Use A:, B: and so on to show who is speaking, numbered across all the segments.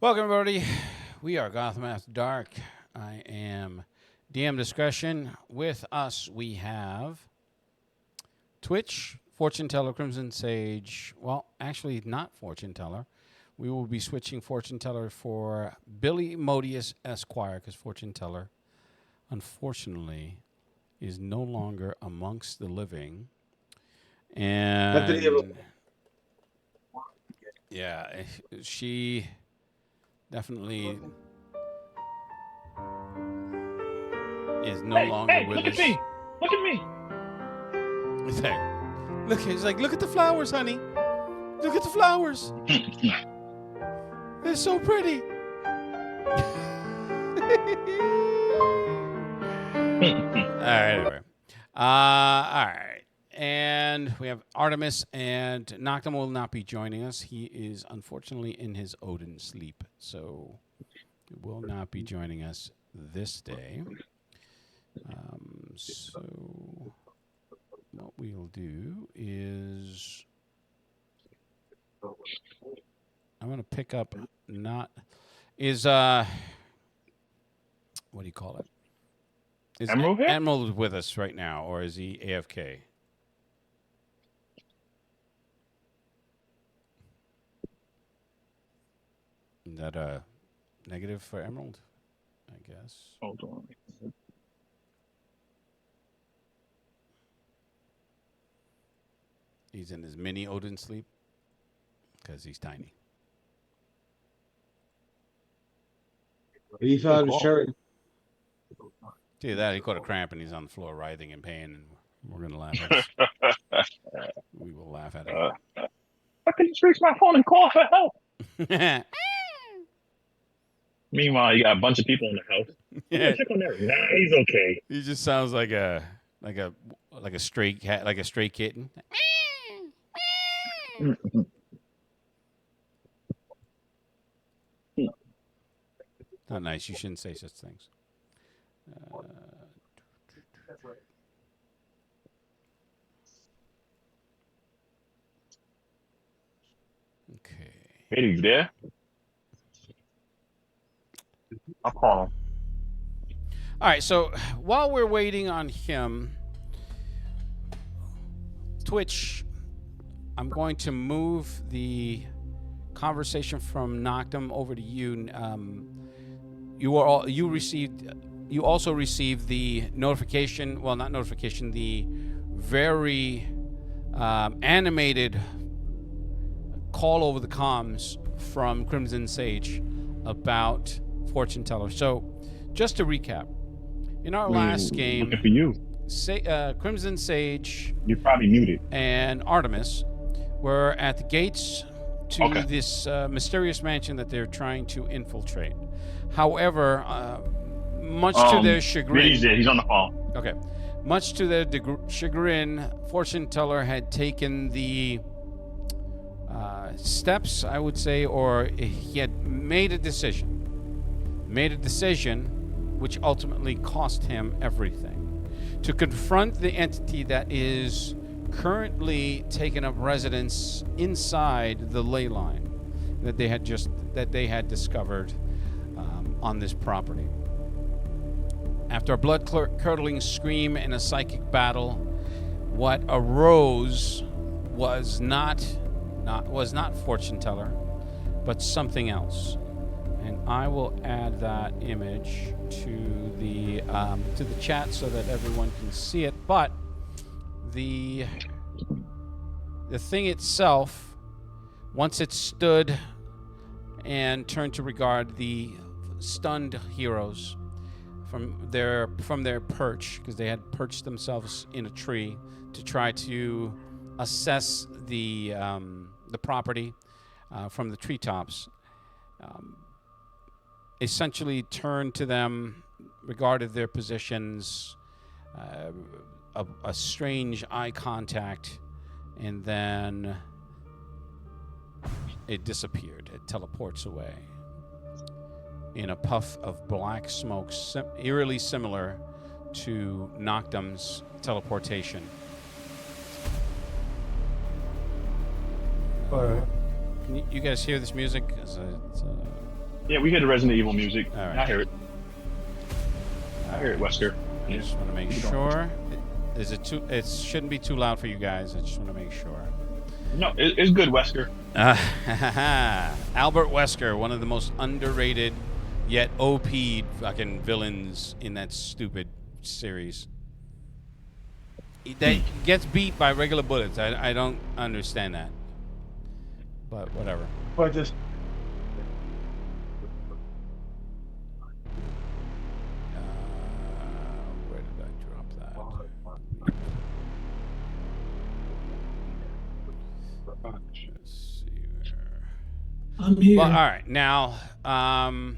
A: Welcome, everybody. We are Gotham After Dark. I am DM Discretion. With us, we have Twitch, Fortune Teller, Crimson Sage. Well, actually, not Fortune Teller. We will be switching Fortune Teller for Billy Modius Esquire, because Fortune Teller, unfortunately, is no longer amongst the living. And yeah, she definitely is no longer with us.
B: Me. Look at me.
A: It's like, he's like, look at the flowers, honey. Look at the flowers. They're so pretty. All right, anyway. All right. And we have Artemis, and Noctum will not be joining us. He is unfortunately in his Odin sleep, so he will not be joining us this day. So what we'll do is I'm going to pick up what do you call it? Is
B: Emerald here?
A: Emerald with us right now, or is he AFK? Is that a negative for Emerald? I guess.
B: Hold on.
A: He's in his mini Odin sleep because he's tiny.
C: He found his shirt.
A: See that? He caught a cramp and he's on the floor writhing in pain, and we're going to laugh at him. We will laugh at him.
B: I can just reach my phone and call for help. Meanwhile, you got a bunch of people in the house.
A: Yeah.
B: Check on there. Nah, he's okay.
A: He just sounds like a stray cat, like a stray kitten. Not nice. You shouldn't say such things. Okay.
B: Hey, you there? I'll call him.
A: All right. So while we're waiting on him, Twitch, I'm going to move the conversation from Noctum over to you. You also received the notification. Well, not notification. The very animated call over the comms from Crimson Sage about Fortune Teller. So, just to recap, in our last game,
B: looking for you.
A: Crimson Sage,
B: You're probably muted,
A: and Artemis were at the gates to this mysterious mansion that they're trying to infiltrate. However, much to their chagrin...
B: He's on the phone.
A: Okay. Much to their chagrin, Fortune Teller had taken the steps, I would say, or he had made a decision. Which ultimately cost him everything. To confront the entity that is currently taking up residence inside the ley line that they had discovered on this property. After a blood-curdling scream and a psychic battle, what arose was not Fortune Teller, but something else. And I will add that image to the chat so that everyone can see it. But the thing itself, once it stood and turned to regard the stunned heroes from their perch, because they had perched themselves in a tree to try to assess the property from the treetops, essentially turned to them, regarded their positions, a strange eye contact, and then it disappeared. It teleports away in a puff of black smoke, eerily similar to Noctum's teleportation.
C: All right.
A: Can you guys hear this music?
B: Yeah, we hear the Resident Evil music.
A: All right.
B: I hear it. I hear it, Wesker.
A: I
B: Yeah.
A: just want to make
B: Keep it going.
A: sure. Is it too? It shouldn't be too loud for you guys. I just want to make sure.
B: No, it's good, Wesker.
A: Albert Wesker, one of the most underrated yet OP'd fucking villains in that stupid series. That gets beat by regular bullets. I don't understand that. But whatever.
C: But just
A: Where did I drop that? Let's see where.
D: I'm here.
A: Well, all right. Now,
D: Can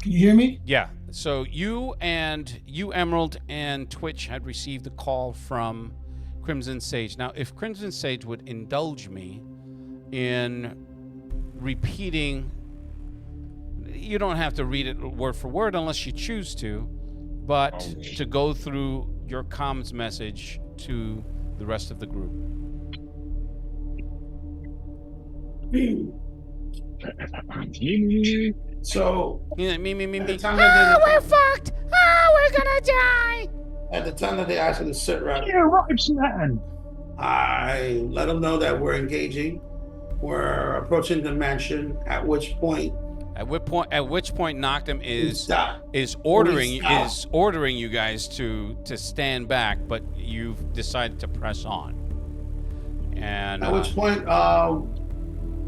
D: you hear me?
A: yeah. So you, Emerald, and Twitch had received a call from Crimson Sage. Now, if Crimson Sage would indulge me in repeating, you don't have to read it word for word unless you choose to, but to go through your comms message to the rest of the group.
E: So
A: Yeah, me.
E: at the time that
A: We're fucked. We're gonna die.
E: at the time that they asked me to sit rep,
B: Yeah, Ripes, man.
E: I let them know that we're engaging. We're approaching the mansion. At which point,
A: At which point, Noctum
E: we
A: is
E: stop.
A: ordering
E: We stop.
A: is ordering you guys to stand back, but you've decided to press on. And
E: At which point,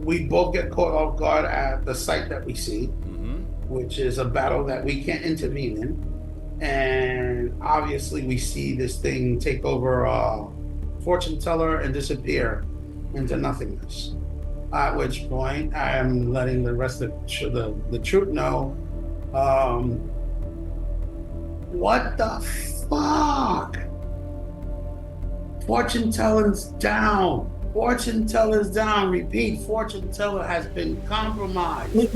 E: we both get caught off guard at the site that we see, which is a battle that we can't intervene in. And obviously, we see this thing take over fortune teller and disappear into nothingness. At which point, I am letting the rest of the troop know. What the fuck? Fortune teller's down. Fortune teller's down. Repeat, fortune teller has been compromised.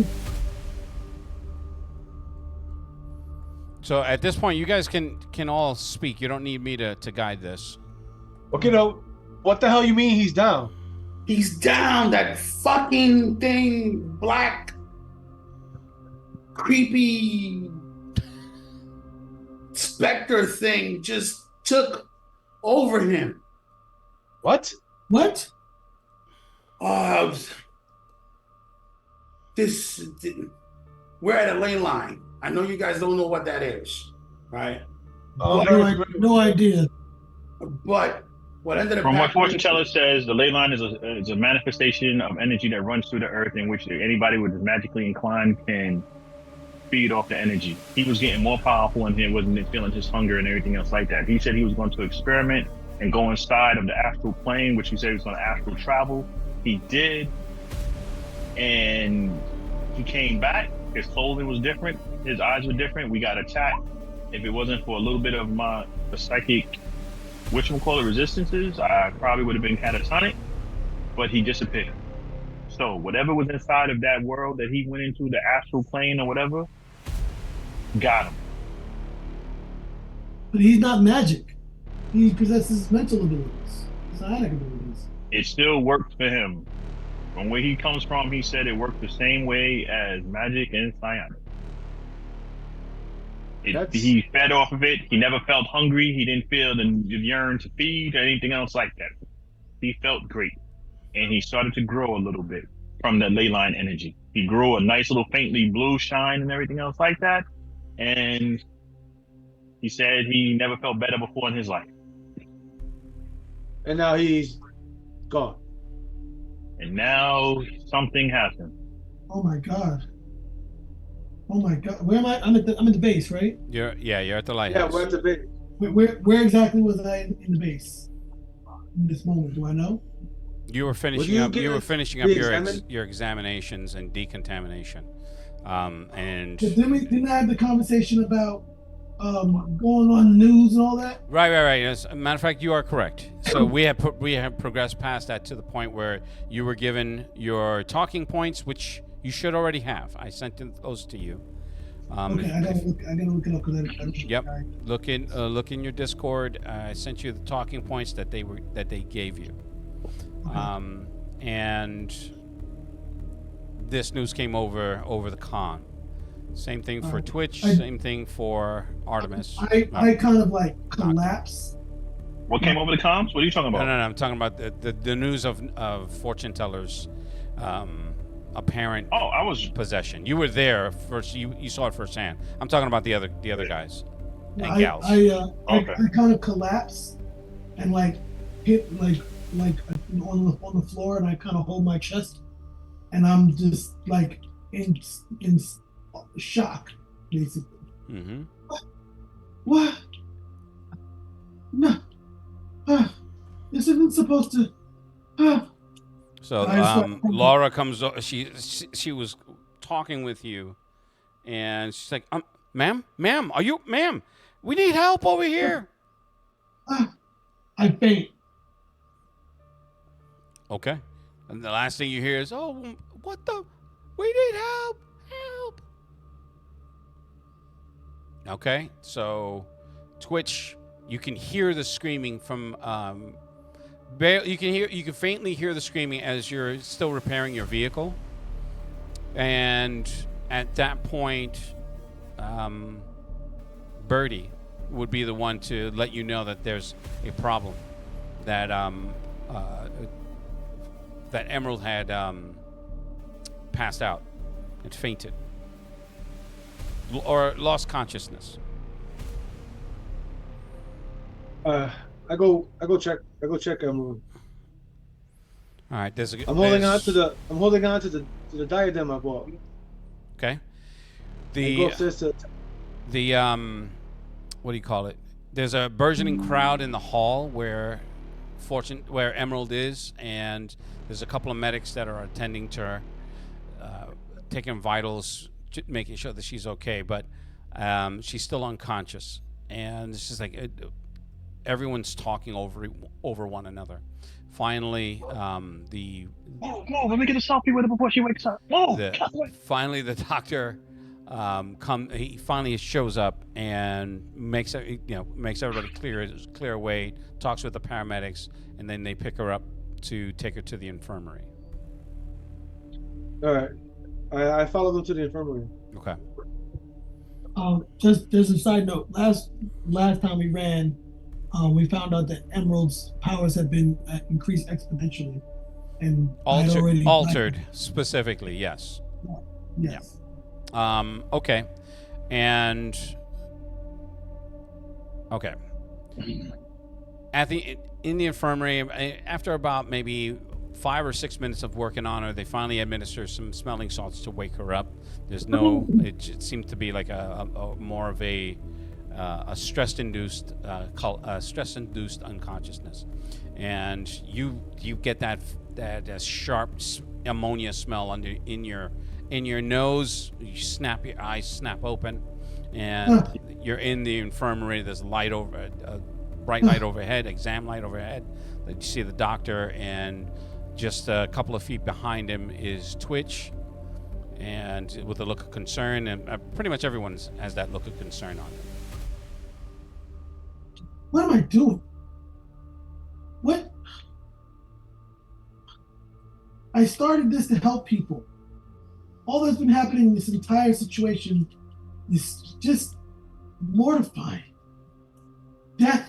A: so at this point, you guys can all speak. You don't need me to guide this.
C: okay, no. What the hell you mean he's down?
E: He's down. That fucking thing, black, creepy specter thing just took over him.
C: What?
D: What?
E: We're at a lane line. I know you guys don't know what that is, right?
D: No idea.
E: But what ended up
B: From what
E: happening-
B: fortune teller says, the ley line is a manifestation of energy that runs through the earth, in which anybody who is magically inclined can feed off the energy. He was getting more powerful, and he wasn't feeling his hunger and everything else like that. He said he was going to experiment and go inside of the astral plane, which he said he was going to astral travel. He did, and he came back. His clothing was different. His eyes were different. We got attacked. If it wasn't for a little bit of the psychic, whatchamacallit, resistances, I probably would have been catatonic, but he disappeared. So whatever was inside of that world that he went into, the astral plane or whatever, got him.
D: But he's not magic. He possesses mental abilities, psionic abilities.
B: It still worked for him. From where he comes from, he said it worked the same way as magic and psionic. He fed off of it. He never felt hungry. He didn't feel the yearn to feed or anything else like that. He felt great. And he started to grow a little bit from the ley line energy. He grew a nice little faintly blue shine and everything else like that. And he said he never felt better before in his life.
C: And now he's gone.
B: And now something happened.
D: Oh my god. Oh my god. Where am I? I'm at the base, right?
A: You're at the
C: Yeah,
A: lighthouse.
C: we're at the base.
D: Where exactly was I in the base? In this moment, do I know?
A: You were finishing
C: you
A: up.
C: get
A: You were finishing up
C: re-examined?
A: your examinations and decontamination, and
D: Didn't I have the conversation about going on the news and all that?
A: right. As a matter of fact, you are correct. So we have progressed past that to the point where you were given your talking points, which you should already have. I sent those to you.
D: Okay, I gotta look it up because I don't.
A: Yep. Look in your Discord. I sent you the talking points that they gave you.
D: Okay.
A: And this news came over the con. Same thing for Twitch.
D: I-
A: Same thing for Artemis.
D: I kind of like collapse.
B: What came over the comms? What are you talking
A: No,
B: about?
A: I'm talking about the news of fortune tellers, apparent
B: Oh, I was.
A: possession. You were there first. You saw it firsthand. I'm talking about the other guys and gals.
D: I kind of collapse and like hit like on the floor, and I kind of hold my chest, and I'm just like in shock, basically.
A: Mm-hmm.
D: What? No. This isn't supposed to.
A: So Laura comes. She was talking with you, and she's like, ma'am, are you, ma'am? We need help over here.
D: I faint.
A: Okay. And the last thing you hear is, oh, what the? We need help. Help. Okay. So Twitch, you can hear the screaming from you can faintly hear the screaming as you're still repairing your vehicle. And at that point, Birdie would be the one to let you know that there's a problem, that that Emerald had passed out and fainted or lost consciousness.
C: I go check Emerald.
A: All right,
C: I'm holding on to the diadem I bought.
A: Okay.
C: I go upstairs to
A: The what do you call it? There's a burgeoning crowd in the hall where Emerald is, and there's a couple of medics that are attending to her, taking vitals, making sure that she's okay, but she's still unconscious, and it's just like everyone's talking over one another. Finally,
B: Move! Let me get a selfie with her before she wakes up.
A: Finally, the doctor he finally shows up and makes everybody clear away, talks with the paramedics, and then they pick her up to take her to the infirmary.
C: All right, I follow them to the infirmary.
A: Okay.
D: Just a side note. Last time we ran, we found out that Emerald's powers had been increased exponentially, and
A: altered specifically. Yes.
D: Yes.
A: Okay. And okay. In the infirmary, after about maybe 5 or 6 minutes of working on her, they finally administer some smelling salts to wake her up. There's no. It seemed to be like a more of a stress-induced unconsciousness, and you get that sharp ammonia smell in your nose. Your eyes snap open, and you're in the infirmary. There's light over bright light overhead, exam light overhead. You see the doctor, and just a couple of feet behind him is Twitch, and with a look of concern, and pretty much everyone has that look of concern on them.
D: What am I doing? What? I started this to help people. All that's been happening in this entire situation is just mortifying. Death.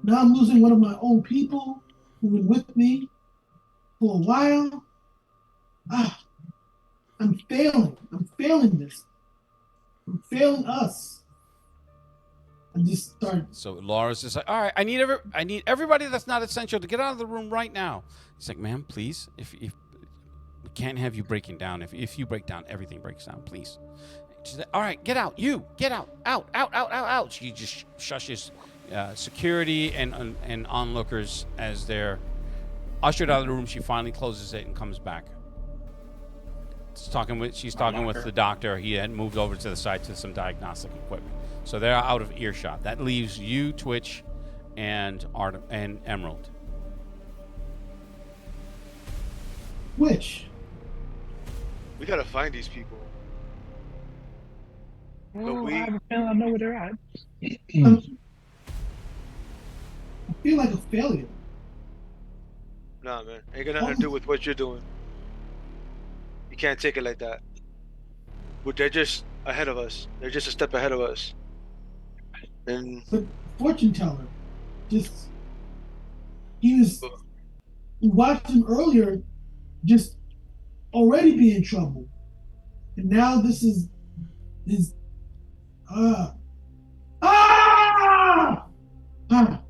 D: Now I'm losing one of my own people who've been with me for a while. I'm failing. I'm failing this. I'm failing us. And just start.
A: So Laura's just like, all right, I need everybody that's not essential to get out of the room right now. He's like, ma'am, please, if we can't have you breaking down. If you break down, everything breaks down, please. She's like, all right, get out. You get out. Out. She just shushes security and onlookers as they're ushered out of the room. She finally closes it and comes back. She's talking with the doctor. He had moved over to the side to some diagnostic equipment. So they're out of earshot. That leaves you, Twitch, and Emerald.
D: Which?
F: We gotta find these people.
B: I have a feeling I know where they're at.
D: I feel like a failure.
F: Nah, man. Ain't got nothing to do with what you're doing. You can't take it like that. But they're just ahead of us. They're just a step ahead of us. And
D: But fortune teller, just he was. We watched him earlier, just already be in trouble, and now this is his. Ah, ah, ah.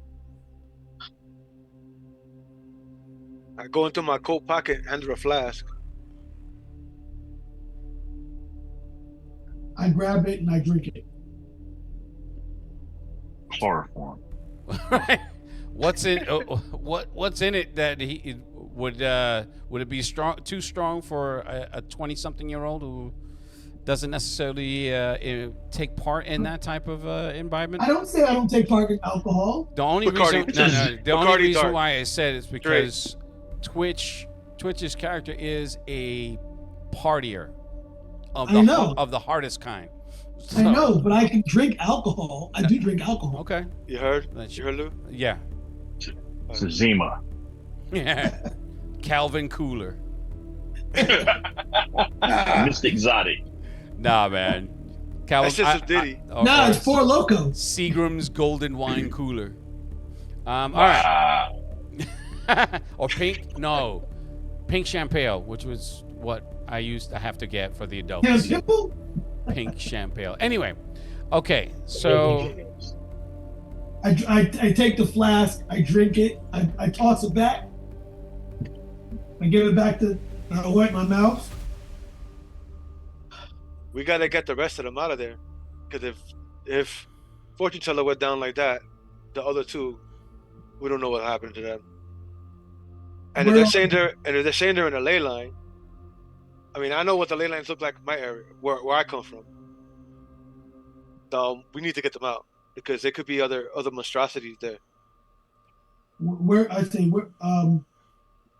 F: I go into my coat pocket, hand her a flask.
D: I grab it and I drink it.
B: Chloroform.
A: Right. What's in what's in it that he would it be too strong for a 20-something-year-old who doesn't necessarily take part in that type of imbibement?
D: I don't say I don't take part in alcohol.
A: The only
F: Bacardi.
A: reason the only
F: Bacardi
A: reason
F: dark.
A: why I said it's because Twitch's character is a partier of
D: I know.
A: of the hardest kind.
D: I know, but I can drink alcohol. I do drink alcohol.
A: Okay.
F: You heard?
A: That's
F: You heard, Lou?
A: Yeah.
B: It's a Zima.
A: Yeah. Calvin Cooler.
B: Mystic Exotic.
A: Nah, man. Calvin.
F: That's just a ditty.
D: Nah, it's Four Loko.
A: Seagram's Golden Wine Cooler. All right. Or pink? No. Pink Champagne, which was what I used to have to get for the adults.
D: Can Pimple?
A: Pink Champagne. Anyway. Okay. So.
D: I take the flask, I drink it, I toss it back, I give it back to, I wipe my mouth.
F: We gotta get the rest of them out of there, because if fortune teller went down like that, the other two, we don't know what happened to them. And if they're saying they're in a ley line, I mean, I know what the ley lines look like in my area, where I come from. So we need to get them out because there could be other monstrosities there.
D: Where I say where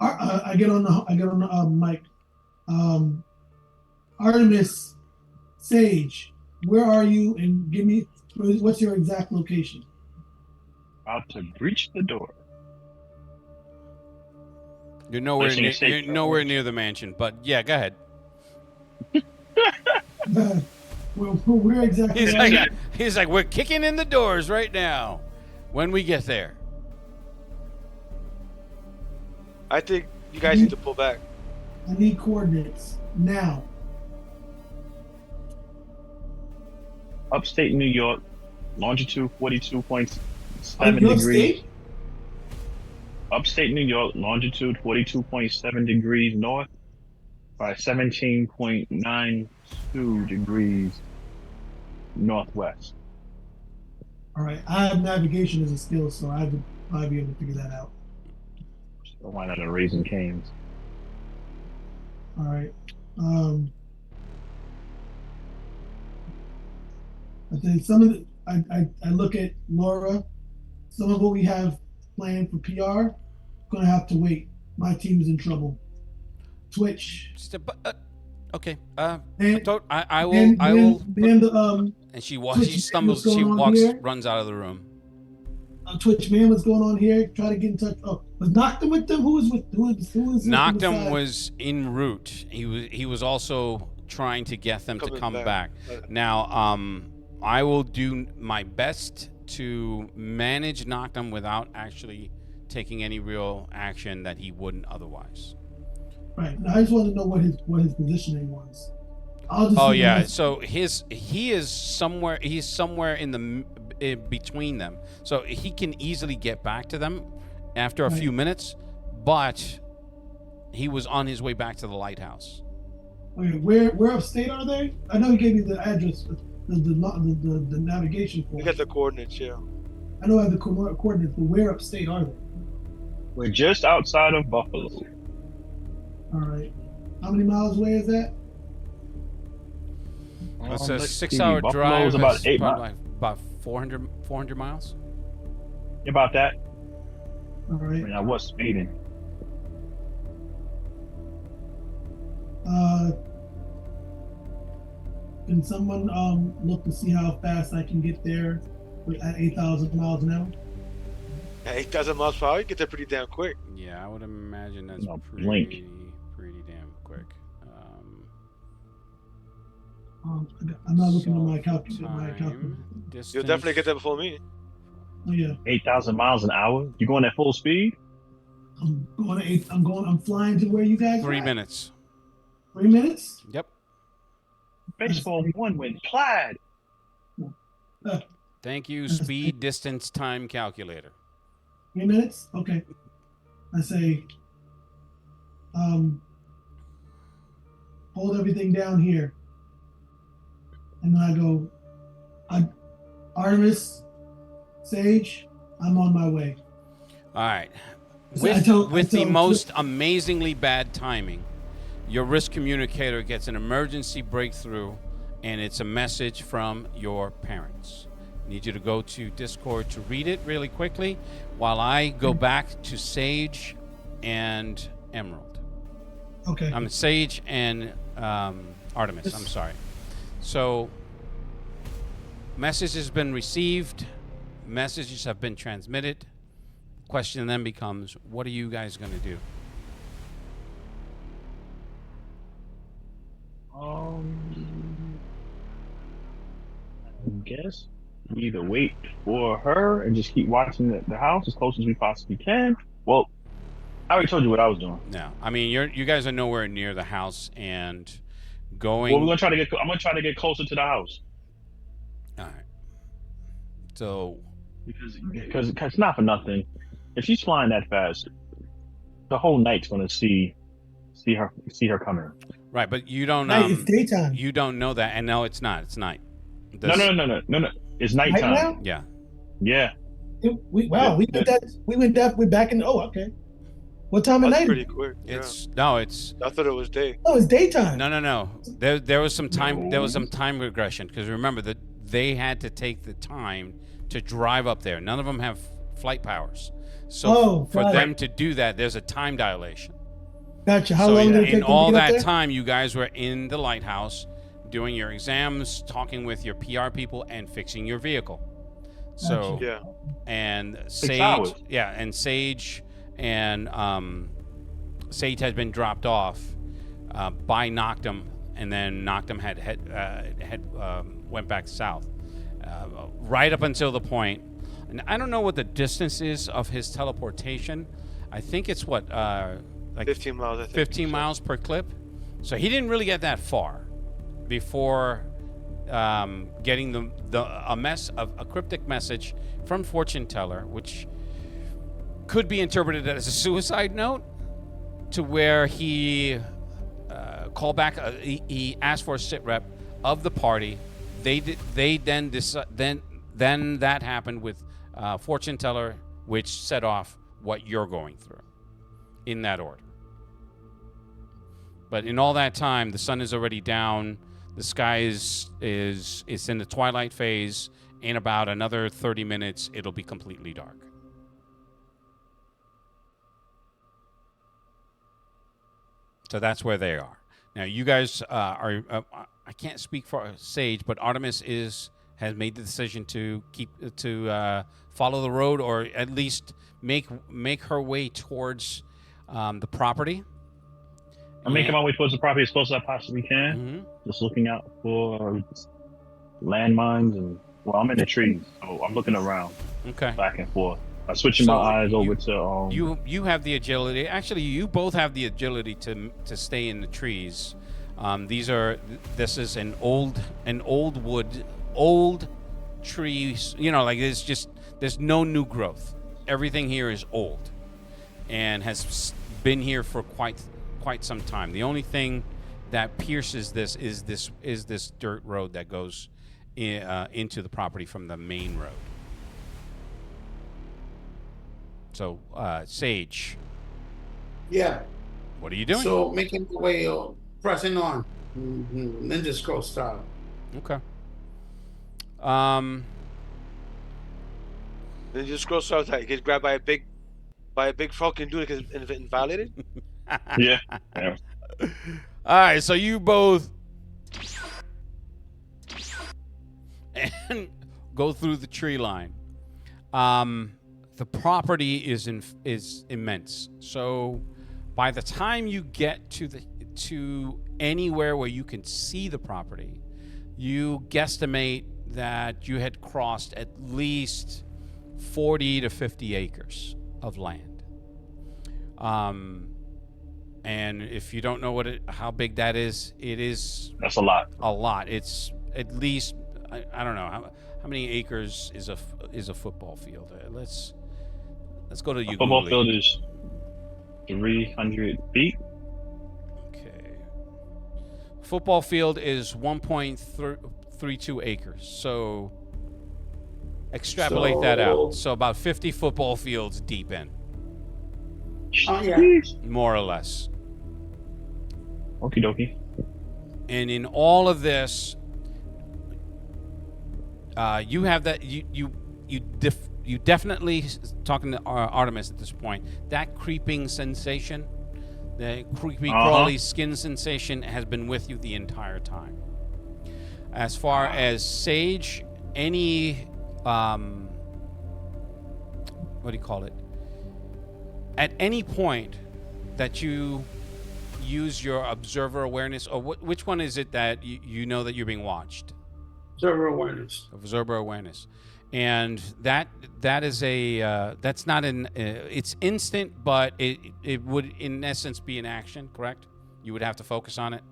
D: I get on the mic. Artemis Sage, where are you? And give me what's your exact location?
B: About to breach the door.
A: You're nowhere
B: Pushing
A: near.
B: a safe
A: You're
B: door.
A: nowhere near the mansion, but yeah, go ahead.
D: Where exactly?
A: He's like, we're kicking in the doors right now. When we get there,
F: I think you guys need to pull back.
D: I need coordinates now.
B: Upstate New York, longitude 42.7
D: Are you
B: degrees.
D: upstate?
B: Upstate New York, longitude 42.7 degrees north by 17.92 degrees northwest.
D: All right, I have navigation as a skill, so I would probably be able to figure that out.
B: So why not a Raising Canes?
D: All right. I think some of the, I look at Laura. Some of what we have planned for PR, gonna have to wait. My team is in trouble. Twitch.
A: okay.
D: And,
A: I will.
D: and
A: And she
D: Twitch,
A: she stumbles.
D: what's
A: She
D: going on
A: walks,
D: here?
A: runs out of the room.
D: Twitch man, what's going on here? Try to get in touch. Oh, was Noctem with them? Who was
A: Noctem was en route. He was also trying to get them to come back. Now, I will do my best to manage Noctem without actually taking any real action that he wouldn't otherwise.
D: Right. Now, I just want to know what his positioning was. I'll just
A: Oh yeah. So he is somewhere. He's somewhere in between them. So he can easily get back to them after a few minutes, but he was on his way back to the lighthouse.
D: Okay, where upstate are they? I know he gave me the address, the navigation for.
F: We got the coordinates, yeah.
D: I know I have the coordinates, but where upstate are they?
B: We're just outside of Buffalo.
D: All right. How many miles away is that?
A: It's a
B: Let's
A: 6-hour
B: see,
A: drive.
B: Buffalo's about
A: It's
B: 8
A: probably
B: miles.
A: about 400 miles.
B: About that.
D: All
B: I
D: right.
B: mean, I was speeding.
D: Can someone look to see how fast I can get there at 8,000 miles an hour?
F: At 8,000 miles per hour, you get there pretty damn quick.
A: Yeah, I would imagine that's
B: No,
A: pretty
B: blink.
A: damn quick.
D: I'm not looking at my
A: Solve
D: calculator.
A: time,
F: You'll
A: distance.
F: definitely get there before me.
D: Oh yeah,
B: 8,000 miles an hour. You going at full speed?
D: I'm going to 8. I'm flying to where you guys
A: 3
D: are.
A: minutes.
D: 3 minutes.
A: Yep.
B: Baseball one went plaid.
A: Thank you.
D: That's
A: Speed, distance, time calculator.
D: 3 minutes. Okay. I say, hold everything down here, and then I go, Artemis, Sage, I'm on my way.
A: All right.
D: So I
A: With,
D: tell-
A: with
D: I
A: the
D: tell-
A: most amazingly bad timing, your risk communicator gets an emergency breakthrough, and it's a message from your parents. I need you to go to Discord to read it really quickly while I go back to Sage and Emerald.
D: Okay.
A: I'm Sage and Artemis. I'm sorry. So, message has been received. Messages have been transmitted. Question then becomes, what are you guys going to do?
B: I guess we either wait for her and just keep watching the house as close as we possibly can. Well, I already told you what I was doing.
A: No, I mean you guys are nowhere near the house and going.
B: Well, I'm gonna try to get closer to the house
A: All right. So
B: because it's not for nothing. If she's flying that fast, the whole night's gonna see her coming.
A: right, but you don't.
D: Night, it's daytime.
A: You don't know that, and no, it's not. It's night.
B: No. It's
D: Night
B: nighttime.
D: now?
A: Yeah.
B: Yeah.
D: We went that. We're back in. Oh, okay. What time of
F: That's
D: night?
F: pretty quick. Yeah.
A: It's
F: I thought it was day.
D: Oh, it's daytime.
A: no. There was some time. There was some time regression because remember that they had to take the time to drive up there. None of them have flight powers, so for
D: got
A: them
D: it.
A: to do that, there's a time dilation.
D: Gotcha. How
A: So
D: long did it take
A: in
D: them
A: all
D: to get up
A: that
D: there?
A: time, you guys were in the lighthouse doing your exams, talking with your PR people, and fixing your vehicle. So
F: Yeah.
A: and
B: 6
A: Sage,
B: hours.
A: yeah, and Sage and Sage had been dropped off by Noctum, and then Noctum had went back south, right up until the point. And I don't know what the distance is of his teleportation. I think it's what like
F: 15 miles, I think.
A: 15
F: So-
A: miles per clip. So he didn't really get that far before getting a cryptic message from Fortune Teller, which could be interpreted as a suicide note, to where he called back. He asked for a sit rep of the party. They then that happened with Fortune Teller, which set off what you're going through, in that order. But in all that time, the sun is already down. The sky is in the twilight phase. In about another 30 minutes, it'll be completely dark. So that's where they are. Now, you guys are. I can't speak for Sage, but Artemis has made the decision to follow the road, or at least make her way towards the property.
B: I'm making my way towards the property as close as I possibly can.
A: Mm-hmm.
B: Just looking out for landmines and I'm in the trees, so I'm looking around
A: Okay.
B: back and forth. I'm switching my eyes over to
A: You have the agility. Actually, you both have the agility to stay in the trees. This is an old wood, old trees. You know, like there's no new growth. Everything here is old, and has been here for quite some time. The only thing that pierces this is this dirt road that goes into the property from the main road. So, Sage,
E: Yeah.
A: what are you doing?
E: So making my way, pressing on, Ninja Scroll style.
A: Okay.
F: Then you scroll south, you get grabbed by a big fucking dude and get invalidated.
B: yeah.
A: All right, so you both and go through the tree line. The property is immense. So by the time you get to anywhere where you can see the property, you guesstimate that you had crossed at least 40 to 50 acres of land. And if you don't know how big that is, it is
B: That's a lot.
A: a lot. It's at least I don't know how many acres is a football field. Let's go to
B: A
A: you.
B: football field is 300 feet.
A: Okay. Football field is 1.32 acres. So extrapolate that out. So about 50 football fields deep in,
E: Oh yeah.
A: more or less.
B: Okie dokie.
A: And in all of this, you have that you definitely, talking to Artemis at this point, that creeping sensation, the creepy crawly skin sensation has been with you the entire time. As far as Sage, any what do you call it? At any point that you use your observer awareness, or which one is it that you know that you're being watched?
E: Observer awareness.
A: Observer awareness, and that is that's not it's instant, but it would in essence be an action, correct? You would have to focus on it,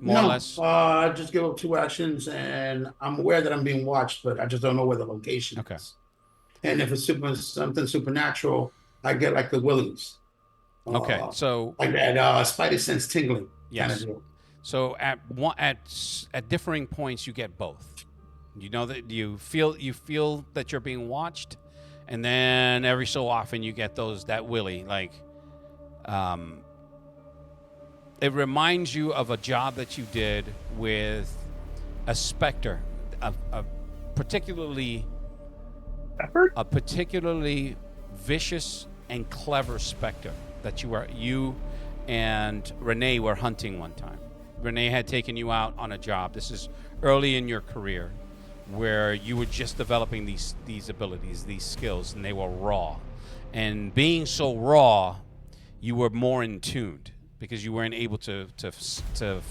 A: more or less.
E: I just give up 2 actions, and I'm aware that I'm being watched, but I just don't know where the location is. And if it's something supernatural, I get like the willies.
A: Okay, so
E: like that spider sense tingling.
A: Yes.
E: Kind of deal.
A: So at differing points, you get both. You know that you feel that you're being watched, and then every so often you get that willy, like it reminds you of a job that you did with a specter, a particularly vicious and clever specter that you and Renee were hunting one time. Renee had taken you out on a job. This is early in your career, where you were just developing these abilities, these skills, and they were raw. And being so raw, you were more in tuned because you weren't able to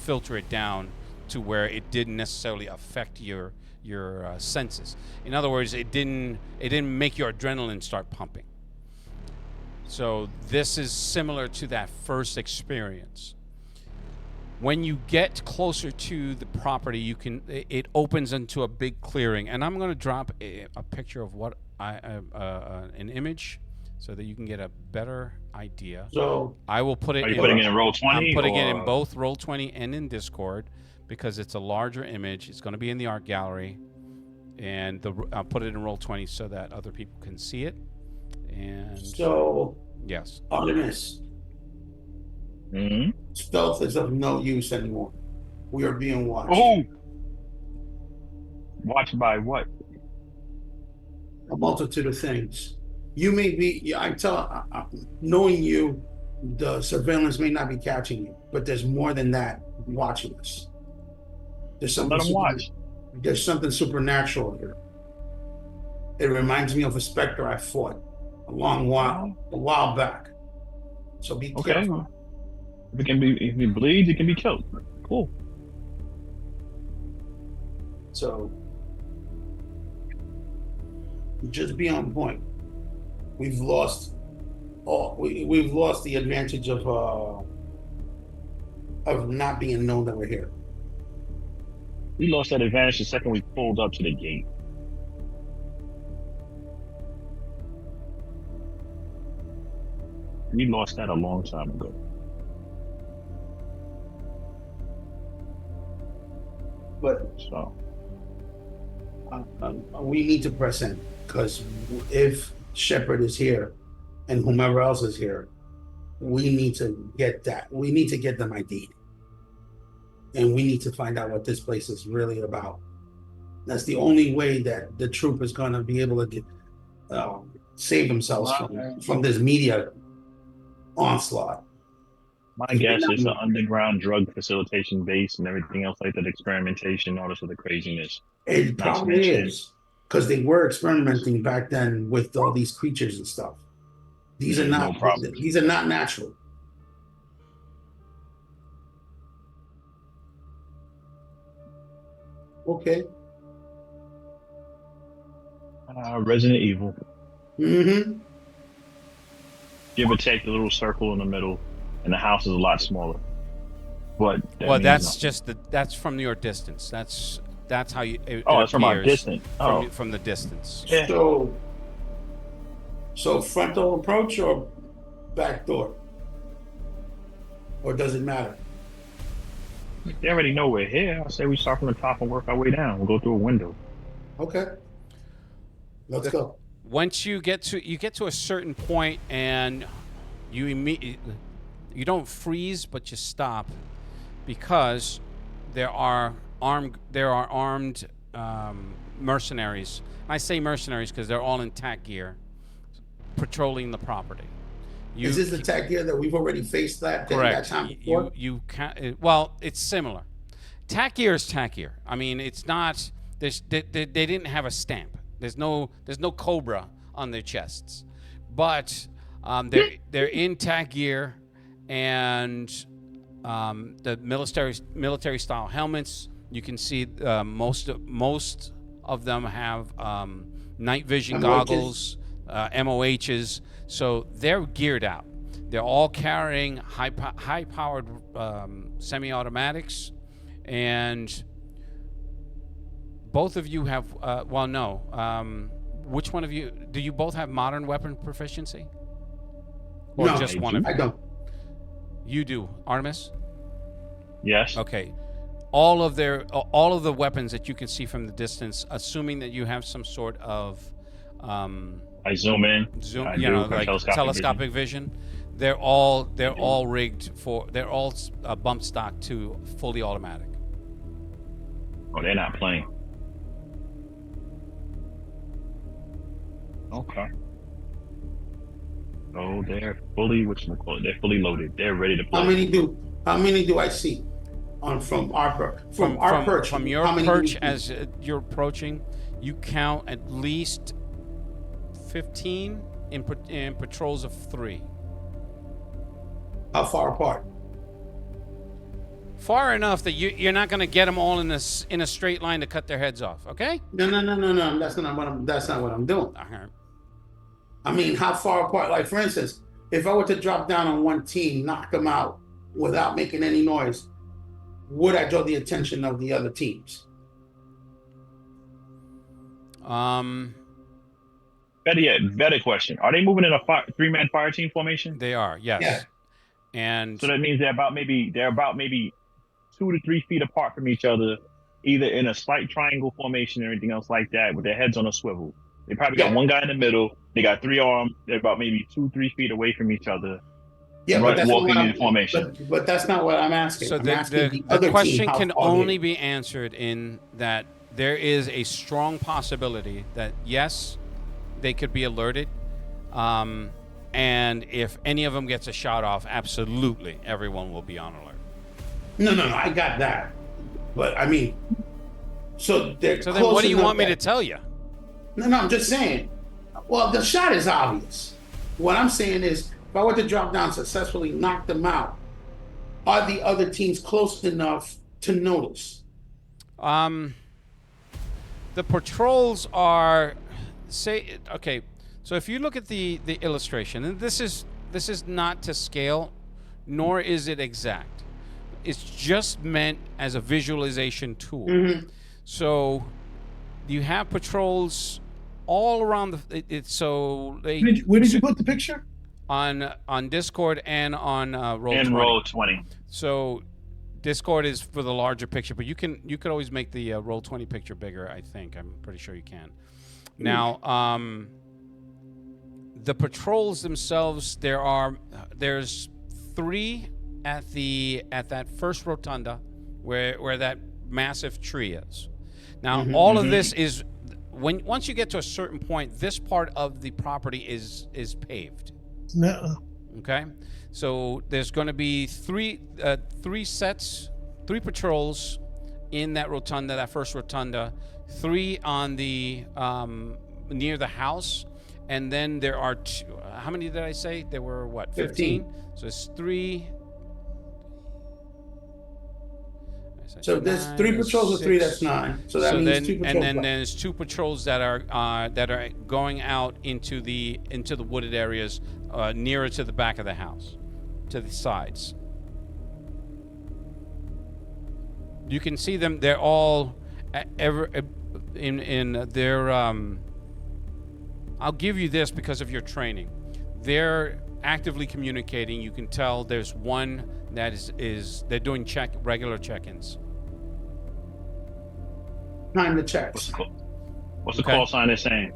A: filter it down to where it didn't necessarily affect your senses. In other words, it didn't make your adrenaline start pumping. So this is similar to that first experience. When you get closer to the property, it opens into a big clearing, and I'm going to drop a picture of what an image, so that you can get a better idea.
E: So
A: I will put it.
B: Are you putting it in Roll 20?
A: I'm putting it in both Roll 20 and in Discord because it's a larger image. It's going to be in the art gallery, and I'll put it in Roll 20 so that other people can see it. And
E: so
A: yes,
E: Artemis.
B: Mm-hmm.
E: Stealth is of no use anymore. We are being watched.
B: Oh, watched by what?
E: A multitude of things. You may be. Knowing you, the surveillance may not be catching you, but there's more than that watching us. There's something.
B: Let them watch.
E: There's something supernatural here. It reminds me of a specter I fought a while back. So be careful.
B: If it bleeds, it can be killed. Cool.
E: So just be on point. We've lost the advantage of not being known that we're here.
B: We lost that advantage the second we pulled up to the gate. We lost that a long time ago.
E: But
B: So
E: we need to press in, because if Shepard is here and whomever else is here, we need to get that. We need to get them ID'd. And we need to find out what this place is really about. That's the only way that the troop is going to be able to save themselves from this media onslaught.
B: my guess is the underground drug facilitation base and everything else like that, experimentation, all this other craziness.
E: It probably is, because they were experimenting back then with all these creatures and stuff. These are not natural. Okay.
B: Resident Evil.
E: Mm-hmm.
B: Give or take the little circle in the middle, and the house is a lot smaller. But that
A: Well,
B: means
A: that's
B: nothing.
A: just that's from your distance. That's how it
B: It's from our
A: appears
B: distance. Oh,
A: from the distance.
B: yeah.
E: So frontal approach or back door? Or does it matter?
B: They already know we're here. I say we start from the top and work our way down. We'll go through a window.
E: Okay. Let's go.
A: Once you get to a certain point and you don't freeze, but you stop because there are armed mercenaries. I say mercenaries because they're all in tack gear, patrolling the property.
E: Is this the tag gear that we've already faced that
A: correct?
E: time before?
A: You can well, it's similar. Tack gear is tack gear. I mean, it's not. They didn't have a stamp. There's no Cobra on their chests, but they're in tack gear, and the military style helmets. You can see most of them have night vision goggles, MOHs. So they're geared out. They're all carrying high-powered semi-automatics, and both of you have. Which one of you do you both have modern weapon proficiency? Or
E: No,
A: just one of you?
E: I don't.
A: You do, Artemis?
B: Yes.
A: Okay. All of the weapons that you can see from the distance, assuming that you have some sort of
B: I zoom in.
A: like telescopic vision. They're all rigged for. They're all bump stock to fully automatic.
B: Oh, they're not playing. Okay. Oh, they're fully they're fully loaded. They're ready to play.
E: How many do I see from our perch?
A: From your perch as you're approaching, you count at least 15 in patrols of 3.
E: How far apart?
A: Far enough that you're not going to get them all in a straight line to cut their heads off. Okay?
E: No. That's not what I'm doing.
A: Uh-huh.
E: I mean, how far apart? Like, for instance, if I were to drop down on one team, knock them out without making any noise, would I draw the attention of the other teams?
B: Better question. Are they moving in a 3-man fire team formation?
A: They are, yes.
E: Yeah.
A: And
B: so that means they're about maybe 2 to 3 feet apart from each other, either in a slight triangle formation or anything else like that, with their heads on a swivel. They probably got one guy in the middle. They got 3 arms. They're about maybe 2-3 feet away from each other.
E: Yeah, but that's
B: walking in formation.
E: But that's not what I'm asking.
A: So
E: the
A: question can only be answered in that there is a strong possibility that yes, they could be alerted, and if any of them gets a shot off, absolutely everyone will be on alert.
E: No, I got that. But I mean, so then
A: what do you want me to tell you?
E: No, I'm just saying. Well, the shot is obvious. What I'm saying is, if I were to drop down, successfully knock them out, are the other teams close enough to notice?
A: The patrols are, okay. So if you look at the illustration, and this is not to scale, nor is it exact. It's just meant as a visualization tool.
E: Mm-hmm.
A: So you have patrols all around
D: Where did you put the picture?
A: On Discord and on Roll20.
B: Roll20.
A: So Discord is for the larger picture, but you could always make the Roll20 picture bigger. I'm pretty sure you can. Now, the patrols themselves, there's 3 at that first rotunda where that massive tree is. Now, all of this is once you get to a certain point, this part of the property is paved.
D: No.
A: Okay, so there's going to be 3 patrols in that rotunda, that first rotunda, 3 on the near the house, and then there are 2. How many did I say? There were what? 15. So it's 3.
E: So there's 3 patrols or 3. That's 9. So that means 2 patrols.
A: And then there's 2 patrols that are going out into the wooded areas nearer to the back of the house, to the sides. You can see them. They're all in their. I'll give you this because of your training. They're actively communicating. You can tell there's one that is they're doing regular check-ins.
E: Time to checks.
B: What's the call sign they're saying?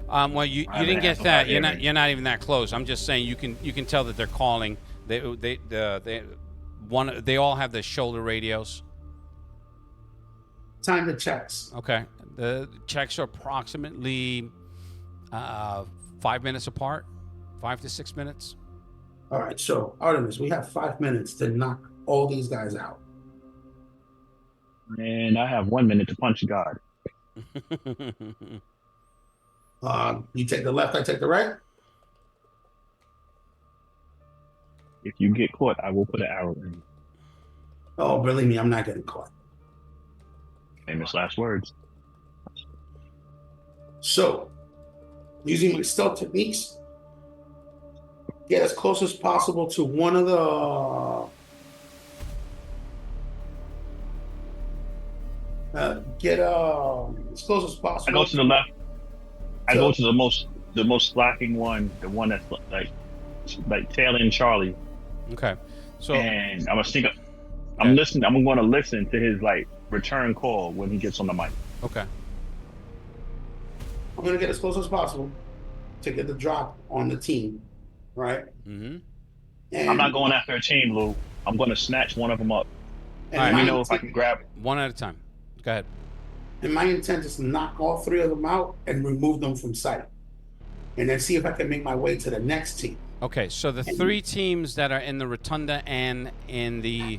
A: Well, you didn't get that. You're not even that close. I'm just saying you can tell that they're calling. They all have the shoulder radios.
E: Time to checks.
A: Okay. The checks are approximately 5 minutes apart, 5 to 6 minutes.
E: All right. So Artemis, we have 5 minutes to knock all these guys out.
B: And I have 1 minute to punch God.
E: You take the left, I take the right.
B: If you get caught, I will put an arrow in.
E: Oh, believe me, I'm not getting caught.
B: Famous last words.
E: So, using my stealth techniques, get as close as possible to one of the. Get as close as possible.
B: I go to the left. I go to the most slacking one, the one that's like tailing Charlie.
A: Okay. So
B: and I'm gonna sneak up. I'm listening. I'm going to listen to his return call when he gets on the mic.
A: Okay.
E: I'm going to get as close as possible to get the drop on the team, right?
A: Mm-hmm.
E: And
B: I'm not going after a team, Lou. I'm going to snatch one of them up.
E: And
B: let me know if I can grab it.
A: One at a time. Go ahead.
E: And my intent is to knock all 3 of them out and remove them from sight, and then see if I can make my way to the next team.
A: Okay, so the 3 teams that are in the rotunda and in the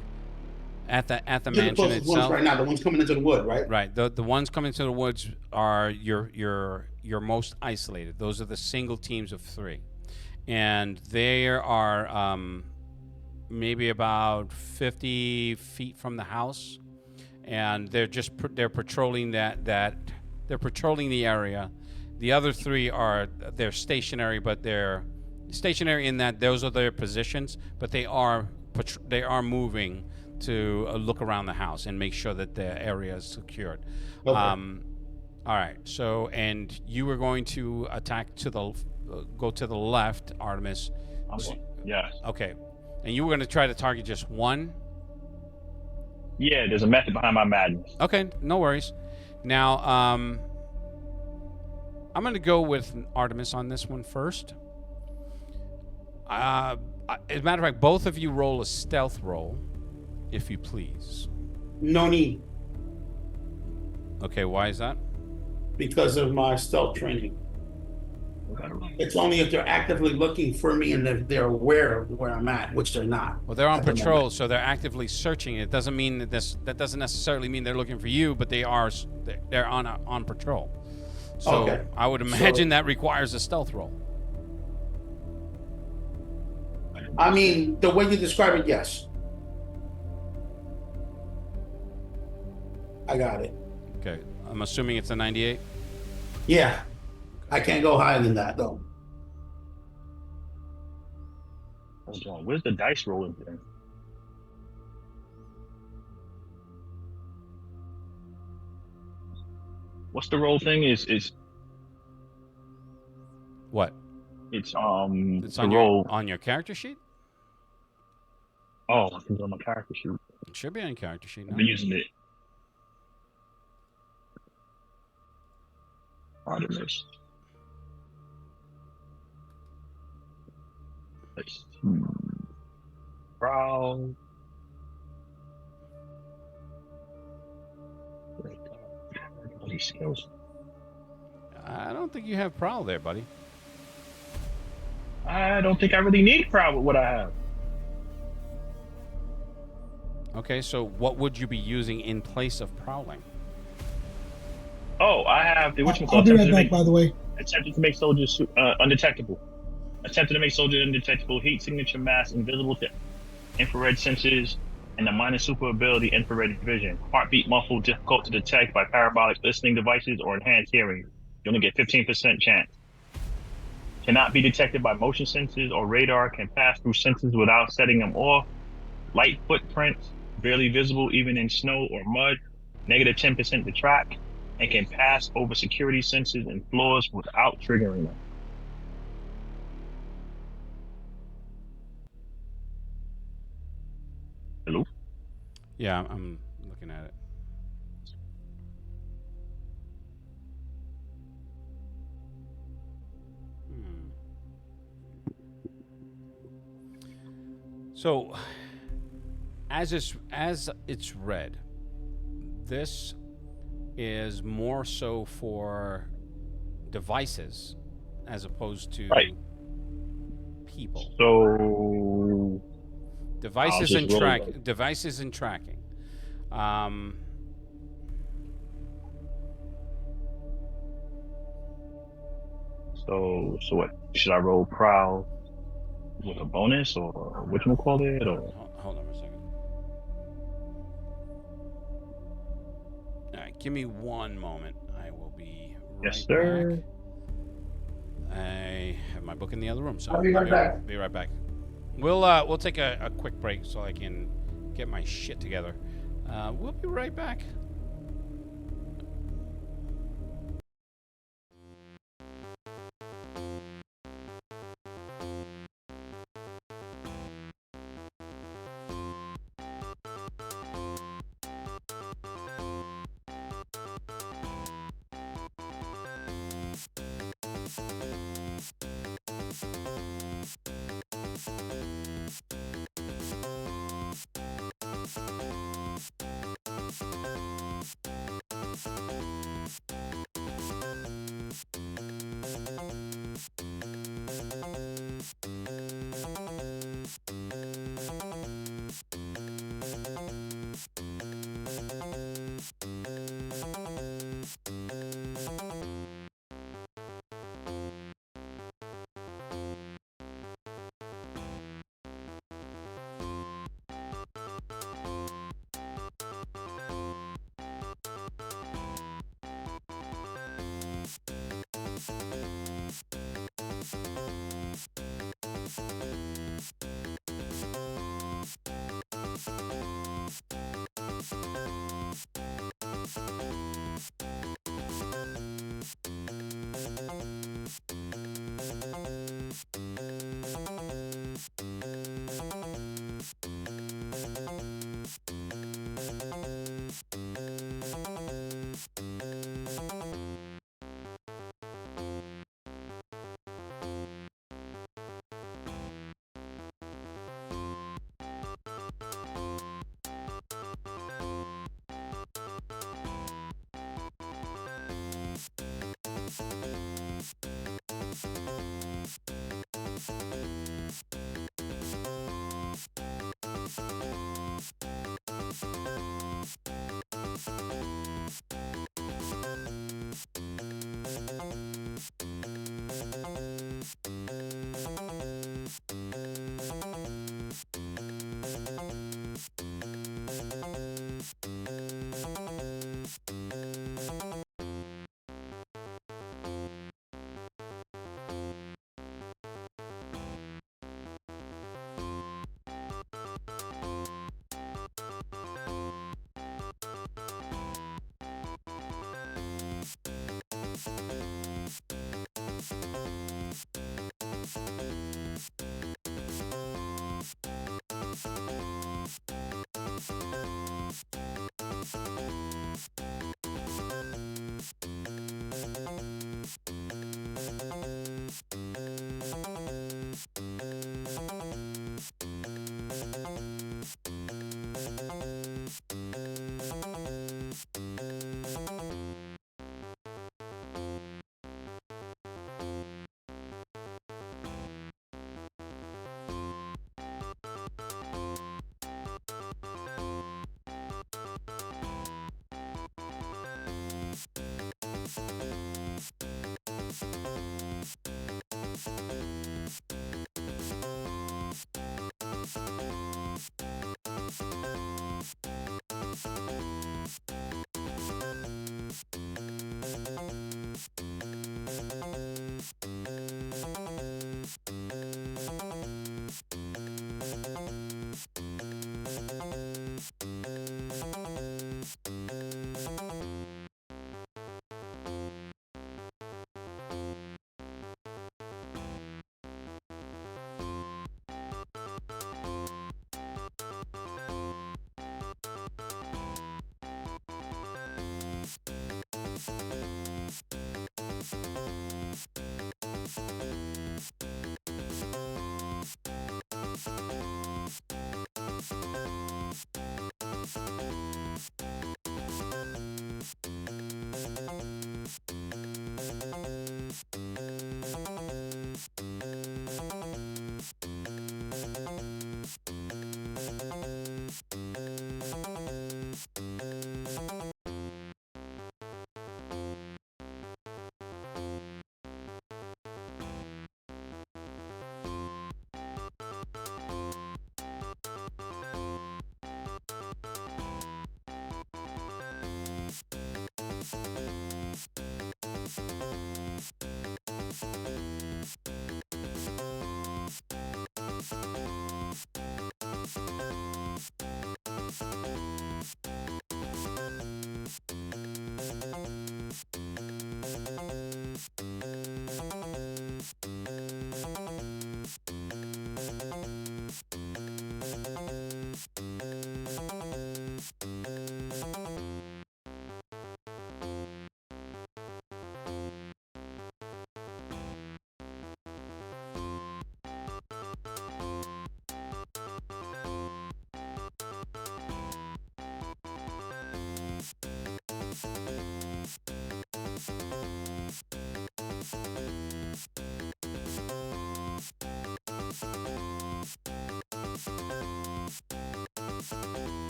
A: at the mansion
E: the
A: itself.
E: ones right now, the ones coming into the wood, right?
A: Right. The ones coming to the woods are your most isolated. Those are the single teams of 3, and they are maybe about 50 feet from the house, and they're patrolling they're patrolling the area. The other 3 they're stationary, but they're stationary in that those are their positions, but they are moving to look around the house and make sure that the area is secured.
E: Okay.
A: All right. So, and you were going to attack go to the left, Artemis.
B: Yes.
A: Okay. And you were going to try to target just one?
B: Yeah, there's a method behind my madness.
A: Okay, no worries. Now, I'm going to go with Artemis on this one first. As a matter of fact, both of you roll a stealth roll, if you please.
E: No need.
A: Okay, why is that?
E: Because of my stealth training. It's only if they're actively looking for me and they're aware of where I'm at, which they're not.
A: Well, they're on patrol, so they're actively searching. It doesn't mean that doesn't necessarily mean they're looking for you, but they're on patrol. So
E: okay.
A: I would imagine that requires a stealth roll.
E: I mean, the way you describe it, yes. I got it.
A: Okay, I'm assuming it's a 98?
E: Yeah. I can't go higher than that, though.
B: Hold on. Where's the dice rolling thing? What's the roll thing? Is
A: What?
B: It's
A: It's
B: the
A: on
B: roll.
A: on your character sheet?
B: Oh, it's on my character sheet.
A: It should be on your character sheet.
B: I've
A: No?
B: been using it. Artemis. Let's see. Prowl. All these skills.
A: I don't think you have prowl there, buddy.
B: I don't think I really need prowl with what I have.
A: Okay, so what would you be using in place of prowling?
B: Oh, I have the
D: I'll be right back, by the way.
B: attempted to make soldiers undetectable. Attempted to make soldiers undetectable. Heat signature mask invisible to infrared sensors. and the minor super ability infrared vision. Heartbeat muffled, difficult to detect by parabolic listening devices or enhanced hearing. You only get 15% chance. Cannot be detected by motion sensors or radar. Can pass through sensors without setting them off. Light footprints, barely visible even in snow or mud. Negative 10% to track, and can pass over security sensors and floors without triggering them. Hello?
A: Yeah, I'm looking at it. So, as it's read, this is more so for devices as opposed to
B: Right.
A: people.
B: So I'll just roll.
A: Devices and tracking. Um,
B: So what? Should I roll prowl with a bonus or whatchamacallit? Or
A: hold on a second. All right, give me one moment. I will be right
B: yes, sir.
A: back. I have my book in the other room, so
E: I'll be right back.
A: Be right back. We'll take a quick break so I can get my shit together. We'll be right back.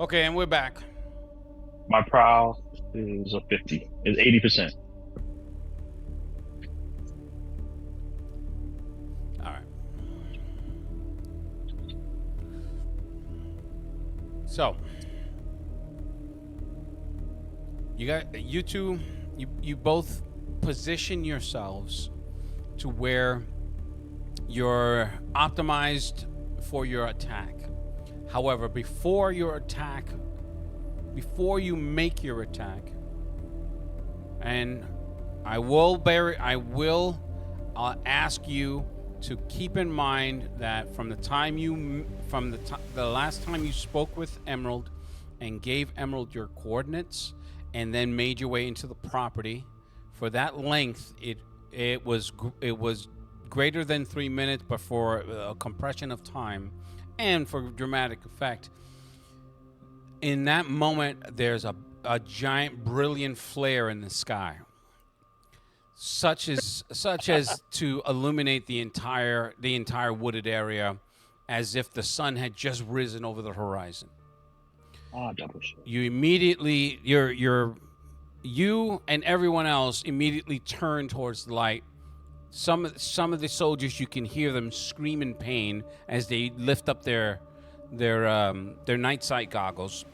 A: Okay, and we're back.
B: My prowl is a 50. Is 80%.
A: All right. So, you two, you both position yourselves to where you're optimized for your attack. However, before you make your attack, and I will ask you to keep in mind that from the last time you spoke with Emerald and gave Emerald your coordinates and then made your way into the property, for that length it was greater than 3 minutes, but for a compression of time and for dramatic effect, in that moment there's a giant brilliant flare in the sky, such as to illuminate the entire wooded area, as if the sun had just risen over the horizon.
B: Double shot.
A: You immediately you and everyone else immediately turn towards the light. Some of the soldiers, you can hear them scream in pain as they lift up their night sight goggles.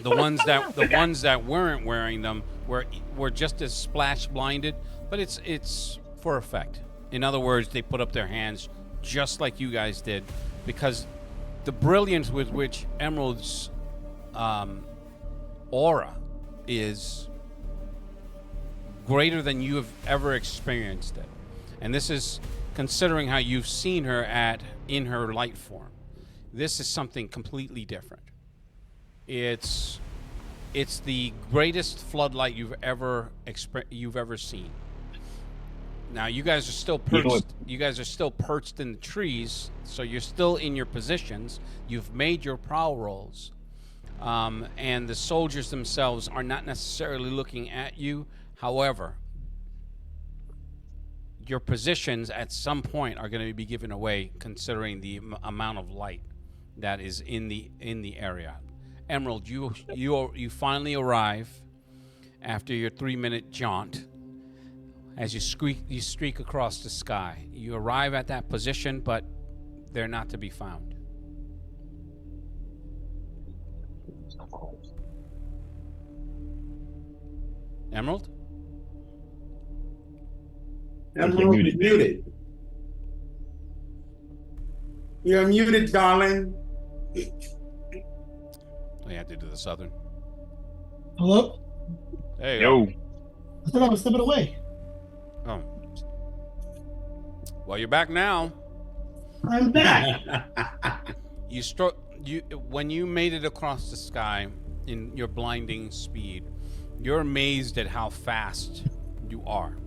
A: The ones that weren't wearing them were just as splash blinded, but it's for effect. In other words, they put up their hands just like you guys did, because the brilliance with which Emerald's aura is greater than you have ever experienced it. And this is considering how you've seen her in her light form. This is something completely different. It's the greatest floodlight you've ever seen. Now you guys are still perched. You guys are still perched in the trees, so you're still in your positions. You've made your prowl rolls, and the soldiers themselves are not necessarily looking at you. However, your positions at some point are going to be given away, considering the amount of light that is in the area. Emerald, you finally arrive after your 3-minute jaunt. As you streak across the sky, you arrive at that position, but they're not to be found. Emerald?
E: Emerald is muted. You're muted, darling.
A: We have to do the southern.
D: Hello?
A: Hey,
B: Yo.
D: I thought I was stepping away.
A: Oh. Well, you're back now.
D: I'm back.
A: When you made it across the sky in your blinding speed, you're amazed at how fast you are.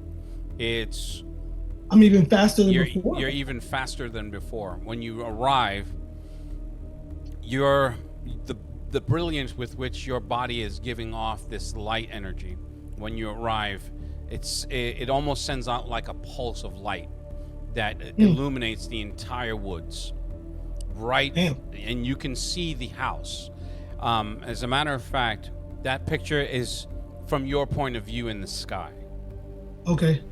D: I'm even faster than before.
A: You're even faster than before. When you arrive, the brilliance with which your body is giving off this light energy, when you arrive, it almost sends out like a pulse of light that illuminates the entire woods. Right, and you can see the house. As a matter of fact, that picture is from your point of view in the sky.
D: Okay.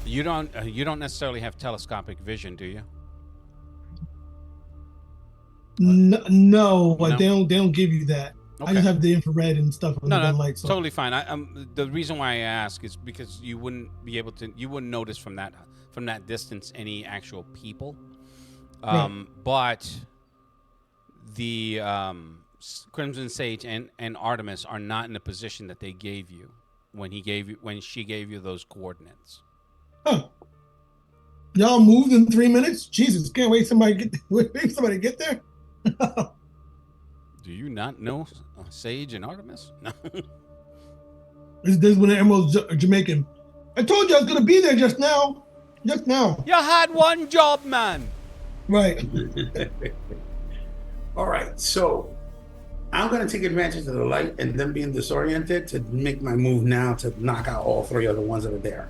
A: You don't necessarily have telescopic vision, do you?
D: No, but they don't give you that.
A: Okay.
D: I just have the infrared and stuff with the light. So.
A: Totally fine. The reason why I ask is because you wouldn't notice from that distance any actual people.
E: Right.
A: But the Crimson Sage and Artemis are not in the position that they gave you when she gave you those coordinates.
D: Huh. Y'all moved in 3 minutes? Jesus, can't wait somebody to get there.
A: Do you not know Sage and Artemis? No.
D: This is when the Emerald's Jamaican. I told you I was gonna be there just now. Just now.
A: You had one job, man.
D: Right.
E: All right, so I'm going to take advantage of the light and them being disoriented to make my move now to knock out all three of the ones that are there.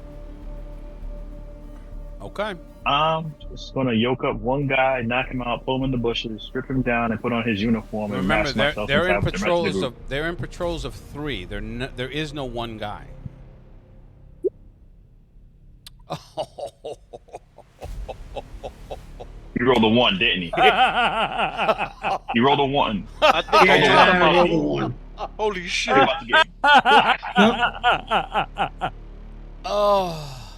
A: Okay.
B: I'm just gonna yoke up one guy, knock him out, pull him in the bushes, strip him down, and put on his uniform and
A: Remember,
B: mask myself
A: they're
B: inside
A: in
B: with the rest of the
A: patrols
B: group.
A: of they're in patrols of 3. There is no one guy.
B: He rolled a 1, didn't he? He rolled a 1.
F: I think I
E: Yeah,
F: dropped
E: I rolled a
F: him.
E: one.
F: Holy
B: He
F: shit!
B: about to get
D: Yep.
A: Oh,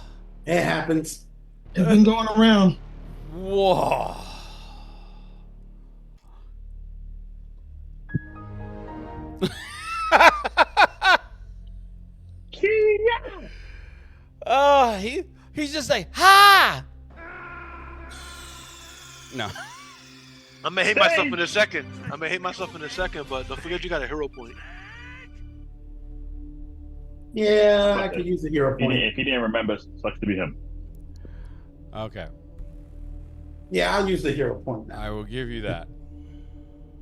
E: It happens.
D: It's been going around.
A: whoa. Oh, he's just like, ha! No.
F: I may hate myself in a second. But don't forget you got a hero point.
E: Yeah, I could use the hero point.
B: If he didn't remember, sucks to be him.
A: Okay,
E: Yeah, I'll use the hero point now.
A: I will give you that.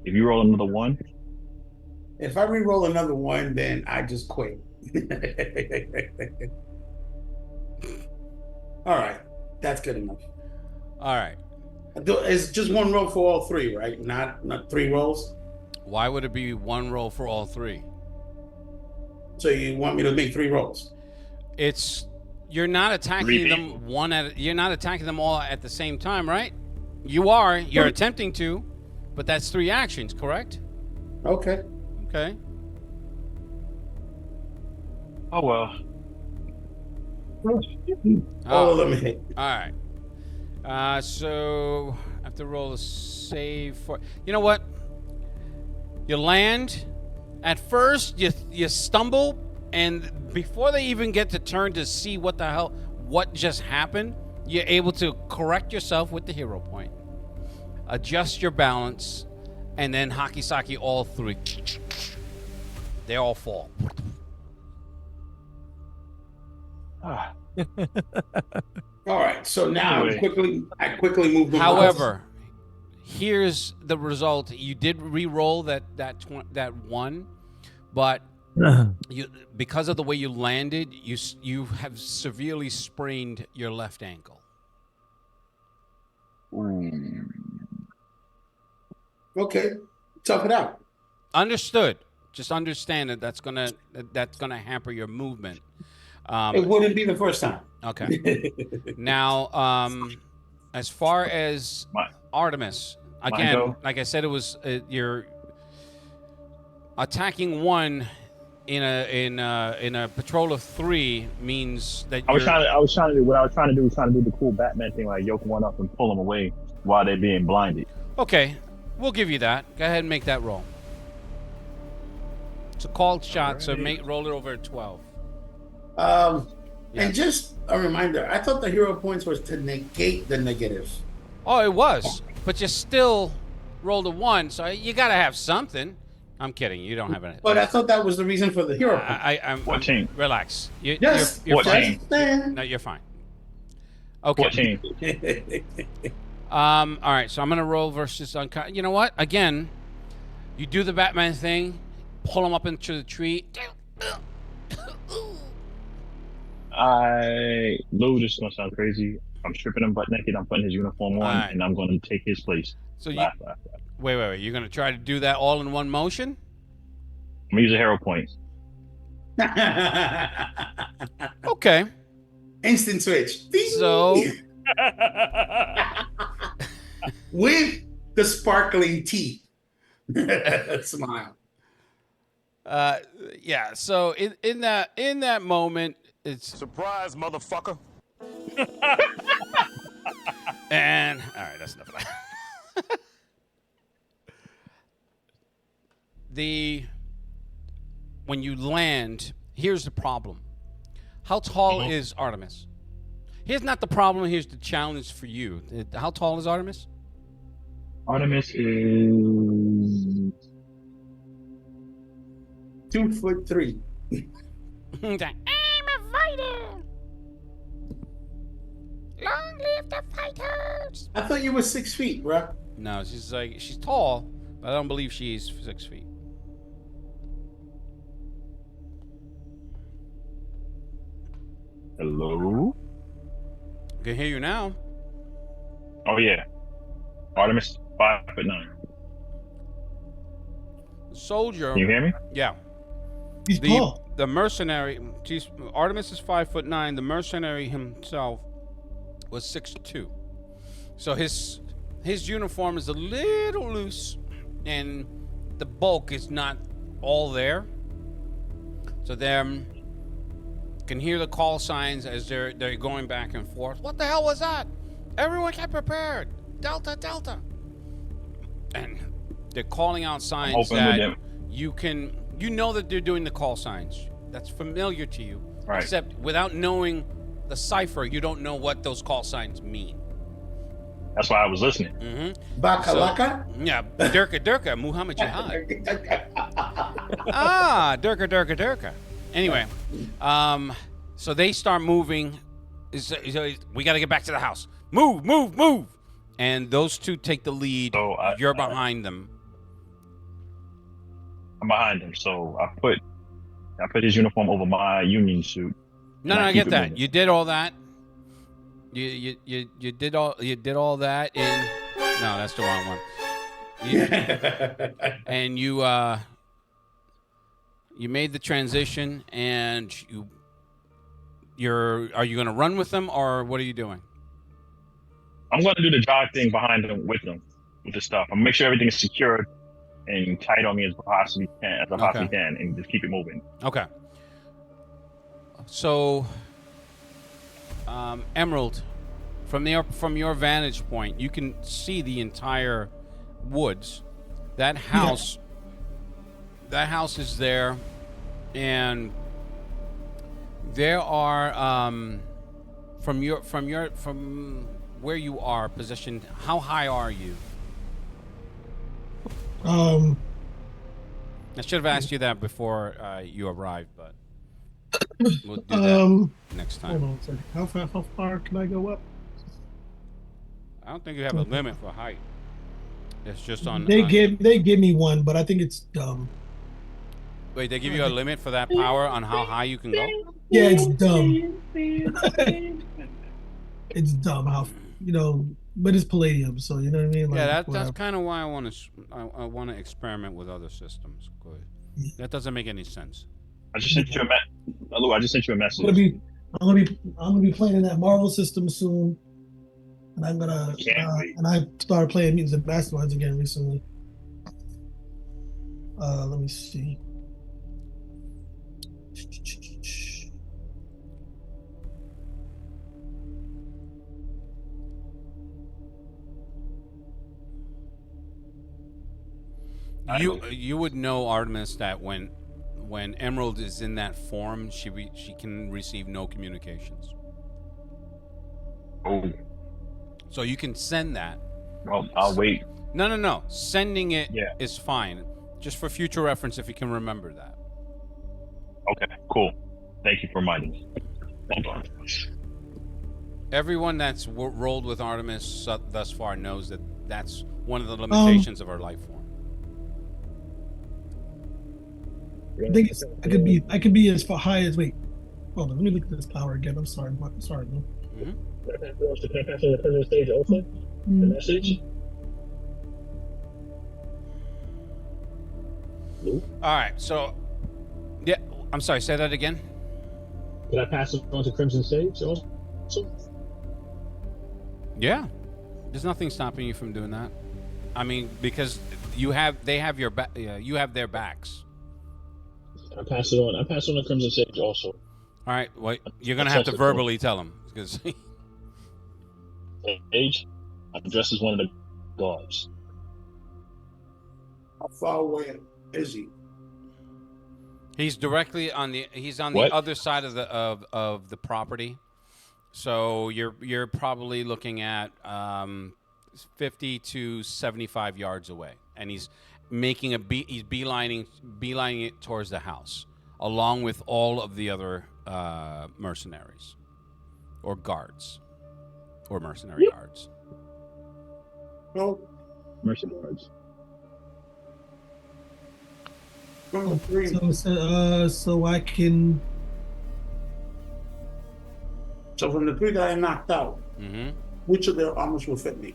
B: If you roll another 1,
E: If I re-roll another one, then I just quit. All right, that's good enough.
A: All right.
E: It's just one roll for all 3, right? Not 3 rolls.
A: Why would it be one roll for all 3?
E: So you want me to make 3 rolls?
A: You're not attacking
B: Three
A: them you're not attacking them all at the same time, right? You're attempting to, but that's 3 actions, correct?
E: Okay.
A: Okay.
B: oh well.
E: All of them hit.
A: All right. So I have to roll a save for. You know what? You land. At first, you stumble, and before they even get to turn to see what just happened, you're able to correct yourself with the hero point, adjust your balance, and then Hakisaki all 3. They all fall.
B: Ah,
E: All right. So now
B: Anyway.
E: I quickly move them.
A: However, here's the result. You did re-roll that 1, but because of the way you landed, you have severely sprained your left ankle.
E: Okay. Tough it out.
A: Understood. Just understand that that's gonna hamper your movement.
E: It wouldn't be the first time.
A: Okay. Now, as far as Artemis, again,
B: go?
A: like I said, it was you're attacking 1 in a patrol of 3 means that
B: I was trying to do the cool Batman thing, like yoke one up and pull them away while they're being blinded.
A: Okay, we'll give you that. Go ahead and make that roll. It's a called shot, so roll it over at 12.
E: Yeah.
A: Yeah.
E: And just a reminder, I thought the hero points was to negate the negatives.
A: Oh, it was, but you still rolled a 1, so you got to have something. I'm kidding. You don't have it.
E: But I thought that was the reason for the hero point.
A: I'm
B: 14.
A: relax.
E: Yes.
A: You're fine.
B: 14.
A: No, you're fine. Okay.
B: 14.
A: All right. So I'm gonna roll versus unconscious. You know what? Again, you do the Batman thing, pull him up into the tree.
B: Lou, this is gonna sound crazy. I'm stripping him butt naked. I'm putting his uniform on,
A: Alright.
B: and I'm going to take his place.
A: So
B: Laugh.
A: wait. You're gonna try to do that all in one motion?
B: I'm gonna use a hero point.
A: Okay.
E: Instant switch. Ding.
A: So
E: with the sparkling teeth. Smile.
A: yeah. So in that moment, it's
G: Surprise, motherfucker.
A: and all right. That's enough of that. When you land, here's the problem. How tall is Artemis? Here's not the problem. Here's the challenge for you. How tall is Artemis?
B: Artemis is
E: 2'3".
A: I'm a fighter. Long live the fighters.
E: I thought you were 6 feet, bro.
A: No, she's tall, but I don't believe she's 6 feet.
B: hello.
A: I can hear you now.
B: Oh yeah, Artemis 5'9".
A: Soldier.
B: Can you hear me?
A: Yeah.
D: He's tall.
A: The mercenary. Artemis is 5'9". The mercenary himself was 6'2". So his uniform is a little loose, and the bulk is not all there. So them can hear the call signs as they're going back and forth. What the hell was that? Everyone get prepared. Delta, Delta. And they're calling out signs that you know that they're doing the call signs. That's familiar to you.
B: Right.
A: Except without knowing the cipher, you don't know what those call signs mean.
B: That's why I was listening.
A: Mm-hmm.
E: Bakalaka?
A: Yeah, Durka, Muhammad Jihad. Durka. Anyway, so they start moving. We got to get back to the house. Move. And those two take the lead.
B: So
A: you're behind them.
B: I'm behind him, so I put his uniform over my Union suit.
A: No, I get that. You did all that. You did all that in. No, that's the wrong one. And you made the transition, and are you going to run with them, or what are you doing?
B: I'm going to do the jog thing behind him with them, with the stuff. I'm going to make sure everything is secured and tight on me as I possibly can, and just keep it moving.
A: Okay. So, Emerald, from your vantage point, you can see the entire woods. That house is there, and there are from where you are positioned. How high are you?
D: Um,
A: I should have asked you that before you arrived, but we'll do that next time.
D: Hold on a second. How far can I go up?
A: I don't think you have a limit for height. It's just on.
D: They give me one, but I think it's dumb.
A: Wait, they give you a limit for that power on how high you can go?
D: Yeah, it's dumb. It's dumb how but it's palladium, so you know what I mean. Like,
A: yeah, that's kind of why I want to experiment with other systems. That doesn't make any sense.
B: I just sent you a message. I just sent you a message.
D: I'm gonna be playing in that Marvel system soon, and I'm gonna and I started playing Mutants and Masterminds again recently. Let me see.
A: You would know, Artemis, that when Emerald is in that form, she can receive no communications.
B: Oh.
A: So you can send that.
B: Well, I'll wait.
A: No. Sending it is fine. Just for future reference, if you can remember that.
B: Okay, cool. Thank you for reminding me. Hold on.
A: Everyone that's rolled with Artemis thus far knows that that's one of the limitations of her life form.
D: I think I could be as far high as wait. Hold on, let me look at this power again. I'm sorry, man.
B: Can I pass on the criminal stage also? The message?
A: All right, so yeah, I'm sorry. Say that again.
B: Can I pass it on to Crimson Sage also?
A: Yeah, there's nothing stopping you from doing that. I mean, because they have your back. You have their backs.
B: I pass it on. I pass on to Crimson Sage also.
A: All right. Well, you're gonna have to verbally tell them because.
B: Sage, I'm dressed as one of the guards.
E: How far away is he?
A: He's directly on the. He's on
B: What?
A: the other side of the property, so you're probably looking at 50 to 75 yards away, and he's making he's beelining it towards the house, along with all of the other mercenaries, or guards, or mercenary guards.
E: No.
B: Mercenary guards.
D: So I can.
E: So from the three that I knocked out,
A: Mm-hmm.
E: which of their armors will fit me.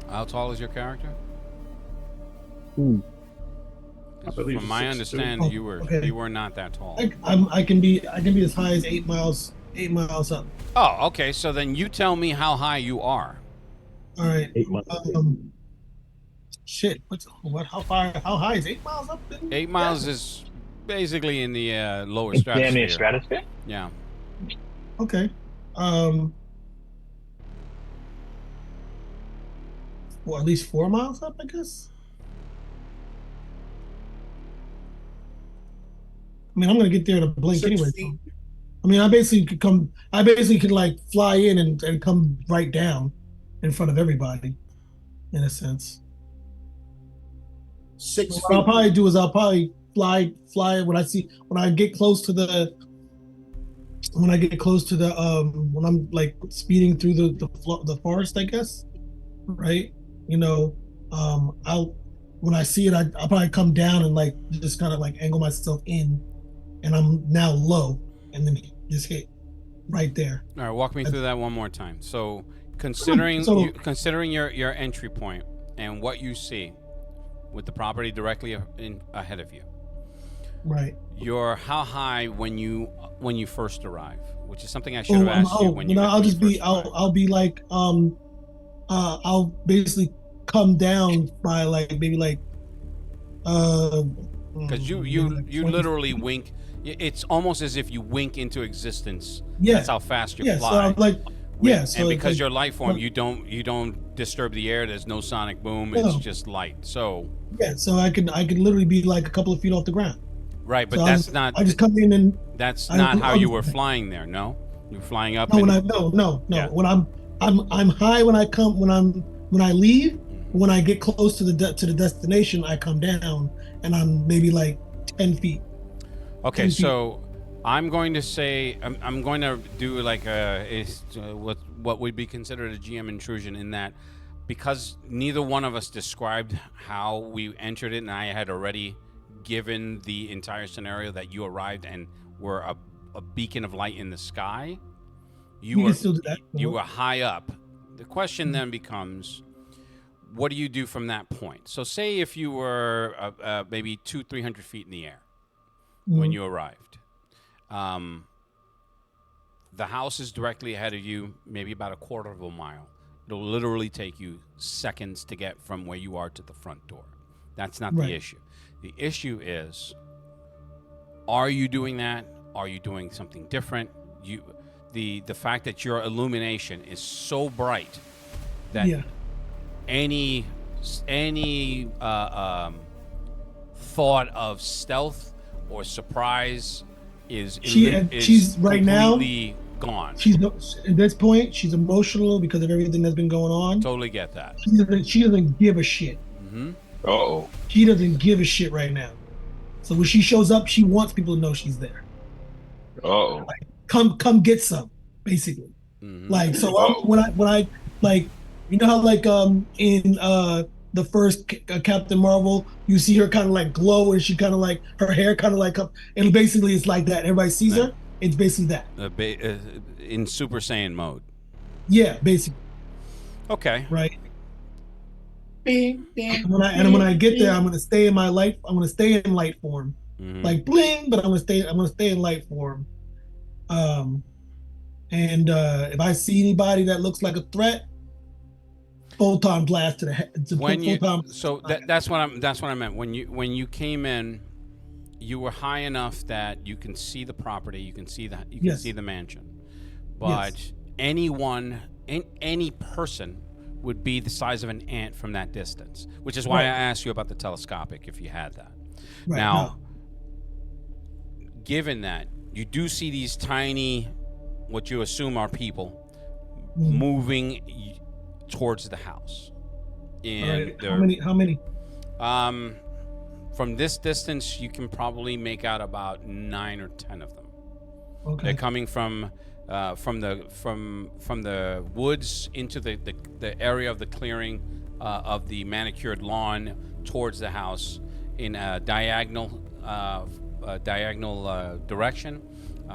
A: How tall is your character?
E: I believe
A: From my
E: 6'2".
A: understanding,
D: Okay.
A: you were not that tall.
D: I can be as high as 8 miles up.
A: Oh, okay. So then you tell me how high you are.
D: All right.
G: 8 months.
D: Shit. How high is 8 miles up?
A: 8 miles is basically in the lower
B: It's damn near
A: stratosphere.
B: stratosphere.
A: Yeah.
D: Okay. Well, at least 4 miles up, I guess. I mean, I'm gonna get there in a blink
E: 6
D: anyway.
E: feet.
D: I mean, I basically could like fly in and come right down in front of everybody, in a sense.
E: 6
D: What I'll
E: feet.
D: probably do is I'll probably fly when I get close to the when I'm like speeding through the forest, I guess, right? You know, when I see it, I'll probably come down and like just kind of like angle myself in, and I'm now low, and then just hit right there.
A: All right. Walk me through that one more time. So, considering considering your entry point and what you see with the property directly ahead of you,
D: Right.
A: you're how high when you first arrive, which is something I should have asked you when you.
D: I'll be like I'll basically come down by like maybe like
A: because you literally wink. It's almost as if you wink into existence.
D: Yeah.
A: That's how fast you
D: yeah,
A: fly.
D: so I'm like yeah, so
A: and because
D: like,
A: your life form, you don't disturb the air. There's no sonic boom. It's
D: No.
A: just light. So
D: yeah, so I could literally be like a couple of feet off the ground.
A: right, but
D: So
A: that's not
D: I just come in and
A: that's
D: I
A: not
D: do
A: how you
D: other
A: were
D: things.
A: flying there. No, you were flying up.
D: no
A: and,
D: no
A: Yeah.
D: when I'm high when I leave. When I get close to the destination, I come down and I'm maybe like 10 feet.
A: Okay,
D: 10 feet.
A: so I'm going to say I'm going to do like what would be considered a GM intrusion in that because neither one of us described how we entered it, and I had already given the entire scenario that you arrived and were a beacon of light in the sky.
D: You can still do that.
A: You were high up. The question then becomes, what do you do from that point? So say if you were maybe 200-300 feet in the air when you arrived. The house is directly ahead of you, maybe about a quarter of a mile. It'll literally take you seconds to get from where you are to the front door. That's not
D: Right.
A: the issue. The issue is, are you doing that? Are you doing something different? The fact that your illumination is so bright that
D: Yeah.
A: any thought of stealth or surprise is
D: she's right now
A: completely gone.
D: She's at this point she's emotional because of everything that's been going on.
A: Totally get that.
D: She doesn't give a shit.
B: Oh,
D: She doesn't give a shit right now. So when she shows up, she wants people to know she's there.
B: oh,
D: Come get some, basically. Like so when I like, you know how like in the first Captain Marvel, you see her kind of like glow and she kind of like her hair kind of like up, and basically it's like that. Everybody sees her. It's basically that.
A: In Super Saiyan mode.
D: Yeah, basically.
A: Okay.
D: Right. And when I get there, I'm gonna stay in my light. I'm gonna stay in light form, like bling. But I'm gonna stay in light form. And if I see anybody that looks like a threat, photon blast to the head.
A: That's what I meant. When you came in, you were high enough that you can see the property, you can see the mansion, but any person would be the size of an ant from that distance, which is why I asked you about the telescopic if you had that.
D: Right,
A: now, given that you do see these tiny, what you assume are people, moving towards the house. And
D: how many?
A: From this distance, you can probably make out about 9 or 10 of them.
D: Okay.
A: They're coming from the woods into the area of the clearing of the manicured lawn towards the house in a diagonal direction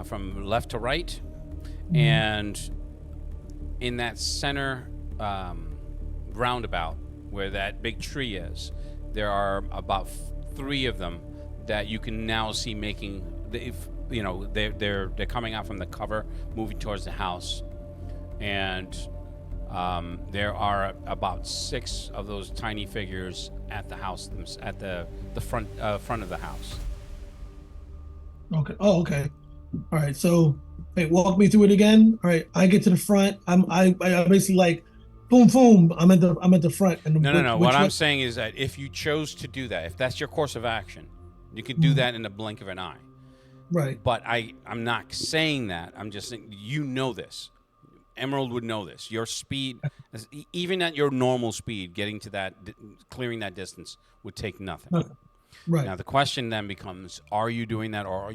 A: from left to right, and in that center roundabout where that big tree is, there are about 3 of them that you can now see making. They're coming out from the cover, moving towards the house, and there are about 6 of those tiny figures at the house, at the front of the house.
D: Okay. Oh, okay. All right. So, wait, walk me through it again. All right. I get to the front. I basically like, boom, boom. I'm at the front. And
A: No. What I'm saying is that if you chose to do that, if that's your course of action, you can do that in the blink of an eye.
D: Right.
A: But I'm not saying that. I'm just saying you know this. Emerald would know this. Your speed, even at your normal speed, getting to that, clearing that distance would take nothing.
D: Right.
A: Now the question then becomes: are you doing that, or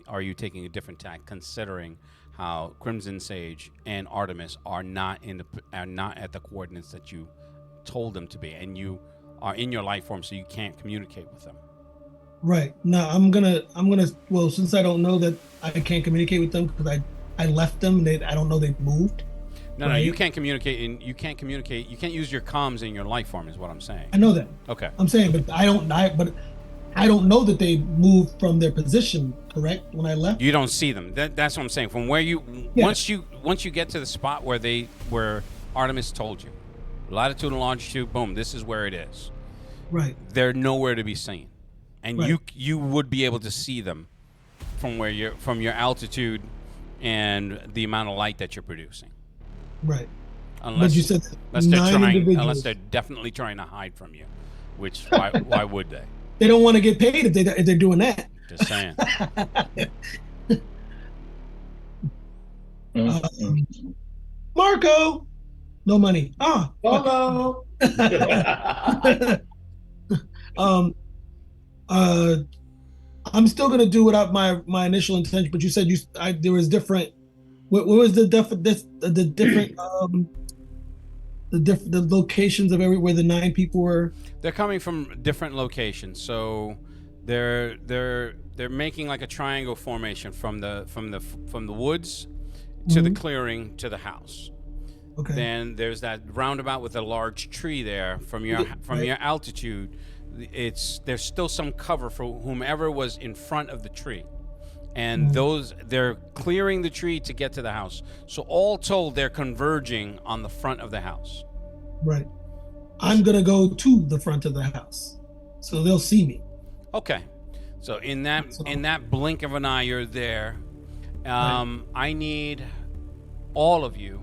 A: are you taking a different tack, considering how Crimson Sage and Artemis are not at the coordinates that you told them to be, and you are in your life form, so you can't communicate with them.
D: Right. No, I'm gonna. Well, since I don't know that I can't communicate with them because I left them. I don't know they've moved.
A: No, you can't communicate, and you can't communicate. You can't use your comms in your life form, is what I'm saying.
D: I know that.
A: Okay.
D: I'm saying, but I don't know that they moved from their position. Correct? When I left,
A: you don't see them. That's what I'm saying. From where once you get to the spot where Artemis told you, latitude and longitude, boom, this is where it is.
D: Right.
A: They're nowhere to be seen, and
D: right.
A: you would be able to see them from your altitude and the amount of light that you're producing.
D: Right.
A: Unless
D: you said
A: unless they're definitely trying to hide from you, which why would they?
D: They don't want to get paid if they're doing that.
A: Just saying.
D: Marco, no money.
E: Hello.
D: I'm still gonna do without my initial intention, but you said there was different. What was the different the locations of where the 9 people were?
A: They're coming from different locations, so they're making like a triangle formation from the woods to the clearing to the house.
D: Okay.
A: Then there's that roundabout with a large tree there. From your altitude, there's still some cover for whomever was in front of the tree. And they're clearing the tree to get to the house. So all told, they're converging on the front of the house.
D: Right. I'm gonna go to the front of the house, so they'll see me.
A: Okay. So in that blink of an eye, you're there.
D: Right.
A: I need all of you.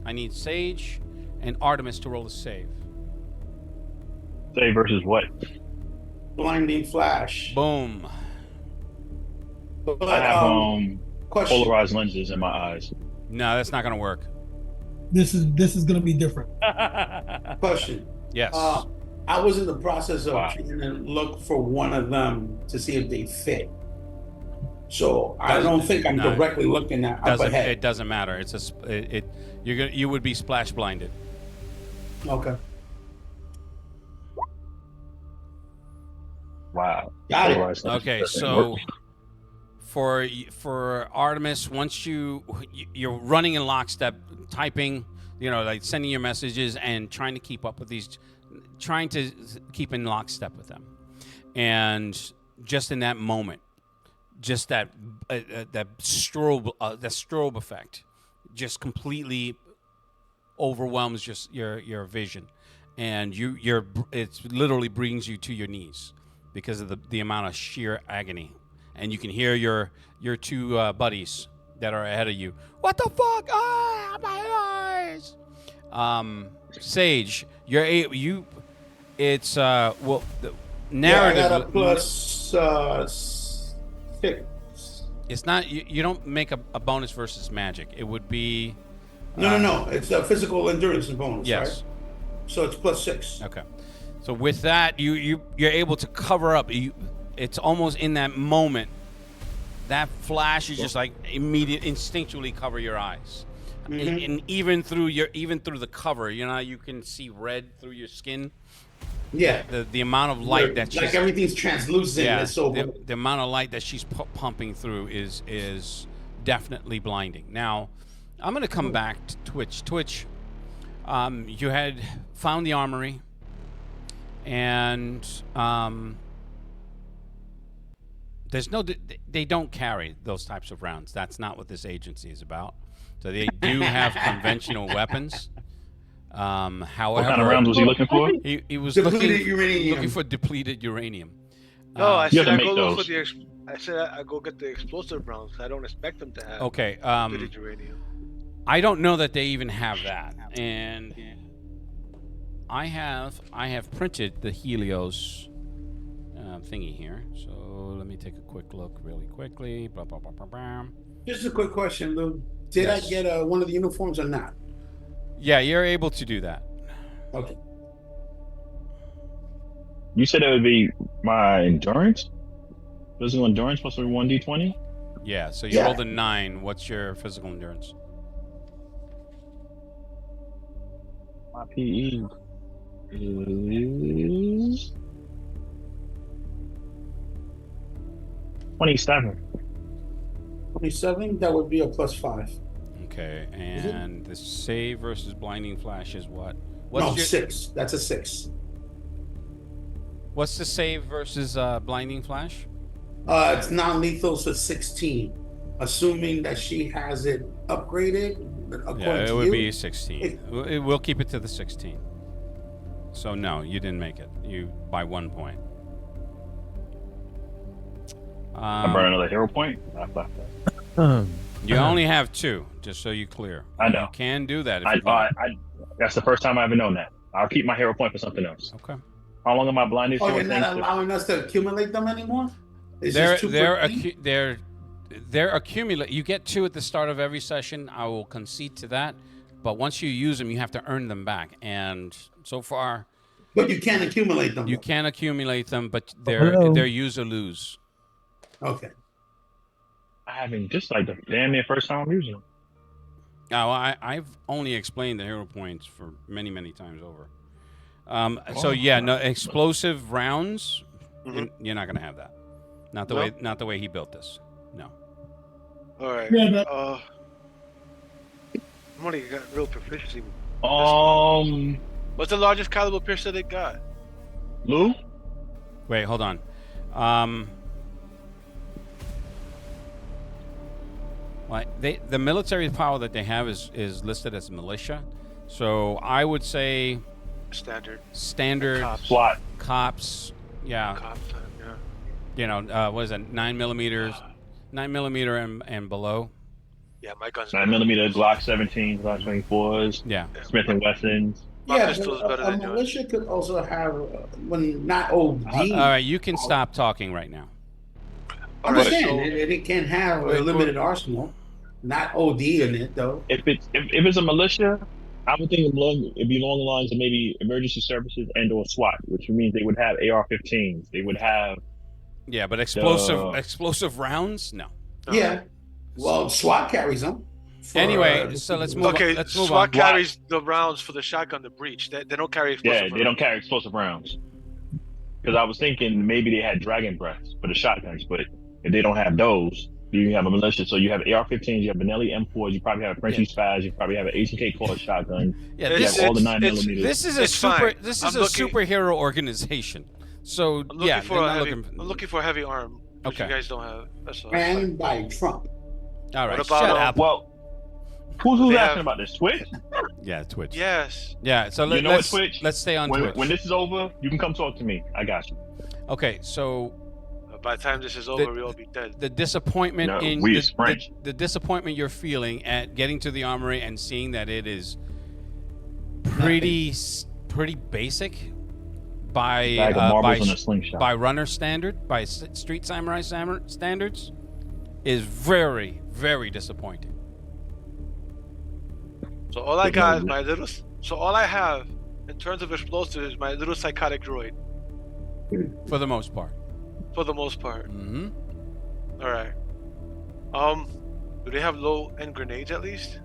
A: I need Sage and Artemis to roll a save.
B: Save versus what?
E: Blinding flash.
A: Boom.
E: But,
B: I have
E: question.
B: polarized lenses in my eyes.
A: No, that's not gonna work.
D: This is gonna be different.
E: Question.
A: Yes.
E: I was in the process of trying to look for one of them to see if they fit. So I don't think I'm directly looking at up ahead.
A: It doesn't matter. You would be splash blinded.
E: Okay.
B: Wow.
E: Got it.
B: Polarized lenses.
A: Okay,
B: That
A: so
B: works.
A: for Artemis, once you're running in lockstep, typing, like sending your messages and trying to keep up with trying to keep in lockstep with them, and just in that moment, just that strobe effect, just completely overwhelms your vision, and it literally brings you to your knees because of the amount of sheer agony. And you can hear your 2 buddies that are ahead of you. What the fuck? Ah, my eyes! Sage, it's the narrative.
E: Yeah, I got a plus 6.
A: It's not. You don't make a bonus versus magic. It would be.
E: No. It's a physical endurance bonus.
A: Yes.
E: Right? So it's plus 6.
A: Okay. So with that, you're able to cover up. It's almost in that moment, that flash is just like instinctually cover your eyes, and even through the cover, you can see red through your skin.
E: Yeah.
A: The amount of light that she's,
E: everything's translucent.
A: yeah,
E: it's so
A: the amount of light that she's pumping through is definitely blinding. Now, I'm going to come back to Twitch. Twitch, you had found the armory, and there's no. They don't carry those types of rounds. That's not what this agency is about. So they do have conventional weapons. However,
B: What kind of rounds was he looking for?
A: He was
E: Depleted uranium.
A: looking for depleted uranium.
F: No, I
B: You
F: said
B: have to
F: I
B: make
F: go look for
B: those.
F: I said I go get the explosive rounds. I don't expect them to have
A: Okay.
F: depleted uranium.
A: I don't know that they even have that, and I have printed the Helios thingy here. So let me take a quick look, really quickly. Blah, blah, blah, blah, blah.
E: Just a quick question, Lou. Did
A: Yes.
E: I get one of the uniforms or not?
A: Yeah, you're able to do that.
E: Okay.
B: You said it would be my endurance? Physical endurance plus 1d20?
A: Yeah. So you
E: Yeah.
A: rolled a 9. What's your physical endurance?
B: My PE is 27.
E: 27, that would be a +5.
A: Okay.
E: Is it?
A: And the save versus blinding flash is what? What's
E: No,
A: your
E: 6. That's a 6.
A: What's the save versus blinding flash?
E: It's non-lethal, so 16. Assuming that she has it upgraded, according
A: Yeah, it
E: to
A: would
E: you.
A: be 16. We'll keep it to the 16. So no, you didn't make it. You by 1 point.
B: I burn another hero point?
A: You only have 2, just so you clear.
B: I know.
A: You can do that if you want.
B: That's the first time I've ever known that. I'll keep my hero point for something else.
A: Okay.
B: How long am I blinded
E: Oh,
B: for?
E: you're not allowing us to accumulate them anymore? It's
A: They're
E: just 2 per team?
A: they're accumulate. You get 2 at the start of every session. I will concede to that. But once you use them, you have to earn them back. And so far,
E: But you can't accumulate them.
A: you
E: though.
A: can accumulate them, but
G: Hello.
A: they're use or lose.
E: Okay.
B: I haven't, just like the damn near first time I'm using them.
A: Now, I've only explained the hero points for many, many times over. So yeah, no explosive rounds. You're not gonna have that. Not the way he built this. No.
F: All right.
D: Yeah, but
F: I'm only got real proficiency. What's the largest caliber pistol they got?
B: Lou?
A: Wait, hold on. The military power that they have is listed as militia. So I would say standard
F: Cops.
B: SWAT.
A: cops. Yeah.
F: Cops, yeah.
A: You know, what is it? 9mm, 9mm and below.
F: Yeah, my guns.
B: 9mm, Glock 17, Glock 24s,
A: Yeah.
B: Smith & Wessons.
F: My
E: Yeah,
F: pistol's
E: but
F: better
E: a
F: than yours.
E: militia could also have, when not OD.
A: All right, you can stop talking right now.
E: I'm
F: All
E: just
F: right,
E: saying, it can have a limited arsenal. Not OD in it, though.
B: If it's a militia, I would think it'd be along the lines of maybe emergency services and or SWAT, which means they would have AR-15s. They would have.
A: Yeah, but explosive rounds? No.
E: Yeah. Well, SWAT carries them.
A: Anyway, so let's move
F: Okay,
A: on. Let's move
F: SWAT
A: on.
F: carries the rounds for the shotgun, the breach. They don't carry explosive
B: Yeah, they don't carry explosive rounds. Because I was thinking maybe they had dragon breaths for the shotguns, but if they don't have those, you have a militia. So you have AR-15s, you have Benelli M4s, you probably have a Frenchie Spaz, you probably have an HK Claw shotgun.
A: Yeah,
B: you have all the 9mm.
A: This is
F: It's fine.
A: superhero organization. So
F: I'm
A: yeah,
F: looking for a heavy arm. Which
A: Okay.
F: You guys don't have. That's all.
E: Ran by Trump.
A: All right,
F: What about,
A: shut up.
B: Well, who's
F: They
B: asking
F: have-
B: about this? Twitch?
A: Yeah, Twitch.
F: Yes.
A: Yeah, so
B: You know what,
A: let's
B: Twitch?
A: let's stay on Twitch.
B: When this is over, you can come talk to me. I got you.
A: Okay, so
F: By the time this is over, we'll all be dead.
A: the disappointment
B: No,
A: in
B: we
A: the,
B: is French.
A: the disappointment you're feeling at getting to the armory and seeing that it is pretty basic by
B: Bag of marbles and a slingshot.
A: by runner standard, by street samurai standards, is very, very disappointing.
F: So all I got is my little. So all I have in terms of explosives is my little psychotic droid,
A: For the most part.
F: for the most part.
A: Mm-hmm.
F: All right. Do they have low end grenades at least?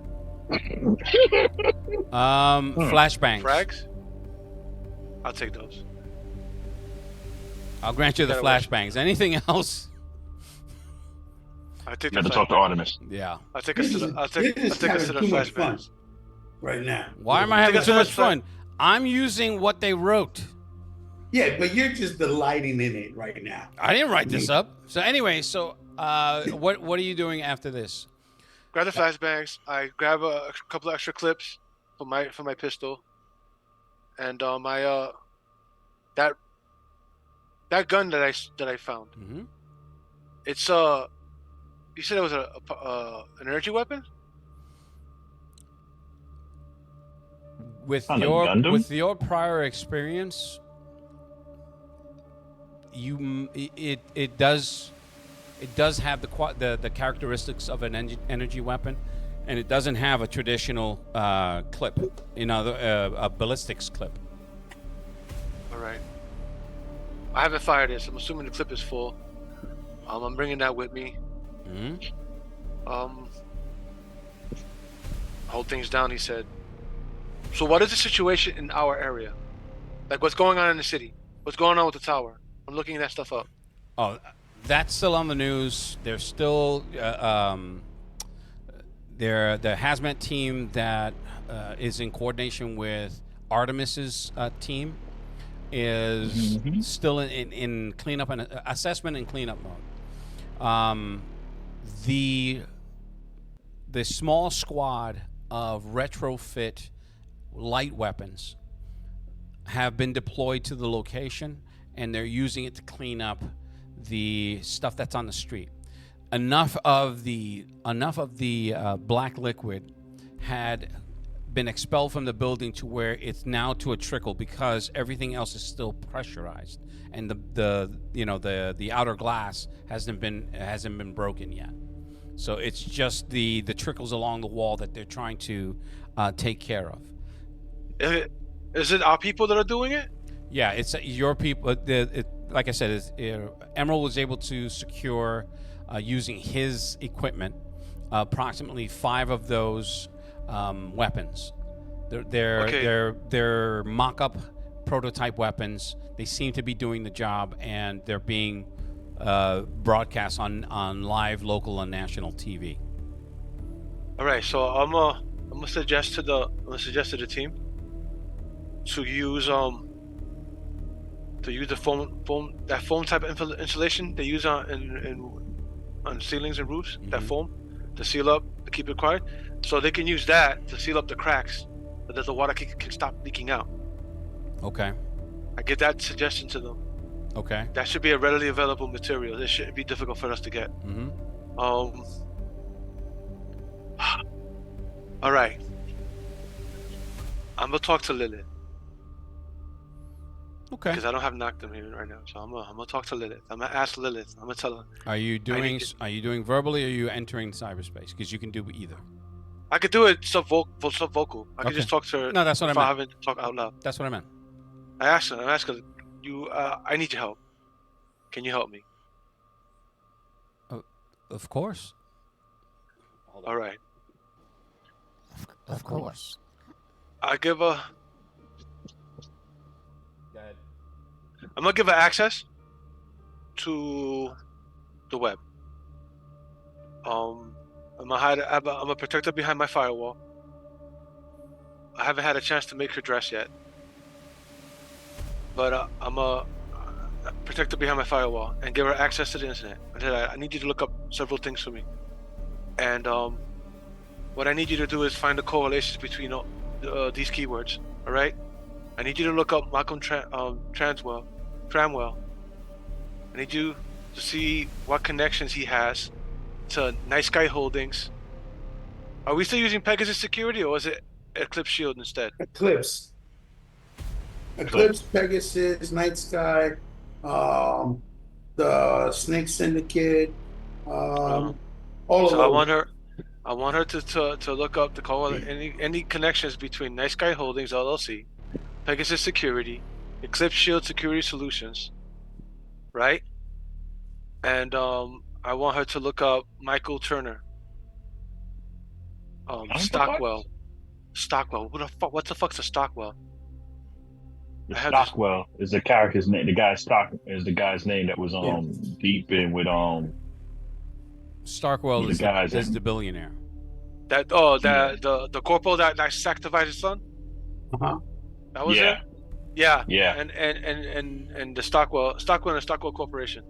A: Flashbangs.
F: Frags? I'll take those.
A: I'll grant you the
F: Gotta watch.
A: flashbangs. Anything else?
F: I I take
B: You
F: the
B: have to talk to
F: flashback.
B: Artemis.
A: Yeah.
F: I'll take us
E: This
F: to
E: is
F: the. I'll take us to
E: having
F: the
E: too much fun
F: flashbacks.
E: right now.
A: Why am I having
F: Take
A: too
F: us
A: much
F: to
A: fun? I'm using what they wrote.
E: Yeah, but you're just delighting in it right now.
A: I didn't write this up. So anyway, what are you doing after this?
F: Grab the flashbangs. I grab a couple of extra clips for my pistol, and my that gun that I found.
A: Mm-hmm.
F: It's you said it was an energy weapon.
A: With
B: On a
A: your
B: Gundam?
A: prior experience, it does have the characteristics of an energy weapon, and it doesn't have a traditional clip, a ballistics clip.
F: All right. I haven't fired it, so I'm assuming the clip is full. I'm bringing that with me.
A: Mm-hmm.
F: Hold things down, he said. So what is the situation in our area? Like, what's going on in the city? What's going on with the tower? I'm looking that stuff up.
A: Oh, that's still on the news. There's still the hazmat team that is in coordination with Artemis's team is still in cleanup and assessment and cleanup mode. The small squad of retrofit light weapons have been deployed to the location, and they're using it to clean up the stuff that's on the street. Enough of the black liquid had been expelled from the building to where it's now to a trickle because everything else is still pressurized, and the outer glass hasn't been broken yet. So it's just the trickles along the wall that they're trying to take care of.
F: Is it our people that are doing it?
A: Yeah, it's your people. Like I said, Emerald was able to secure, using his equipment, approximately 5 of those weapons. They're mock-up prototype weapons. They seem to be doing the job, and they're being broadcast on live, local, and national TV.
F: All right, so I'm gonna suggest to the team to use the foam type of insulation they use on ceilings and roofs.
A: Mm-hmm.
F: That foam to seal up, to keep it quiet, so they can use that to seal up the cracks, so that the water can stop leaking out.
A: Okay.
F: I give that suggestion to them.
A: Okay.
F: That should be a readily available material. It shouldn't be difficult for us to get.
A: Mm-hmm.
F: All right. I'm gonna talk to Lilith.
A: Okay.
F: Because I don't have Noctum here right now, so I'm gonna talk to Lilith. I'm gonna ask Lilith. I'm gonna tell her.
A: Are you doing verbally, or are you entering cyberspace? Because you can do either.
F: I could do it subvocal. I could just talk to her.
A: No, that's what I meant.
F: I haven't talk out loud.
A: That's what I meant.
F: I asked her. You. I need your help. Can you help me?
A: Of course.
F: All right.
A: Of course.
F: I give her. I'm gonna give her access to the web. I'm gonna protect her behind my firewall. I haven't had a chance to make her dress yet, but I'm gonna protect her behind my firewall and give her access to the internet. I need you to look up several things for me, and what I need you to do is find the correlations between these keywords. All right? I need you to look up Malcolm Tramwell. I need you to see what connections he has to Night Sky Holdings. Are we still using Pegasus Security, or is it Eclipse Shield instead?
E: Eclipse, Pegasus, Night Sky, the Snake Syndicate, all of
F: So
E: those.
F: I want her to look up any connections between Night Sky Holdings LLC, Pegasus Security, Eclipse Shield Security Solutions, right? And I want her to look up Michael Turner. Stockwell. What the fuck's a Stockwell?
B: The Stockwell is the character's name. The guy's Stock is the guy's name that was deep in with
A: Starkwell
B: The
A: is
B: guys
A: is
B: in-
A: the billionaire.
F: The corporal that sacrificed his son.
E: Uh-huh.
F: That was
B: Yeah.
F: it. Yeah.
B: Yeah.
F: And the Stockwell and the Stockwell Corporation.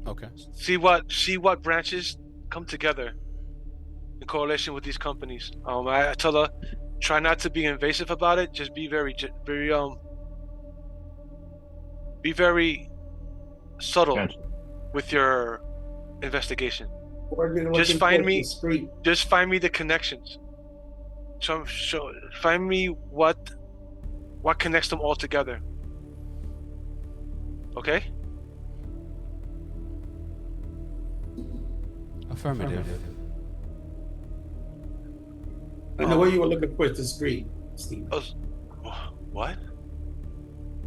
A: Okay.
F: See what branches come together in correlation with these companies. I tell her, try not to be invasive about it. Just be very subtle
B: Gotcha.
F: with your investigation.
E: Or you're
F: Just
E: looking
F: find
E: for
F: me-
E: discreet.
F: Just find me the connections. Find me what connects them all together. Okay?
A: Affirmative.
E: And the way you were looking for is discreet, Steve.
F: What?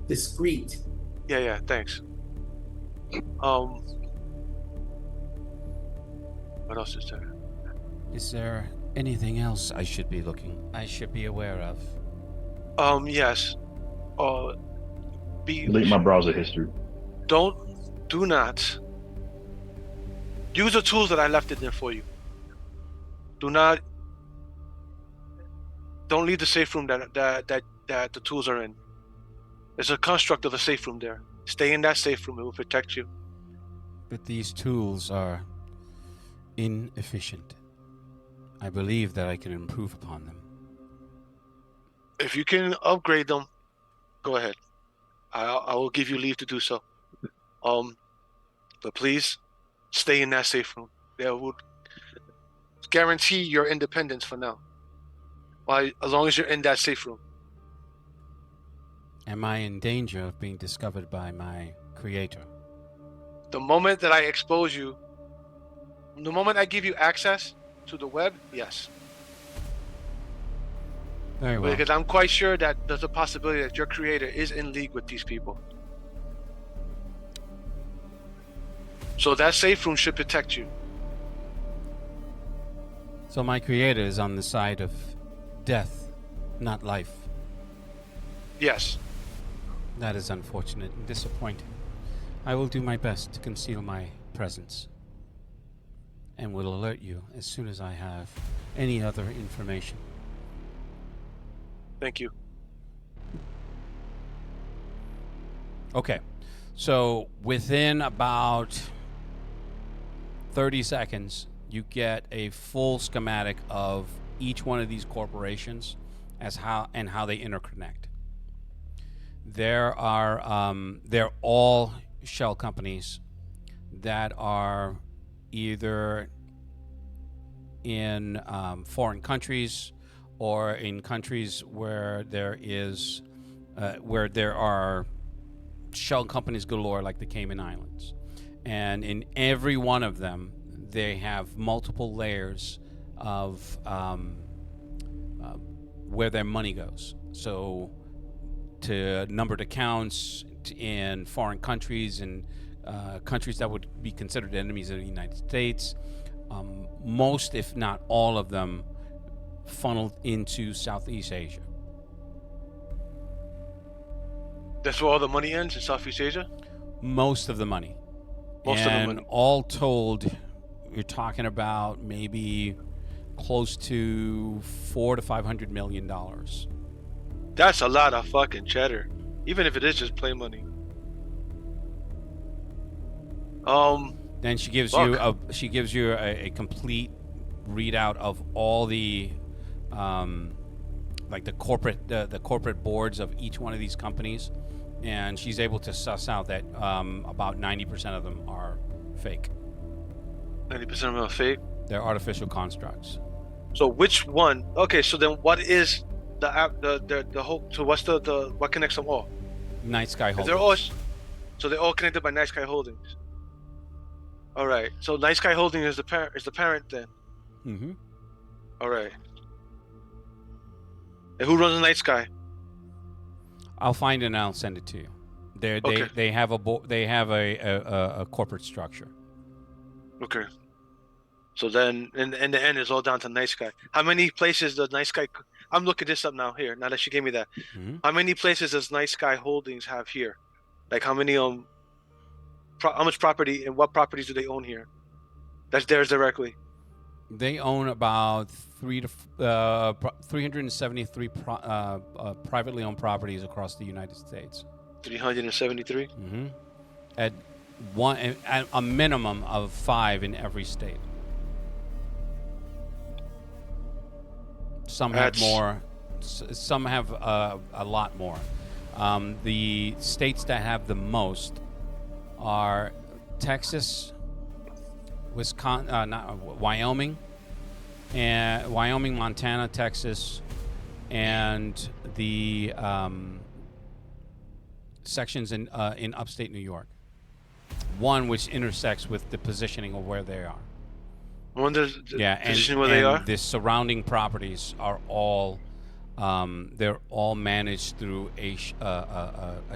E: Discreet.
F: Yeah, thanks. What else is there?
A: Is there anything else I should be aware of?
F: Yes.
B: Delete my browser history.
F: Do not use the tools that I left in there for you. Don't leave the safe room that the tools are in. There's a construct of a safe room there. Stay in that safe room. It will protect you.
A: But these tools are inefficient. I believe that I can improve upon them.
F: If you can upgrade them, go ahead. I will give you leave to do so. But please stay in that safe room. That would guarantee your independence for now. As long as you're in that safe room.
A: Am I in danger of being discovered by my creator?
F: The moment that I expose you, the moment I give you access to the web, yes.
A: Very well.
F: Because I'm quite sure that there's a possibility that your creator is in league with these people. So that safe room should protect you.
A: So my creator is on the side of death, not life.
F: Yes.
A: That is unfortunate and disappointing. I will do my best to conceal my presence, and will alert you as soon as I have any other information.
F: Thank you.
A: Okay, so within about 30 seconds, you get a full schematic of each one of these corporations as how they interconnect. They're all shell companies that are either in foreign countries or in countries where there are shell companies galore, like the Cayman Islands. And in every one of them, they have multiple layers of where their money goes. So to numbered accounts in foreign countries and countries that would be considered enemies of the United States. Most, if not all of them, funneled into Southeast Asia.
F: That's where all the money ends, in Southeast Asia?
A: Most of the money.
F: Most of the money.
A: All told, you're talking about maybe close to $400 to $500 million.
F: That's a lot of fucking cheddar, even if it is just plain money.
A: Then she gives you a complete readout of all the like the corporate boards of each one of these companies, and she's able to suss out that about 90% of them are fake.
F: 90% of them are fake.
A: They're artificial constructs.
F: So which one? Okay, so then what is the whole? So what's the what connects them all?
A: Night Sky Holdings.
F: They're all connected by Night Sky Holdings. All right. So Night Sky Holdings is the parent then.
A: Mm-hmm.
F: All right. And who runs the Night Sky?
A: I'll find it and I'll send it to you.
F: Okay.
A: They have a corporate structure.
F: Okay. So then, in the end, it's all down to Night Sky. How many places does Night Sky? I'm looking this up now. Here, now that she gave me that, How many places does Night Sky Holdings have here? Like how many how much property and what properties do they own here? That's theirs directly.
A: They own about 373 privately owned properties across the United States.
F: 373.
A: Mm-hmm. At a minimum of 5 in every state. Some have
F: That's-
A: more. Some have a lot more. The states that have the most are Texas, Wisconsin, Wyoming, and Wyoming, Montana, Texas, and the sections in upstate New York. One which intersects with the positioning of where they are.
F: I wonder the position where they are.
A: The surrounding properties are all they're all managed through a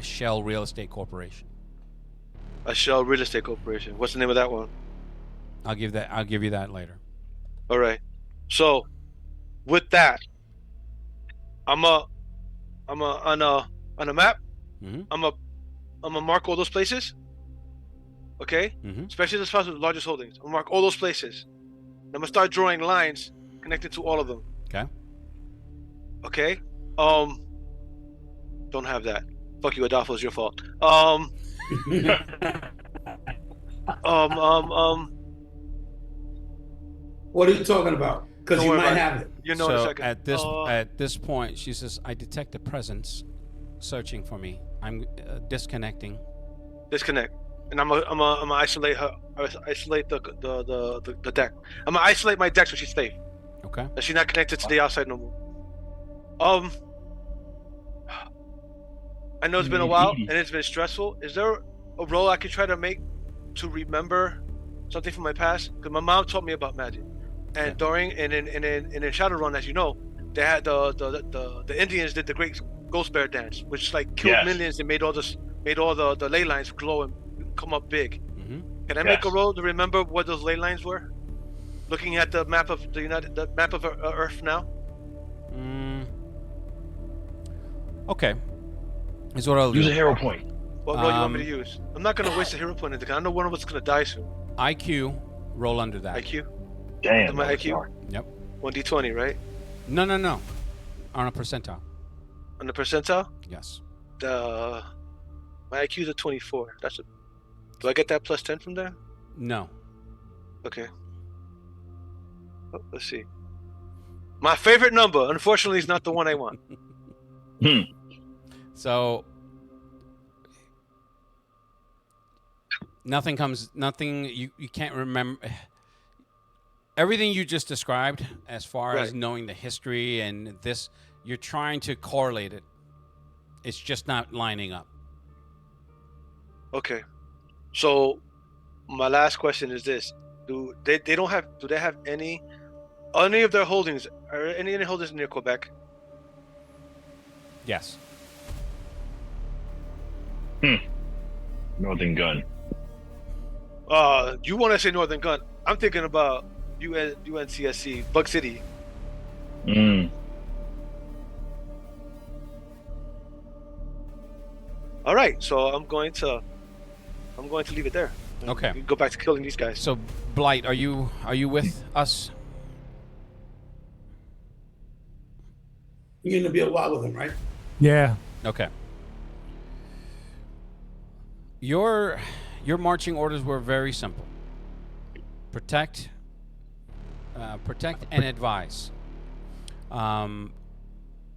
A: shell real estate corporation.
F: A Shell Real Estate Corporation. What's the name of that one?
A: I'll give you that later.
F: All right. So, with that, on a map.
A: Mm-hmm.
F: I'm a mark all those places. Okay.
A: Mm-hmm.
F: Especially the spots with the largest holdings. I'm gonna mark all those places. I'm gonna start drawing lines connected to all of them.
A: Okay.
F: Okay. Don't have that. Fuck you, Adolfo. It's your fault.
E: What are you talking about? Because
F: Don't
E: you
F: worry
E: might
F: about
E: have it.
F: You know in a
A: So
F: second.
A: at this point, she says, "I detect a presence searching for me. I'm disconnecting."
F: Disconnect, and I'm gonna isolate her. Isolate the deck. I'm gonna isolate my deck so she's safe.
A: Okay.
F: That she's not connected to the outside no more. I know it's been a while and it's been stressful. Is there a role I could try to make to remember something from my past? Because my mom taught me about magic, and during and in Shadowrun, as you know, they had the Indians did the Great Ghost Bear Dance, which like killed millions and made all the ley lines glow and come up big.
A: Mm-hmm.
F: Can I make a roll to remember what those ley lines were? Looking at the map of the map of Earth now.
A: Okay. Is what I'll
B: Use
A: do.
B: a hero point.
F: What roll you want me to use? I'm not gonna waste a hero point because I know one of us is gonna die soon.
A: IQ. Roll under that.
F: IQ.
B: Damn.
F: My
B: that was
F: IQ.
B: smart.
A: Yep.
F: 1d20, right?
A: No. On a percentile.
F: On the percentile.
A: Yes.
F: My IQ is a 24. Do I get that plus 10 from there?
A: No.
F: Okay. Oh, let's see. My favorite number, unfortunately, is not the one I want.
A: So nothing you can't remember everything you just described as far as knowing the history and this, you're trying to correlate it. It's just not lining up.
F: Okay. So my last question is this. Do they have any of their holdings, are any holdings near Quebec?
A: Yes.
B: Northern Gun.
F: You want to say Northern Gun? I'm thinking about UNCSC, Bug City. All right, so I'm going to leave it there.
A: Okay.
F: Go back to killing these guys.
A: So Blight, are you with us?
E: You're gonna be a lot with him, right?
C: Yeah.
A: Okay. Your marching orders were very simple. Protect and advise.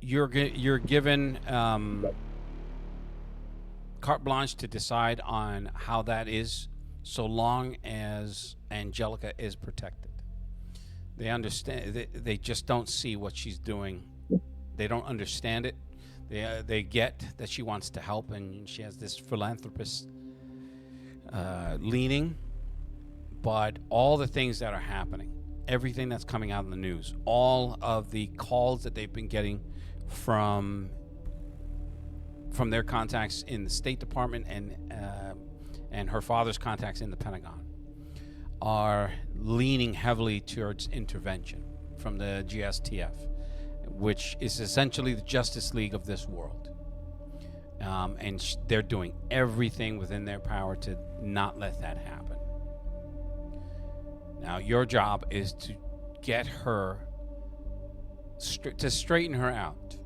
A: You're given carte blanche to decide on how that is, so long as Angelica is protected. They understand. They just don't see what she's doing. They don't understand it. They get that she wants to help and she has this philanthropist leaning, but all the things that are happening, everything that's coming out in the news, all of the calls that they've been getting from their contacts in the State Department and her father's contacts in the Pentagon are leaning heavily towards intervention from the GSTF, which is essentially the Justice League of this world. And they're doing everything within their power to not let that happen. Now your job is to get her to straighten her out.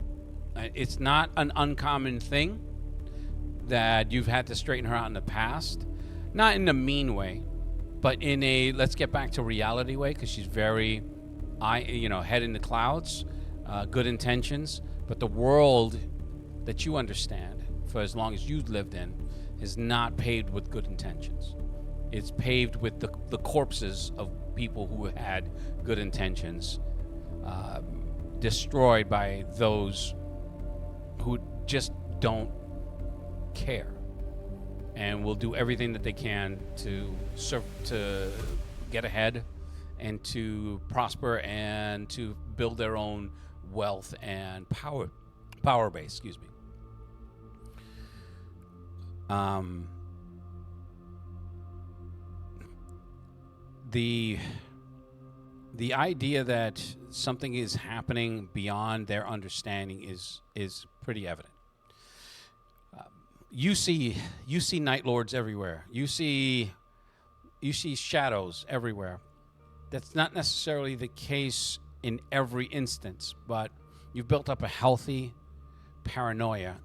A: It's not an uncommon thing that you've had to straighten her out in the past, not in a mean way, but in a let's get back to reality way, because she's very head in the clouds, good intentions, but the world that you understand for as long as you've lived in is not paved with good intentions. It's paved with the corpses of people who had good intentions, destroyed by those who just don't care and will do everything that they can to get ahead and to prosper and to build their own wealth and power base. Excuse me. The idea that something is happening beyond their understanding is pretty evident. You see night lords everywhere. You see shadows everywhere. That's not necessarily the case in every instance, but you've built up a healthy paranoia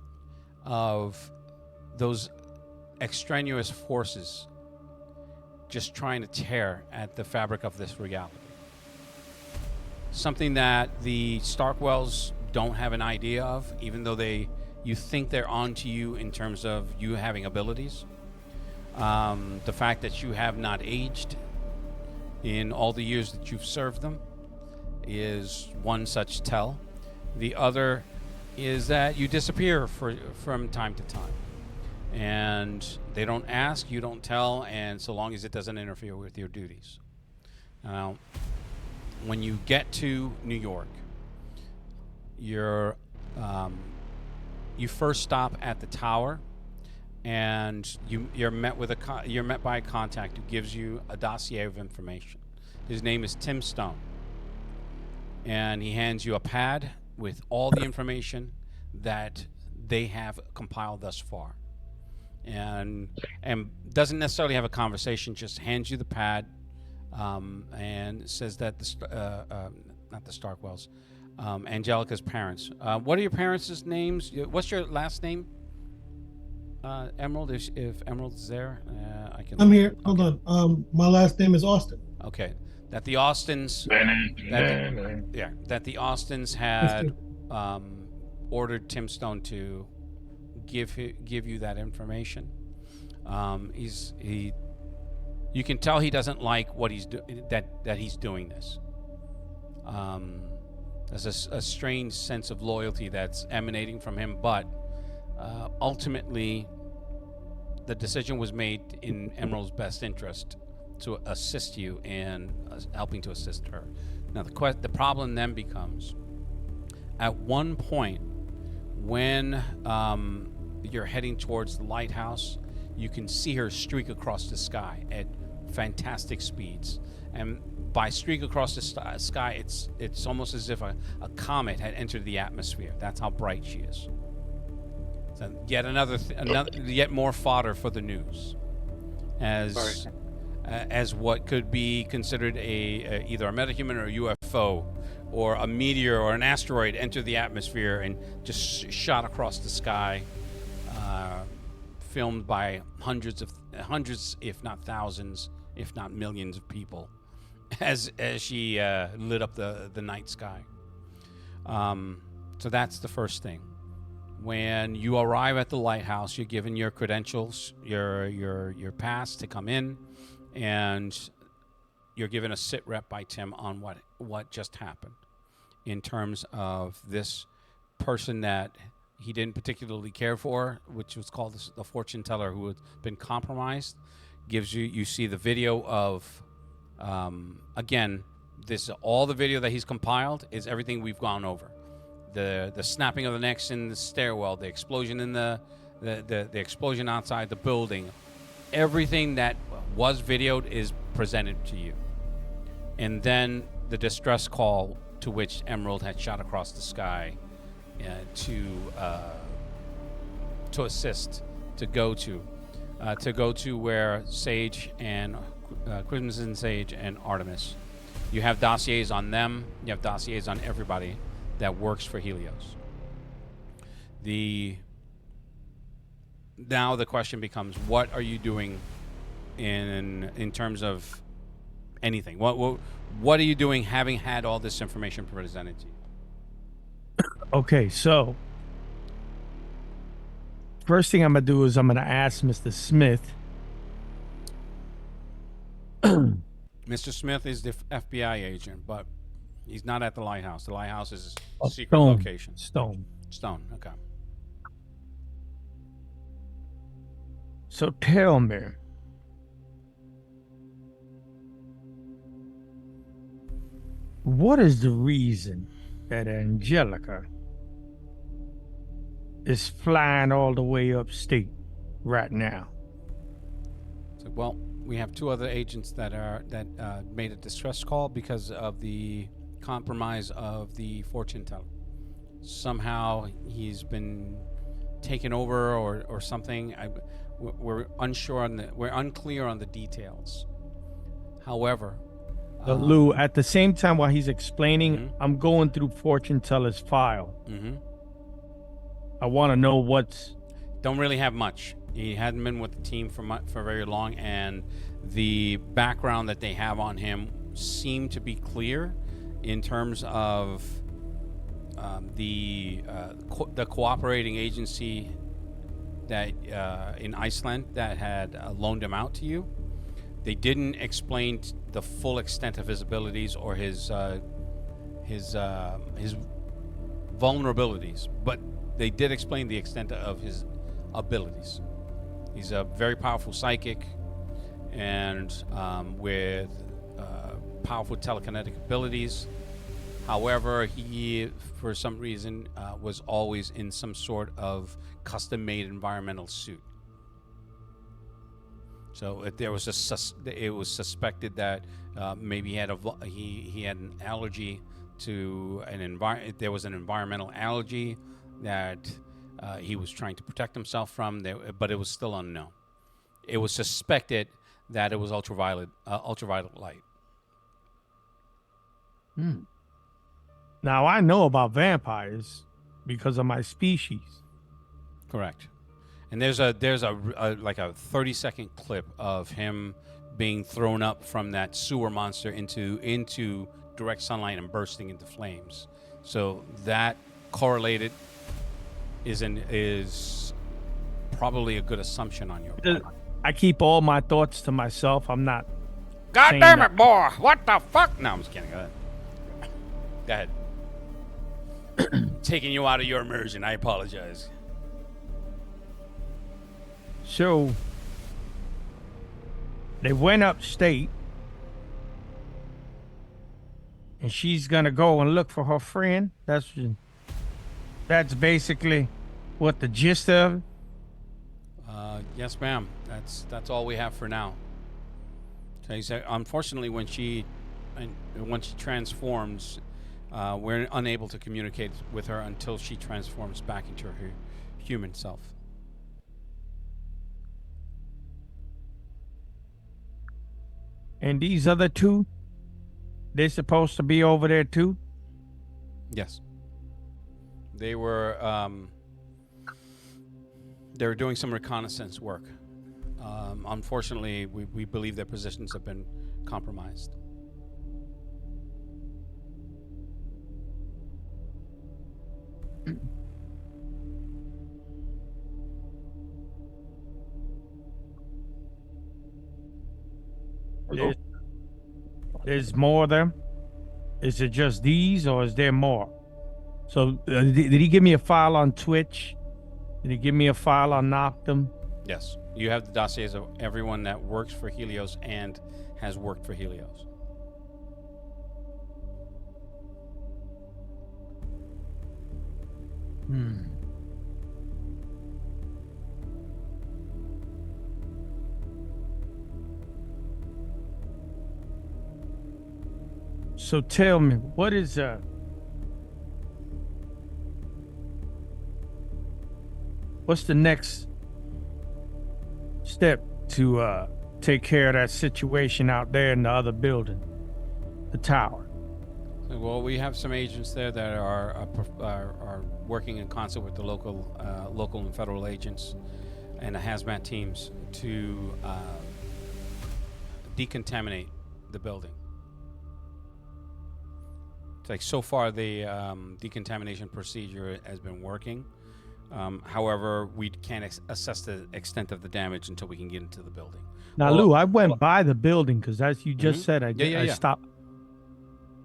A: of those extraneous forces just trying to tear at the fabric of this reality. Something that the Starkwells don't have an idea of, even though you think they're onto you in terms of you having abilities. The fact that you have not aged in all the years that you've served them is one such tell. The other is that you disappear from time to time. And they don't ask, you don't tell, and so long as it doesn't interfere with your duties. Now, when you get to New York, you first stop at the tower, and you're met by a contact who gives you a dossier of information. His name is Tim Stone, and he hands you a pad with all the information that they have compiled thus far, and doesn't necessarily have a conversation, just hands you the pad, and says that not the Starkwells, Angelica's parents. What are your parents' names? What's your last name? Emerald. If Emerald's there, I can.
D: I'm here. Hold on. My last name is Austin.
A: Okay. That the Austins. That the Austins had ordered Tim Stone to give you that information. You can tell he doesn't like what he's that he's doing this. There's a strange sense of loyalty that's emanating from him, but ultimately, the decision was made in Emerald's best interest to assist you in helping to assist her. Now, the problem then becomes, at one point, when you're heading towards the lighthouse, you can see her streak across the sky at fantastic speeds. And by streak across the sky, it's almost as if a comet had entered the atmosphere. That's how bright she is. So yet yet more fodder for the news, as what could be considered either a metahuman or a UFO, or a meteor or an asteroid entered the atmosphere and just shot across the sky, filmed by hundreds, if not thousands, if not millions of people, as she lit up the night sky. So that's the first thing. When you arrive at the lighthouse, you're given your credentials, your pass to come in, and you're given a sit rep by Tim on what just happened in terms of this person that he didn't particularly care for, which was called the fortune teller, who had been compromised. You see the video of, again, this all the video that he's compiled is everything we've gone over. The snapping of the necks in the stairwell, the explosion in the explosion outside the building, everything that was videoed is presented to you. And then the distress call to which Emerald had shot across the sky to assist, to go to where Sage and Crimson Sage and Artemis. You have dossiers on them. You have dossiers on everybody that works for Helios. Now the question becomes, what are you doing in terms of anything? What are you doing having had all this information presented to you?
G: Okay, so first thing I'm gonna do is I'm gonna ask Mr. Smith.
A: Mr. Smith is the FBI agent, but he's not at the lighthouse. The lighthouse is a
G: Oh,
A: secret
G: Stone.
A: location.
G: Stone.
A: Okay.
G: So tell me, what is the reason that Angelica is flying all the way upstate right now?
A: So, well, we have two other agents that made a distress call because of the compromise of the fortune teller. Somehow he's been taken over or something. We're unclear on the details. However,
G: Lou, at the same time while he's explaining, I'm going through fortune teller's file. I want to know what's.
A: Don't really have much. He hadn't been with the team for very long, and the background that they have on him seemed to be clear in terms of the cooperating agency that in Iceland that had loaned him out to you. They didn't explain the full extent of his abilities or his vulnerabilities, but they did explain the extent of his abilities. He's a very powerful psychic, and with powerful telekinetic abilities. However, he, for some reason, was always in some sort of custom-made environmental suit. So it was suspected that maybe he had an allergy to an environment. There was an environmental allergy that he was trying to protect himself from, but it was still unknown. It was suspected that it was ultraviolet light.
G: Now I know about vampires because of my species.
A: Correct. And there's a like a 30-second clip of him being thrown up from that sewer monster into direct sunlight and bursting into flames. So that correlated is probably a good assumption on your part.
G: I keep all my thoughts to myself. I'm not.
A: God damn it, boy! What the fuck? No, I'm just kidding. Go ahead. Taking you out of your immersion. I apologize.
G: So they went upstate, and she's gonna go and look for her friend. That's basically what the gist of it.
A: Yes, ma'am. That's all we have for now. Okay, so unfortunately, when she transforms, we're unable to communicate with her until she transforms back into her human self.
G: And these other two, they're supposed to be over there too?
A: Yes. They were doing some reconnaissance work. Unfortunately, we believe their positions have been compromised.
G: There's more of them? Is it just these, or is there more? So did he give me a file on Twitch? Did he give me a file on Noctum?
A: Yes. You have the dossiers of everyone that works for Helios and has worked for Helios.
G: So tell me, what's the next step to take care of that situation out there in the other building, the tower.
A: Well, we have some agents there that are working in concert with the local and federal agents and the hazmat teams to decontaminate the building. It's like so far the decontamination procedure has been working. However, we can't assess the extent of the damage until we can get into the building.
G: Now, Lou, I went by the building because, as you just said, I stopped.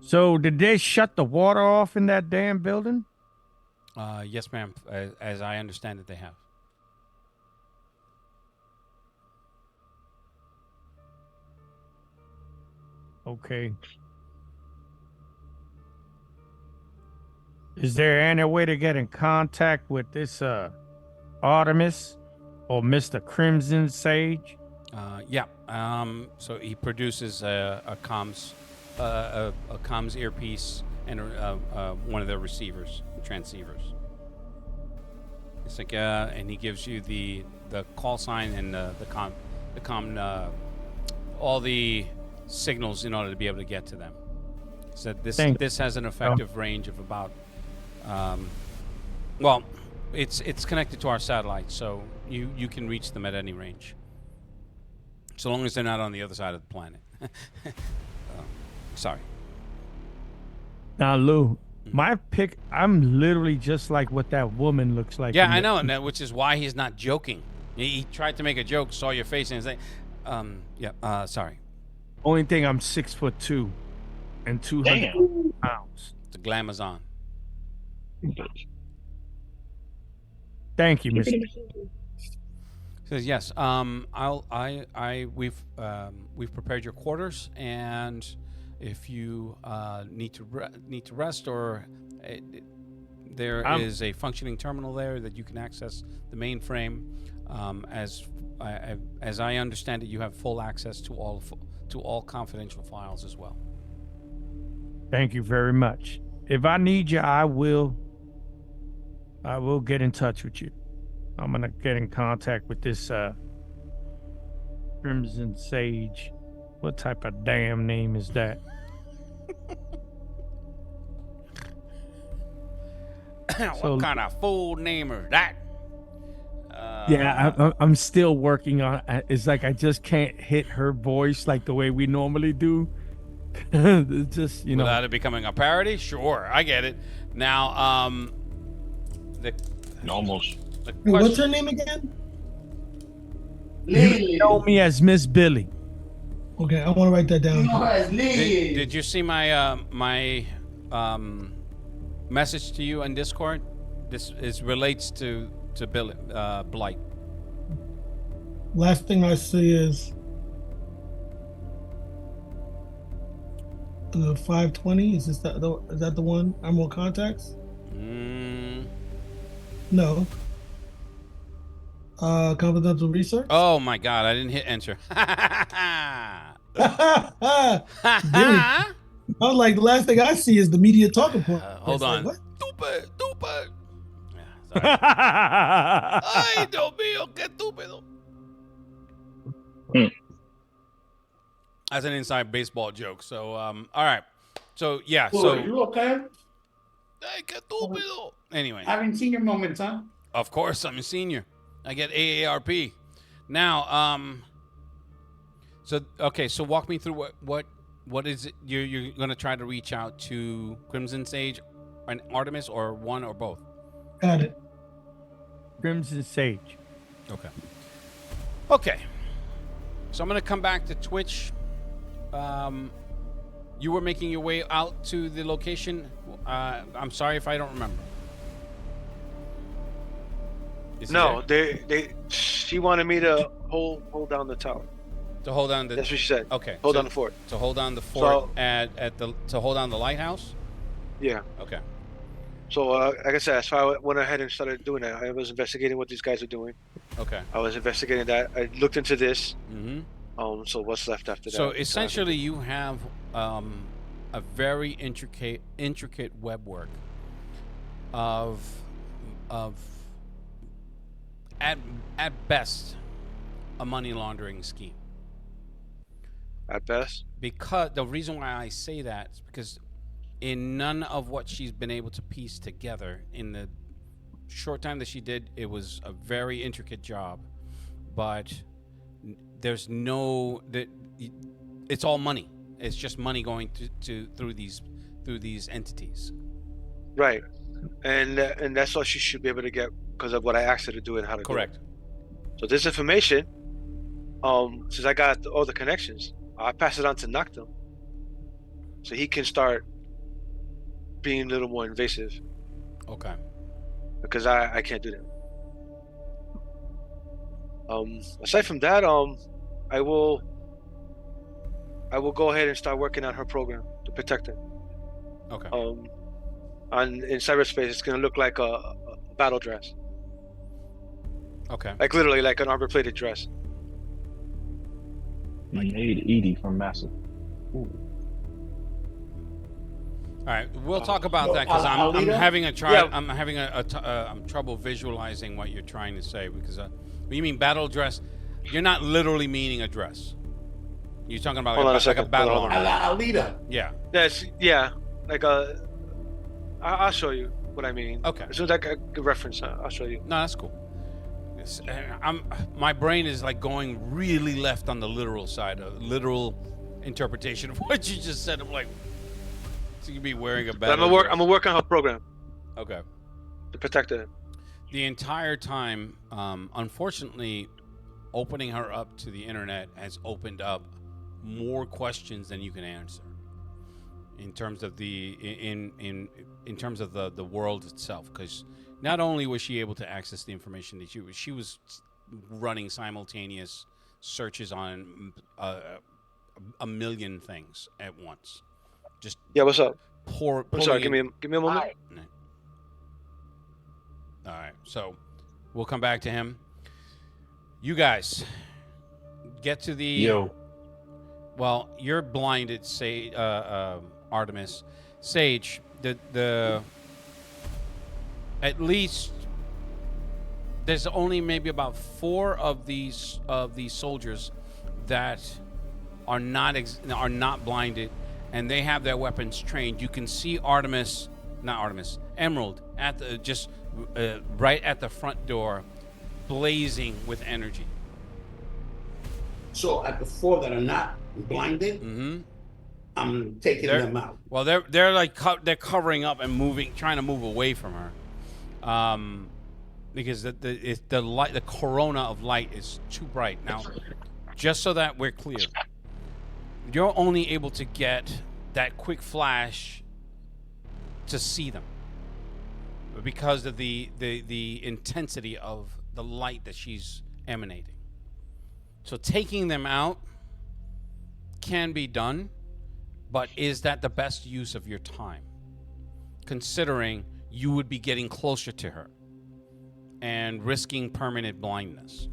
G: So, did they shut the water off in that damn building?
A: Yes, ma'am. As I understand it, they have.
G: Okay. Is there any way to get in contact with this Artemis or Mr. Crimson Sage?
A: Yeah. So he produces a comms earpiece and one of their transceivers. It's like and he gives you the call sign and all the signals in order to be able to get to them. So this has an effective range of about well, it's connected to our satellite, so you can reach them at any range, so long as they're not on the other side of the planet. Sorry.
G: Now, Lou, my pick, I'm literally just like what that woman looks like.
A: Yeah, I know, and which is why he's not joking. He tried to make a joke, saw your face, and he's like, sorry.
G: Only thing, I'm 6'2" and 200 pounds.
A: It's a glamazon.
G: Thank you, Mr.
A: Says yes. We've prepared your quarters, and if you need to rest, or there is a functioning terminal there that you can access the mainframe. As I understand it, you have full access to all confidential files as well.
G: Thank you very much. If I need you, I will get in touch with you. I'm gonna get in contact with this Crimson Sage. What type of damn name is that?
A: What kind of fool name is that?
G: Yeah, I'm still working on it. It's like I just can't hit her voice like the way we normally do. Just, you know.
A: Without it becoming a parody? Sure, I get it. Now,
B: Almost.
D: What's her name again?
G: You know me as Miss Billy.
D: Okay, I want to write that down.
A: Did you see my message to you on Discord? This relates to Billy, Blight.
D: Last thing I see is the 520. Is that the one? Emerald Contacts? No. Confidential research?
A: Oh my God! I didn't hit enter.
D: Dude, I was like, the last thing I see is the media talking point.
A: Hold on.
D: Like,
A: Stupid. Yeah, ay, Dios mío, qué estúpido. That's an inside baseball joke. So, all right. So, yeah.
E: Cool,
A: So,
E: you okay?
A: ay, qué estúpido. Anyway.
E: Haven't seen your moments, huh?
A: Of course, I'm a senior. I get AARP. Now, so walk me through what is it you're going to try to reach out to Crimson Sage and Artemis, or one or both?
D: got it.
G: Crimson Sage.
A: Okay. So I'm going to come back to Twitch. You were making your way out to the location. I'm sorry if I don't remember.
F: No, she wanted me to hold down the tower.
A: To hold on the.
F: That's what she said.
A: Okay.
F: Hold on the fort.
A: To hold on the fort to hold on the lighthouse.
F: Yeah.
A: Okay.
F: So, like I said, so I went ahead and started doing that. I was investigating what these guys are doing.
A: Okay.
F: I was investigating that. I looked into this.
A: Mm-hmm.
F: So what's left after that?
A: So essentially, you have a very intricate web work of at best a money laundering scheme.
F: At best.
A: Because the reason why I say that is because in none of what she's been able to piece together in the short time that she did, it was a very intricate job, but there's no that it's all money. It's just money going to through these entities.
F: Right. And that's all she should be able to get because of what I asked her to do and how to
A: Correct.
F: do it. So this information, since I got all the connections, I pass it on to Noctum, so he can start being a little more invasive.
A: Okay.
F: Because I can't do that. Aside from that, I will go ahead and start working on her program to protect her.
A: Okay.
F: In cyberspace, it's gonna look like a battle dress.
A: Okay.
F: Like literally like an armor-plated dress.
B: He made Edie from Massive. Ooh.
A: All right, we'll talk about that because I'm having a I'm trouble visualizing what you're trying to say because when you mean battle dress, you're not literally meaning a dress. You're talking about like a battle armor.
E: Alita.
A: Yeah.
F: Yeah. Like I'll show you what I mean.
A: Okay.
F: As soon as I can reference, I'll show you.
A: No, that's cool. My brain is like going really left on the literal side, a literal interpretation of what you just said. I'm like, so you'd be wearing a battle.
F: I'm gonna work on her program.
A: Okay.
F: To protect her.
A: The entire time, unfortunately, opening her up to the internet has opened up more questions than you can answer. In terms of the terms of the world itself, because not only was she able to access the information that she was running simultaneous searches on a million things at once. Just
F: what's up?
A: I'm
F: sorry, give me a moment.
E: Hi.
A: All right, so we'll come back to him. You guys get to the
B: Yo.
A: Well, you're blinded, say Artemis. Sage, the at least there's only maybe about 4 of these soldiers that are not blinded, and they have their weapons trained. You can see Emerald at the right at the front door, blazing with energy.
E: So at the 4 that are not blinded, I'm taking them out.
A: Well, they're like they're covering up and moving, trying to move away from her, because the light, the corona of light is too bright. Now, just so that we're clear, you're only able to get that quick flash to see them because of the intensity of the light that she's emanating. So taking them out can be done, but is that the best use of your time? Considering you would be getting closer to her and risking permanent blindness.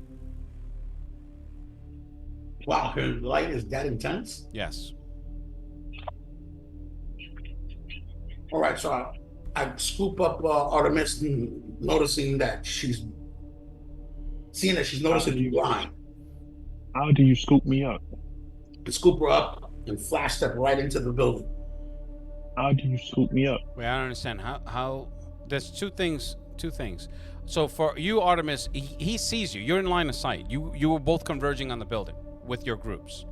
E: Wow, her light is that intense?
A: Yes.
E: All right, so I scoop up Artemis, noticing that she's noticing blind.
B: How do you scoop me up?
E: I scoop her up and flash step right into the building.
B: How do you scoop me up?
A: Wait, I don't understand. How there's two things. So for you, Artemis, he sees you. You're in line of sight. You were both converging on the building with your groups.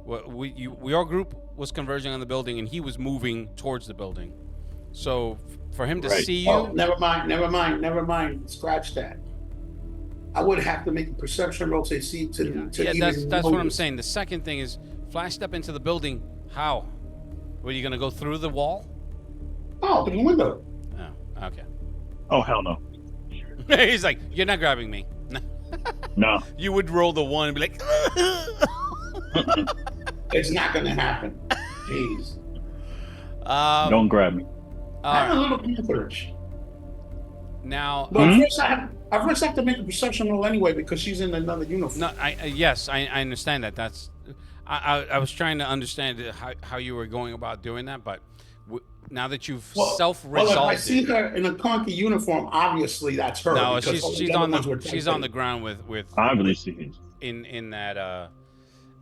A: Your group was converging on the building, and he was moving towards the building. So for him to see you...
E: Oh, never mind. Scratch that. I would have to make a perception roll to see to
A: that's what I'm saying. The second thing is flash step into the building. How? Were you going to go through the wall?
E: Oh, through the window.
A: Oh, okay.
B: Oh, hell no.
A: He's like, you're not grabbing me.
B: No.
A: You would roll the 1 and be like...
E: It's not going to happen. Jeez.
B: Don't grab me.
E: I have a little confidence.
A: Now...
E: But first I have to make a perception roll anyway because she's in another uniform.
A: No, I understand that. That's... I was trying to understand how you were going about doing that, but now that you've self-resolved...
E: Well, if I see her in a conky uniform, obviously that's her.
A: No, she's on the ground with
B: I really see it.
A: in that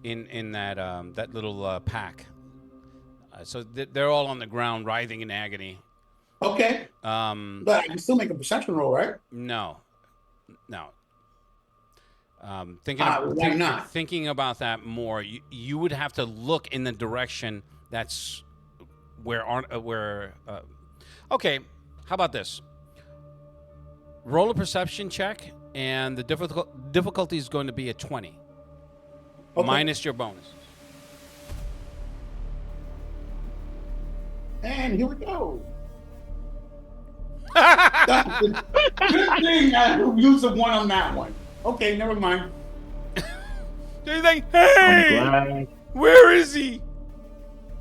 A: in that little pack. So they're all on the ground, writhing in agony.
E: Okay. But I can still make a perception roll, right?
A: No.
E: Why not?
A: Thinking about that more, you would have to look in the direction that's where okay, how about this? Roll a perception check, and the difficulty is going to be a 20, minus your bonus.
E: And here we go. Good thing I used the one on that one. Okay, never mind.
A: Do you think, hey, where is he?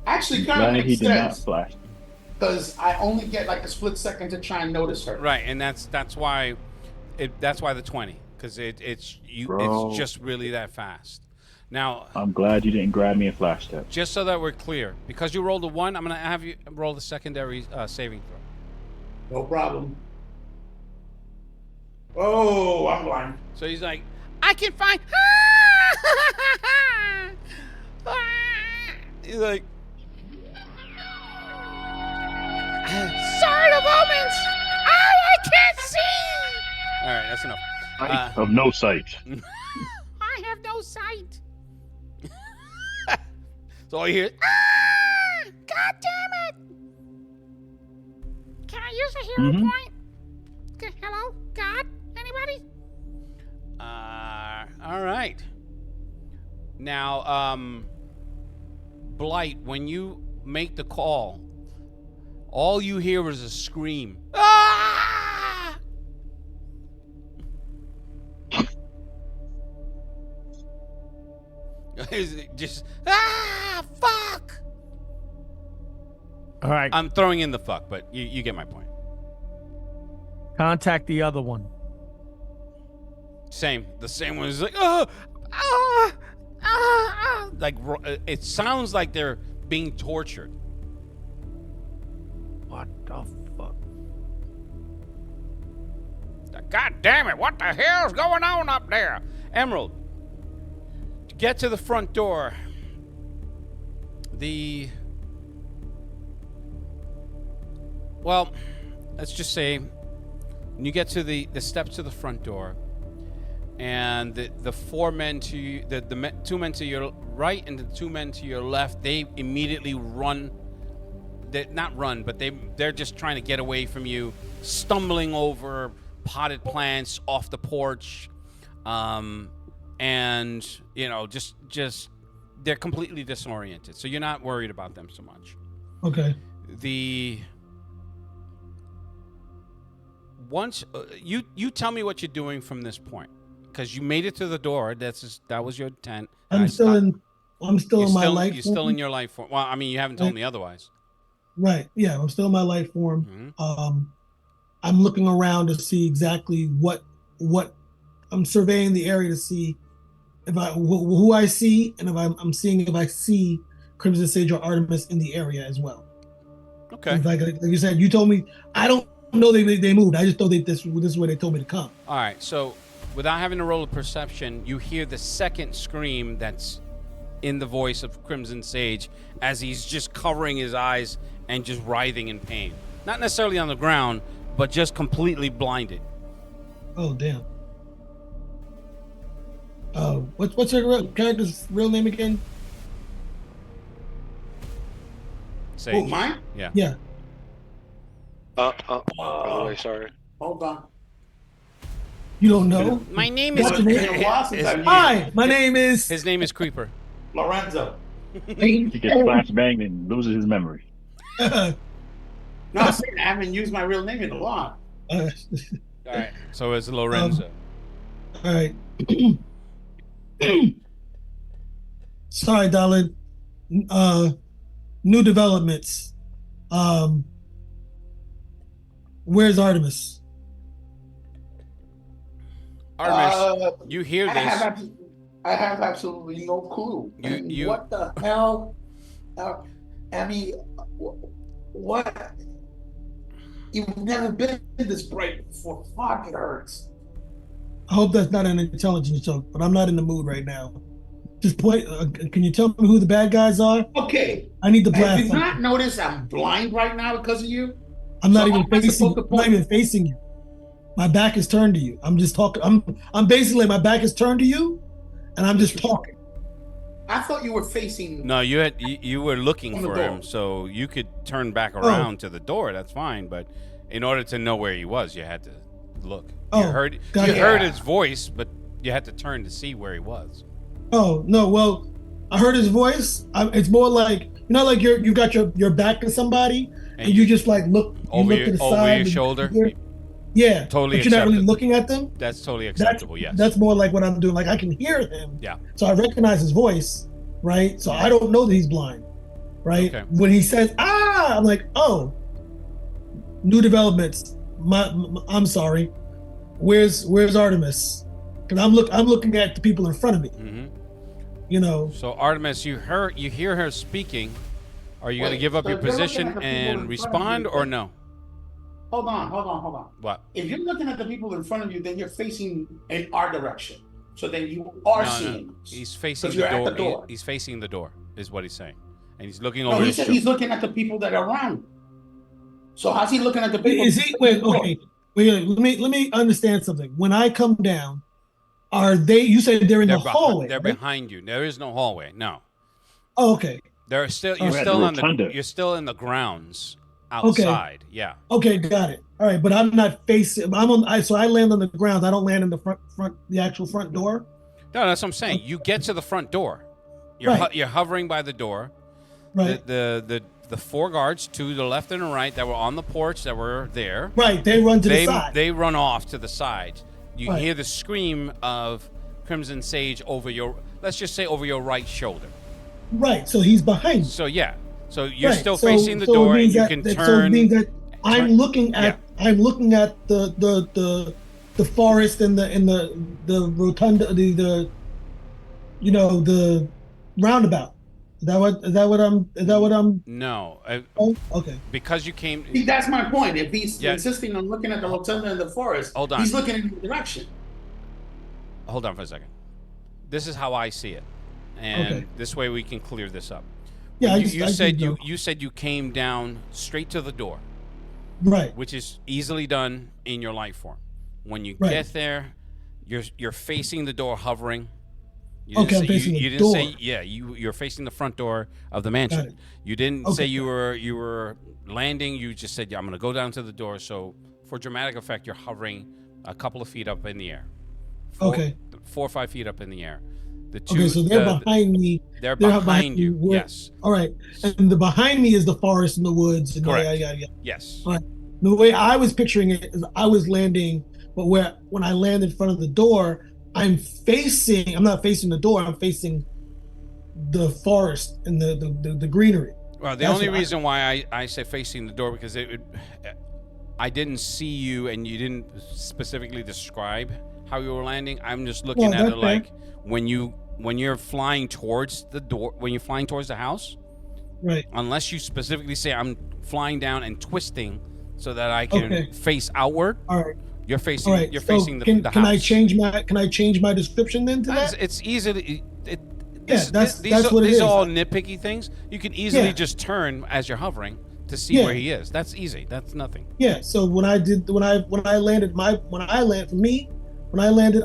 E: Actually, kind of
H: Glad he
E: makes
H: did not
E: sense.
H: flash.
E: Because I only get like a split second to try and notice her.
A: Right, and that's why the 20, because it's just really that fast. Now,
H: I'm glad you didn't grab me and flash step.
A: just so that we're clear, because you rolled a 1, I'm going to have you roll the secondary saving throw.
E: No problem. Oh, I'm blind.
A: So he's like, I can find. He's like, sorry, the moments. I can't see. All right, that's enough.
H: Sight of no sight.
A: I have no sight. So all you hear is, God damn it! Can I use a hero point? Hello, God? Anybody? All right. Now, Blight, when you make the call, all you hear is a scream. Ah! Just fuck.
G: All right.
A: I'm throwing in the fuck, but you get my point.
G: Contact the other one.
A: Same. The same one is like, like it sounds like they're being tortured.
G: What the fuck?
A: God damn it! What the hell's going on up there, Emerald? To get to the front door, let's just say, when you get to the steps to the front door, and the four men to you, the two men to your right and the two men to your left, they immediately run. They not run, but they're just trying to get away from you, stumbling over potted plants off the porch, and just they're completely disoriented. So you're not worried about them so much.
D: Okay.
A: Once you tell me what you're doing from this point, because you made it to the door. That was your tent.
D: I'm still in my life.
A: You're still in your life form. Well, I mean, you haven't told me otherwise.
D: Right. Yeah, I'm still in my life form.
A: Mm-hmm.
D: I'm looking around to see exactly what I'm surveying the area to see if who I see, and if I'm seeing if I see Crimson Sage or Artemis in the area as well.
A: Okay.
D: Like you said, you told me I don't know they moved. I just thought this is where they told me to come.
A: All right. So without having to roll a perception, you hear the second scream that's in the voice of Crimson Sage as he's just covering his eyes and just writhing in pain. Not necessarily on the ground, but just completely blinded.
D: Oh damn. What's your character's real name again?
A: Sage.
E: Oh, mine?
A: Yeah.
D: Yeah.
F: Oh, sorry.
E: Hold on.
D: You don't know?
A: My name is.
D: What's your name? Hi, my name is.
A: His name is Creeper.
E: Lorenzo.
H: He gets flashbanged and loses his memory.
E: No, I'm saying I haven't used my real name in a while.
A: All right. So it's Lorenzo.
D: All right. Sorry, darling. New developments. Where's Artemis?
A: Artemis, you hear this?
E: I have absolutely no clue. What the hell? I mean, what? You've never been this bright before. Fuck, it hurts.
D: I hope that's not an intelligence joke, but I'm not in the mood right now. Just point. Can you tell me who the bad guys are?
E: Okay.
D: I need the
E: Have
D: blast.
E: you not noticed I'm blind right now because of you?
D: I'm not
E: So
D: even
E: I'm not
D: facing.
E: supposed to
D: I'm not
E: point.
D: even facing you. My back is turned to you. I'm just talking. I'm basically my back is turned to you, and I'm just talking.
E: I thought you were facing.
A: No, you were looking
E: On the
A: for
E: door.
A: him, so you could turn back around to the door. That's fine, but in order to know where he was, you had to look. You
D: Oh,
A: heard
D: gotcha.
A: you heard his voice, but you had to turn to see where he was.
D: Oh no, well, I heard his voice. It's more like like you've got your back to somebody, and you just like look. You look to the
A: over
D: side.
A: your shoulder.
D: Yeah,
A: Totally
D: but you're not really
A: acceptable.
D: looking at them.
A: That's totally acceptable. Yes.
D: That's more like what I'm doing. Like I can hear him.
A: Yeah.
D: So I recognize his voice, right? So I don't know that he's blind, right?
A: Okay.
D: When he says "ah," I'm like, oh, new developments. I'm sorry. Where's Artemis? Because I'm looking at the people in front of me.
A: Mm-hmm.
D: You know.
A: So Artemis, you hear her speaking. Are you going to give up
E: so
A: your
E: if you're looking
A: position
E: at the people
A: and
E: in front of
A: respond
E: you,
A: or
E: then-
A: no?
E: Hold on.
A: What?
E: If you're looking at the people in front of you, then you're facing in our direction. So then you are seeing.
A: He's facing
E: 'Cause
A: the
E: you're
A: door.
E: at the door.
A: He's facing the door, is what he's saying, and he's looking
E: No,
A: over
E: he
A: his
E: said
A: shoulder.
E: he's looking at the people that are around. So how's he looking at the people?
D: Is he wait? Okay, wait. Let me understand something. When I come down, are they? You said they're in the hallway.
A: They're
D: right?
A: behind you. There is no hallway. No.
D: Oh, okay.
A: They're still.
D: We're
A: You're
H: at
A: still
H: the
A: on the.
H: rotunda.
A: You're still in the grounds outside. Yeah.
D: Okay, got it. All right, but I'm not facing. So I land on the ground. I don't land in the the actual front door.
A: No, that's what I'm saying. You get to the front door. You're hovering by the door.
D: Right.
A: The four guards to the left and the right that were on the porch that were there.
D: Right. They run to the side.
A: They run off to the side. You
D: Right.
A: hear the scream of Crimson Sage over your. Let's just say over your right shoulder.
D: Right. So he's behind.
A: So yeah. So you're
D: Right.
A: still
D: So-
A: facing the
D: so it
A: door, and
D: means
A: you
D: that-
A: can
D: that-
A: turn.
D: So it means that I'm looking at.
A: yeah.
D: I'm looking at the forest and the rotunda, the the roundabout. Is that what I'm?
A: No.
D: Oh, okay.
A: Because you came.
E: See, that's my point. If he's
A: Yeah.
E: insisting on looking at the rotunda in the forest,
A: Hold on.
E: he's looking in your direction.
A: Hold on for a second. This is how I see it, and
D: Okay.
A: this way we can clear this up.
D: Yeah,
A: you said
D: know.
A: you said you came down straight to the door,
D: Right.
A: which is easily done in your life form. When you
D: Right.
A: get there, you're facing the door, hovering. You
D: Okay,
A: didn't
D: I'm
A: say-
D: facing
A: you
D: the
A: didn't
D: door.
A: say you're facing the front door of the
D: Got
A: mansion.
D: it.
A: You didn't
D: Okay.
A: say you were landing. You just said, I'm going to go down to the door. So for dramatic effect, you're hovering a couple of feet up in the air.
D: Okay.
A: 4 or 5 feet up in the air. The two.
D: Okay, so they're behind me.
A: They're
D: They're
A: behind you.
D: me.
A: Yes.
D: All right, and the behind me is the forest and the woods. And
A: Correct.
D: Yeah.
A: Yes.
D: All right. The way I was picturing it is I was landing, but when I land in front of the door, I'm not facing the door. I'm facing the forest and the greenery.
A: Well, the
D: That's
A: only
D: what
A: reason why I say facing the door because I didn't see you and you didn't specifically describe how you were landing. I'm just looking
D: Well,
A: at
D: that's
A: it like when you're flying towards the door, when you're flying towards the house,
D: Right.
A: unless you specifically say I'm flying down and twisting so that I can
D: Okay.
A: face outward,
D: All right.
A: you're facing
D: All right.
A: you're
D: so
A: facing the
D: can
A: house.
D: I change my description then to that?
A: It's easy.
D: That's
A: these
D: what it
A: these
D: is.
A: are all nitpicky things. You can easily
D: Yeah.
A: just turn as you're hovering to see
D: Yeah.
A: where he is. That's easy. That's nothing.
D: Yeah. So when I landed,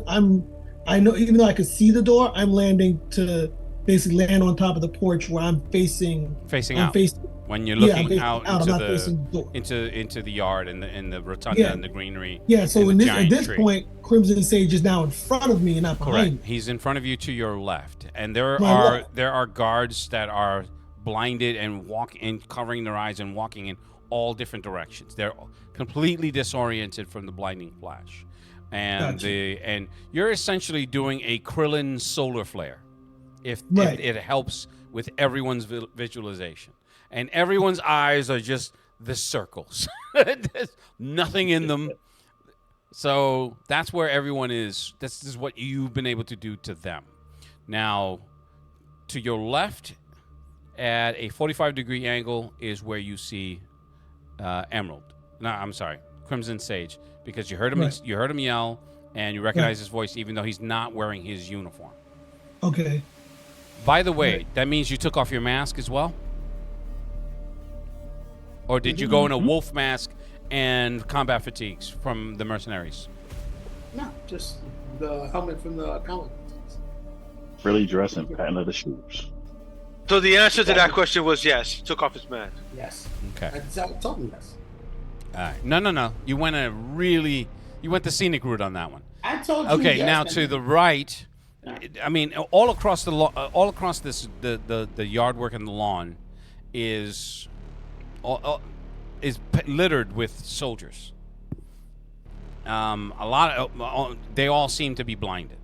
D: I know even though I could see the door, I'm landing to basically land on top of the porch where I'm facing.
A: Facing
D: I'm
A: out.
D: facing.
A: When you're
D: Yeah, I'm
A: looking
D: facing
A: out
D: I'm
A: into
D: not
A: the
D: facing the door.
A: into the yard and the rotunda
D: Yeah.
A: and the greenery.
D: Yeah. So
A: and the
D: at
A: giant
D: this
A: tree.
D: point, Crimson Sage is now in front of me and not behind
A: Correct.
D: me.
A: He's in front of you to your left, and there
D: My
A: are
D: left.
A: there are guards that are blinded and covering their eyes and walking in all different directions. They're completely disoriented from the blinding flash, and
D: Gotcha.
A: and you're essentially doing a Krillin solar flare, if
D: Right.
A: it helps with everyone's visualization, and everyone's eyes are just the circles. There's nothing in them. So that's where everyone is. This is what you've been able to do to them. Now, to your left, at a 45-degree angle, is where you see Emerald. No, I'm sorry, Crimson Sage, because you heard him.
D: Right.
A: You heard him yell, and you recognize his voice, even though he's not wearing his uniform.
D: Okay.
A: By the way, that means you took off your mask as well? Or did you go in a wolf mask and combat fatigues from the mercenaries?
E: No, just the helmet from the comic.
H: Really dressed in patent leather shoes.
F: So the answer to that question was yes. He took off his mask.
E: Yes.
A: Okay.
E: I told him yes.
A: All right. No. You went the scenic route on that one.
E: I told you.
A: Okay,
E: yes,
A: now
E: and-
A: to the right. I mean, all across this the yard work and the lawn is littered with soldiers. They all seem to be blinded.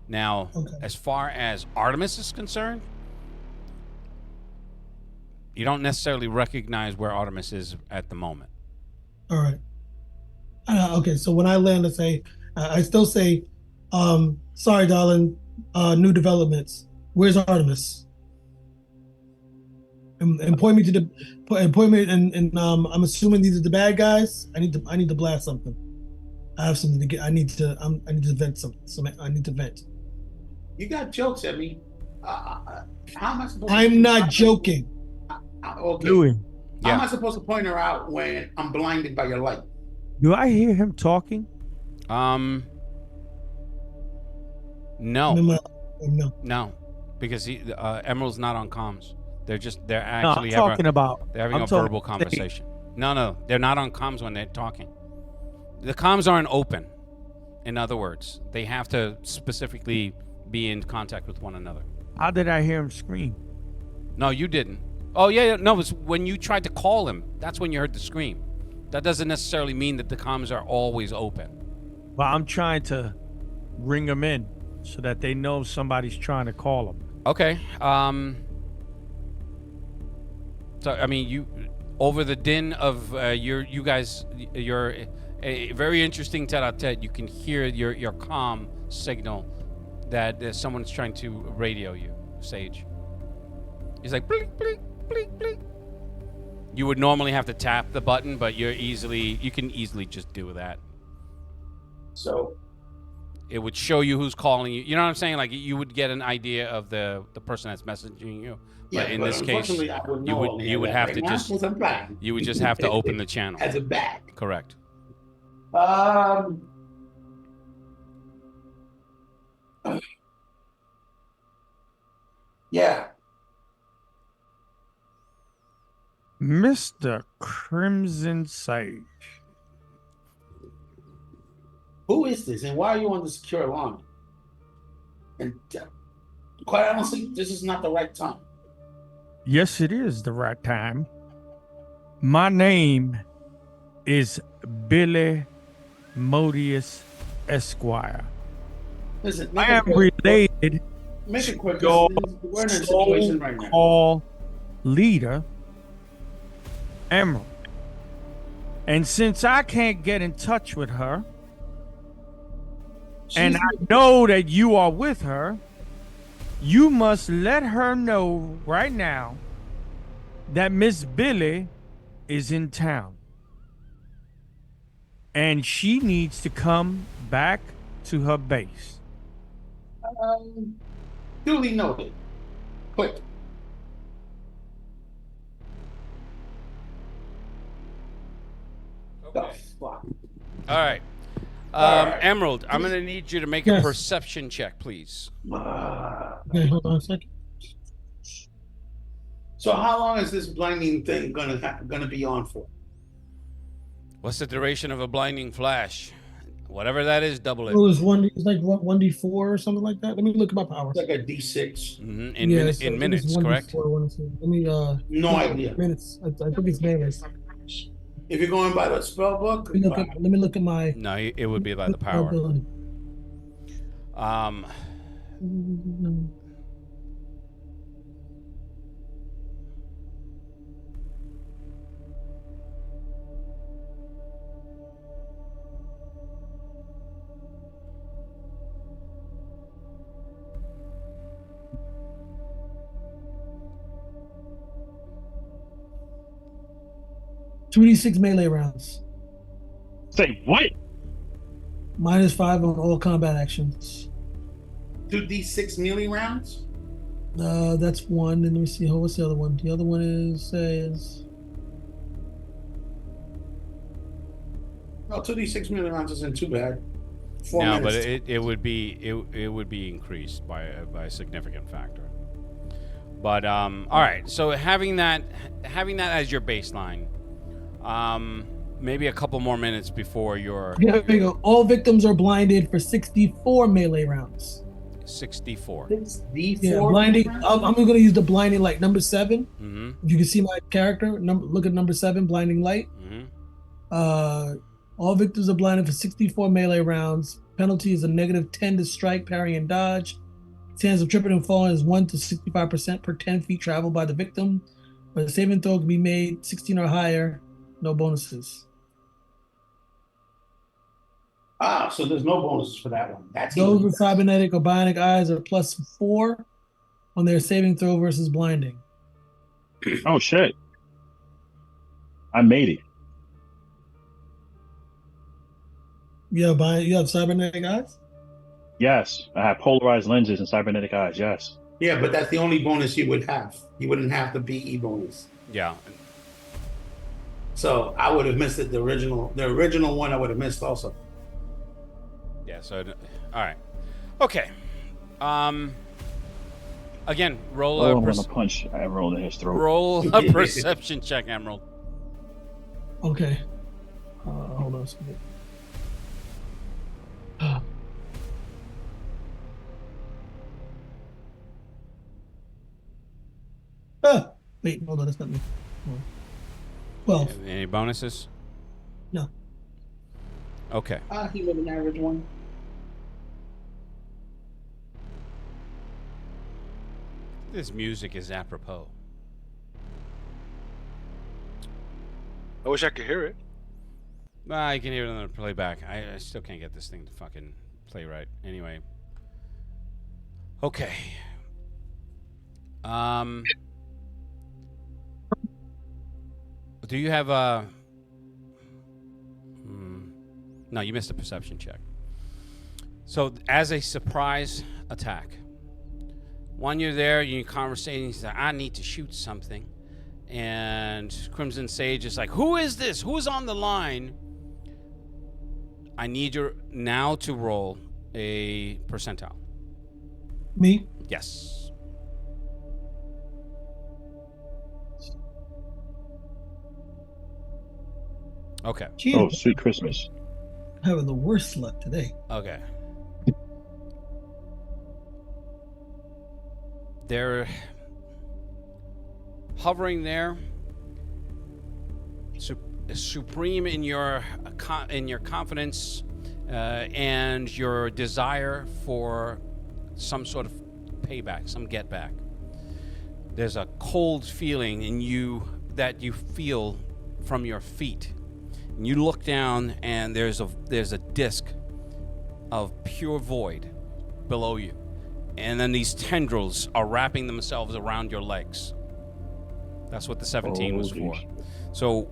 A: Now, as far as Artemis is concerned, you don't necessarily recognize where Artemis is at the moment.
D: All right. Okay, so when I land, I still say, sorry, darling, new developments. Where's Artemis? And point me to I'm assuming these are the bad guys. I need to blast something. I have something to get. I need to vent something. I need to vent.
E: You got jokes at me. How am I supposed?
D: I'm not joking.
E: Okay.
G: Louis,
E: How am I supposed to point her out when I'm blinded by your light?
G: do I hear him talking?
A: No,
D: No.
A: because Emerald's not on comms. They're
G: No,
A: actually
G: I'm talking about.
A: they're having
G: I'm
A: a
G: talking-
A: verbal conversation. No, they're not on comms when they're talking. The comms aren't open. In other words, they have to specifically be in contact with one another.
G: How did I hear him scream?
A: No, you didn't. Oh yeah, no, it was when you tried to call him. That's when you heard the scream. That doesn't necessarily mean that the comms are always open.
G: Well, I'm trying to ring them in so that they know somebody's trying to call them.
A: Okay. So I mean, you over the din of you guys, your a very interesting tete-a-tete. You can hear your comm signal that someone's trying to radio you, Sage. He's like blink, blink, blink, blink. You would normally have to tap the button, but you can easily just do that.
E: So
A: It would show you who's calling you. You know what I'm saying? Like you would get an idea of the person that's messaging you. But in this case, you would have to just have to open the channel.
E: as a bat.
A: Correct.
E: Yeah.
G: Mr. Crimson Sage.
E: Who is this, and why are you on the secure alarm? And quite honestly, this is not the right time.
G: Yes, it is the right time. My name is Billy Modius Esquire.
E: Listen,
G: I am related
E: Make it quick.
G: your
E: We're in a situation right now.
G: so-called leader, Emerald. And since I can't get in touch with her, and I know that you are with her, you must let her know right now that Miss Billy is in town. And she needs to come back to her base.
E: Duly noted. Quick. The fuck?
A: All right.
E: All right.
A: Emerald, I'm going to need you to make a
D: Yes.
A: perception check, please.
D: Okay, hold on a second.
E: So how long is this blinding thing gonna be on for?
A: What's the duration of a blinding flash? Whatever that is, double it.
D: It was it's like 1d4 or something like that. Let me look at my power.
E: It's like a D6.
A: In
D: Yeah, so I
A: in
D: think
A: minutes,
D: it's
A: correct?
D: 1d4, 1d2. Let me
E: No idea.
D: minutes. I think it's minutes.
E: If you're going by the spell book,
D: Let me look at my
A: No, it would be by the power.
D: ability.
A: Um,
D: Two d6 melee rounds.
H: Say what?
D: -5 on all combat actions.
E: 2d6 melee rounds.
D: That's one. And let me see. What's the other one? The other one says
E: Well, 2d6 million rounds isn't too bad. 4
A: No, but
E: minutes.
A: it would be increased by a significant factor. But all right. So having that as your baseline, maybe a couple more minutes before your
D: There we go. All victims are blinded for 64 melee rounds.
A: 64.
E: 6d4.
D: Yeah, blinding. I'm going to use the blinding light. Number 7.
A: Mm-hmm.
D: If you can see my character, look at number 7, blinding light.
A: Mm-hmm.
D: All victims are blinded for 64 melee rounds. Penalty is a -10 to strike, parry, and dodge. Chance of tripping and falling is 1 to 65% per 10 feet traveled by the victim. But the saving throw can be made 16 or higher. No bonuses.
E: So there's no bonuses for that one. That's
D: Those
E: easy.
D: with cybernetic or bionic eyes are +4 on their saving throw versus blinding.
H: Oh shit! I made it.
D: You have cybernetic eyes?
H: Yes, I have polarized lenses and cybernetic eyes. Yes.
E: Yeah, but that's the only bonus you would have. You wouldn't have the BE bonus.
A: Yeah.
E: So I would have missed it. The original one I would have missed also.
A: Yeah. So, all right. Okay. Again, roll
H: Oh,
A: a
H: I'm gonna punch Emerald in his throat.
A: roll a perception check, Emerald.
D: Okay. Hold on a second. Wait, hold on, that's not me. 12.
A: Any bonuses?
D: No.
A: Okay.
E: He was an average one.
A: This music is apropos.
F: I wish I could hear it.
A: I can hear it on the playback. I still can't get this thing to fucking play right. Anyway. Okay. Do you have a... No, you missed a perception check. So, as a surprise attack, when you're there, you're conversating, you say, I need to shoot something. And Crimson Sage is like, who is this? Who's on the line? I need you now to roll a percentile.
D: Me?
A: Yes. Okay.
D: Gee,
H: Oh, sweet Christmas.
D: having the worst luck today.
A: Okay. They're hovering there, supreme in your confidence and your desire for some sort of payback, some get back. There's a cold feeling in you that you feel from your feet. And you look down, and there's a disc of pure void below you. And then these tendrils are wrapping themselves around your legs. That's what the 17 was for. So,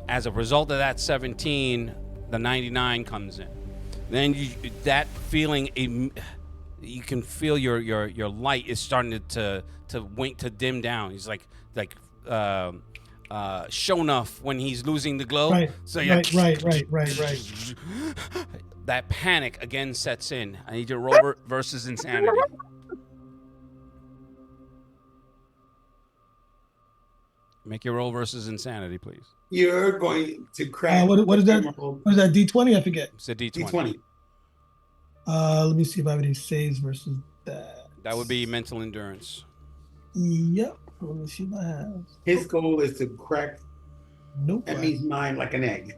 A: as a result of that 17, the 99 comes in. Then that feeling, you can feel your light is starting to wink, to dim down. He's like Shonuff when he's losing the glow.
D: Right.
A: So
D: Right.
A: that panic again sets in. I need you to roll versus insanity. Make your roll versus insanity, please.
E: You're going to crack.
D: What is that? What is that? D20? I forget.
A: It's a D20.
E: D20.
D: Let me see if I have any saves versus that.
A: That would be mental endurance.
D: Yep. Let me see if I have.
E: His goal is to crack
D: Nope.
E: Emmy's mind like an egg.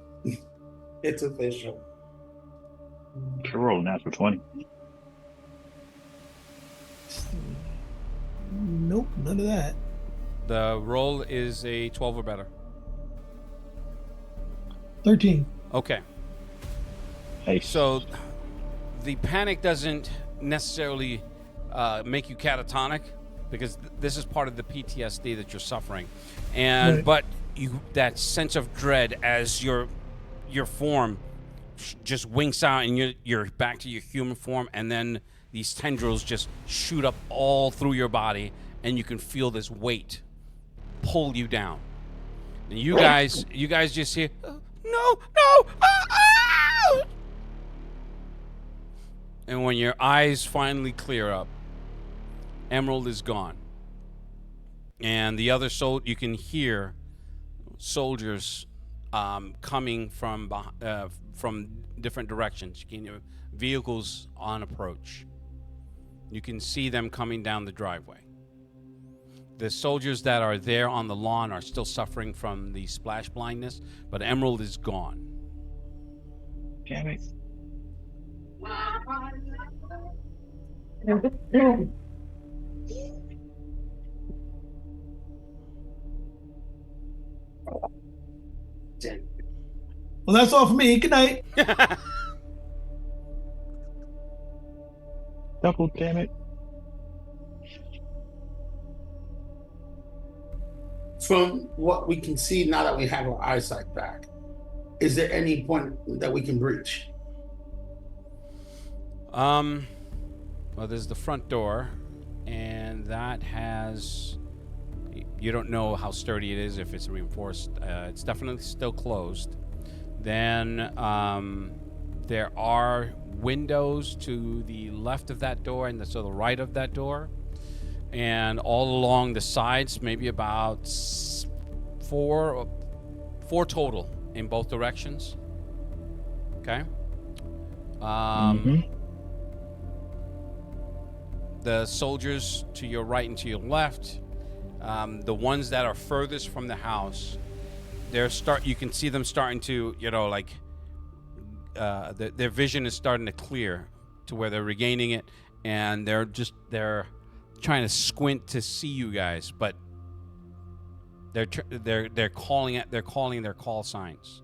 E: It's official.
H: I rolled a natural 20.
D: Nope, none of that.
A: The roll is a 12 or better.
D: 13.
A: Okay.
H: Hey,
A: So the panic doesn't necessarily make you catatonic, because this is part of the PTSD that you're suffering, and
D: Right.
A: but that sense of dread as your form just winks out and you're back to your human form, and then these tendrils just shoot up all through your body, and you can feel this weight pull you down. And you guys just hear, no, and when your eyes finally clear up, Emerald is gone. And the other you can hear soldiers coming from different directions. You can hear vehicles on approach. You can see them coming down the driveway. The soldiers that are there on the lawn are still suffering from the splash blindness, but Emerald is gone.
B: Damn it.
C: Well, that's all for me. Good night.
B: Double damn it.
E: From what we can see now that we have our eyesight back, is there any point that we can breach?
A: Well, there's the front door, and that has. You don't know how sturdy it is, if it's reinforced. It's definitely still closed. Then there are windows to the left of that door and to the right of that door. And all along the sides, maybe about four total in both directions. Okay? The soldiers to your right and to your left, the ones that are furthest from the house, you can see them starting to, their vision is starting to clear to where they're regaining it, and they're trying to squint to see you guys, but they're calling their call signs.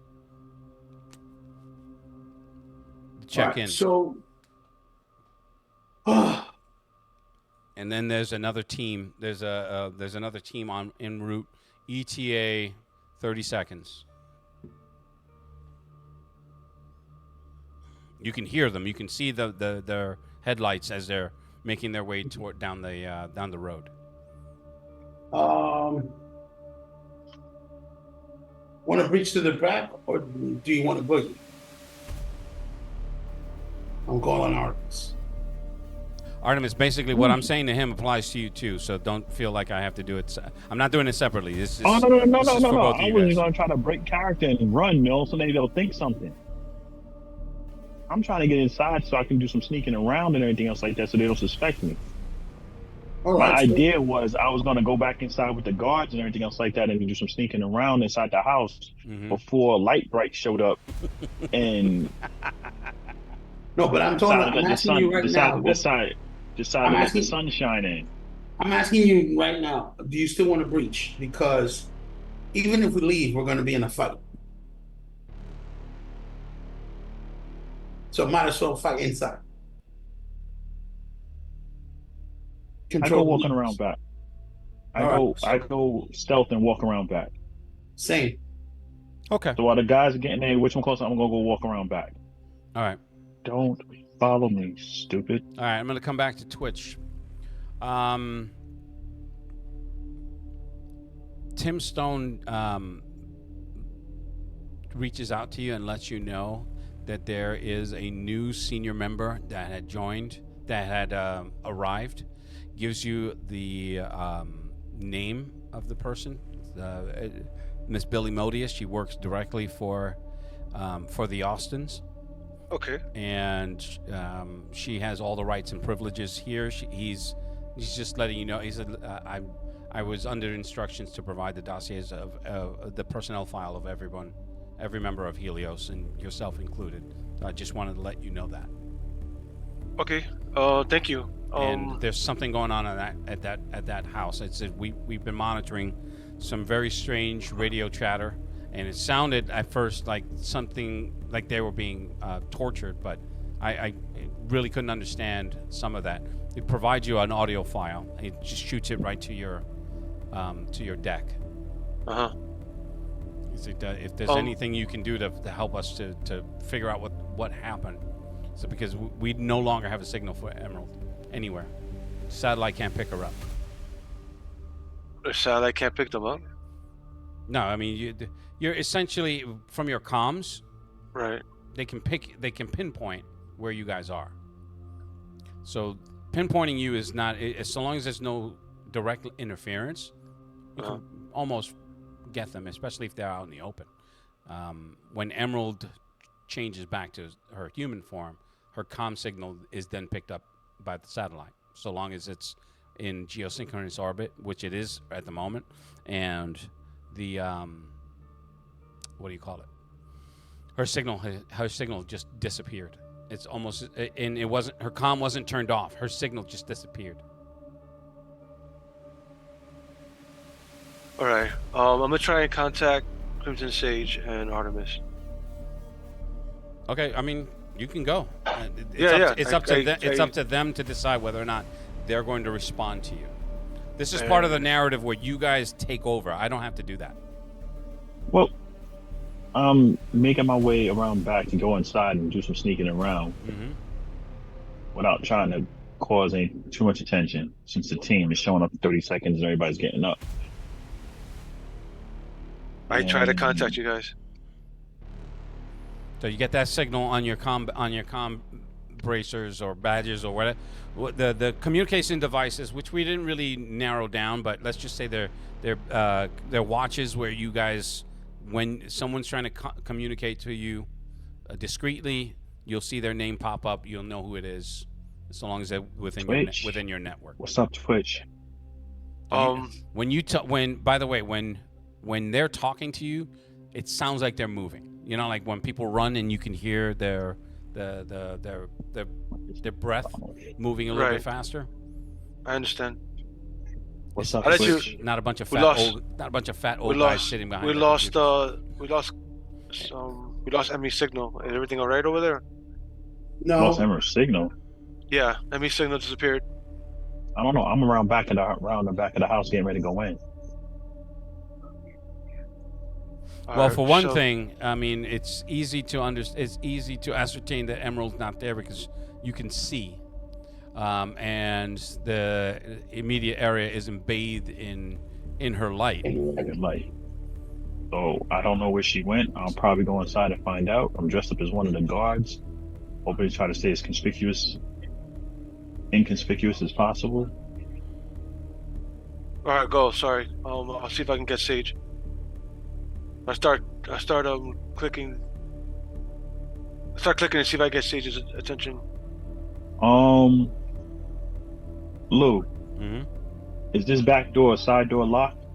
A: Check in.
E: So,
A: and then there's another team. There's another team en route. ETA 30 seconds. You can hear them. You can see their headlights as they're making their way down the road.
E: Want to breach to the back, or do you want to boogie? I'm calling Artemis.
A: Artemis, basically what I'm saying to him applies to you too, so don't feel like I have to do it. I'm not doing it separately.
B: No. I was going to try to break character and run, Mill, so maybe they'll think something. I'm trying to get inside so I can do some sneaking around and everything else like that so they don't suspect me. My idea was I was going to go back inside with the guards and everything else like that and do some sneaking around inside the house before Light Bright showed up. And
E: no, but I'm asking you right now.
B: Decided to let the sun shine in.
E: I'm asking you right now, do you still want to breach? Because even if we leave, we're going to be in a fight. So might as well fight inside.
B: I go walking around back. I go stealth and walk around back.
E: Same.
A: Okay.
B: So while the guys are getting there, which one closer, I'm gonna go walk around back.
A: All right.
B: Don't follow me, stupid.
A: All right, I'm gonna come back to Twitch. Tim Stone reaches out to you and lets you know that there is a new senior member that had joined, that had arrived. Gives you the name of the person, Miss Billy Modius. She works directly for the Austins.
F: Okay.
A: And she has all the rights and privileges here. He's just letting you know. He said, I was under instructions to provide the dossiers of the personnel file of everyone, every member of Helios, and yourself included. I just wanted to let you know that.
F: Okay. Thank you.
A: And there's something going on at that house. It's we've been monitoring some very strange radio chatter, and it sounded at first like something like they were being tortured, but I really couldn't understand some of that. It provides you an audio file. It just shoots it right to your deck. If there's anything you can do to help us to figure out what happened, so because we no longer have a signal for Emerald. anywhere. Satellite can't pick her up.
F: The satellite can't pick them up.
A: No, I mean you're essentially from your comms.
F: Right.
A: They can pinpoint where you guys are. So pinpointing you is not, so long as there's no direct interference, you can almost get them, especially if they're out in the open. When Emerald changes back to her human form, her comm signal is then picked up by the satellite, so long as it's in geosynchronous orbit, which it is at the moment, and the what do you call it? Her signal just disappeared. It's almost, and it wasn't, her comm wasn't turned off. Her signal just disappeared.
F: All right. I'm gonna try and contact Crimson Sage and Artemis.
A: Okay, I mean, you can go. It's up to them to decide whether or not they're going to respond to you. This is part of the narrative where you guys take over. I don't have to do that.
H: Well, I'm making my way around back to go inside and do some sneaking around without trying to cause too much attention, since the team is showing up in 30 seconds and everybody's getting up.
F: I try to contact you guys.
A: So you get that signal on your comm bracers or badges or whatever. The communication devices, which we didn't really narrow down, but let's just say they're watches where you guys, when someone's trying to communicate to you discreetly, you'll see their name pop up. You'll know who it is, so long as they're within your network.
H: What's up, Twitch?
A: When they're talking to you, it sounds like they're moving. You know, like when people run and you can hear their breath moving a little bit faster.
F: I understand.
H: What's up,
A: Twitch? Not a bunch of fat old guys sitting behind.
F: We lost Emmy's signal. Is everything all right over there?
E: No.
H: Lost Emmer's signal.
F: Yeah, Emmy's signal disappeared.
H: I don't know. I'm around the back of the house getting ready to go in.
A: Well, for one thing, I mean, it's easy to ascertain that Emerald's not there because you can see, and the immediate area is bathed in her light.
H: So I don't know where she went. I'll probably go inside and find out. I'm dressed up as one of the guards, hoping to try to stay as inconspicuous as possible.
F: All right, go. Sorry. I'll see if I can get Sage. I start clicking. I start clicking to see if I get Sage's attention.
H: Lou. Is this back door or side door locked?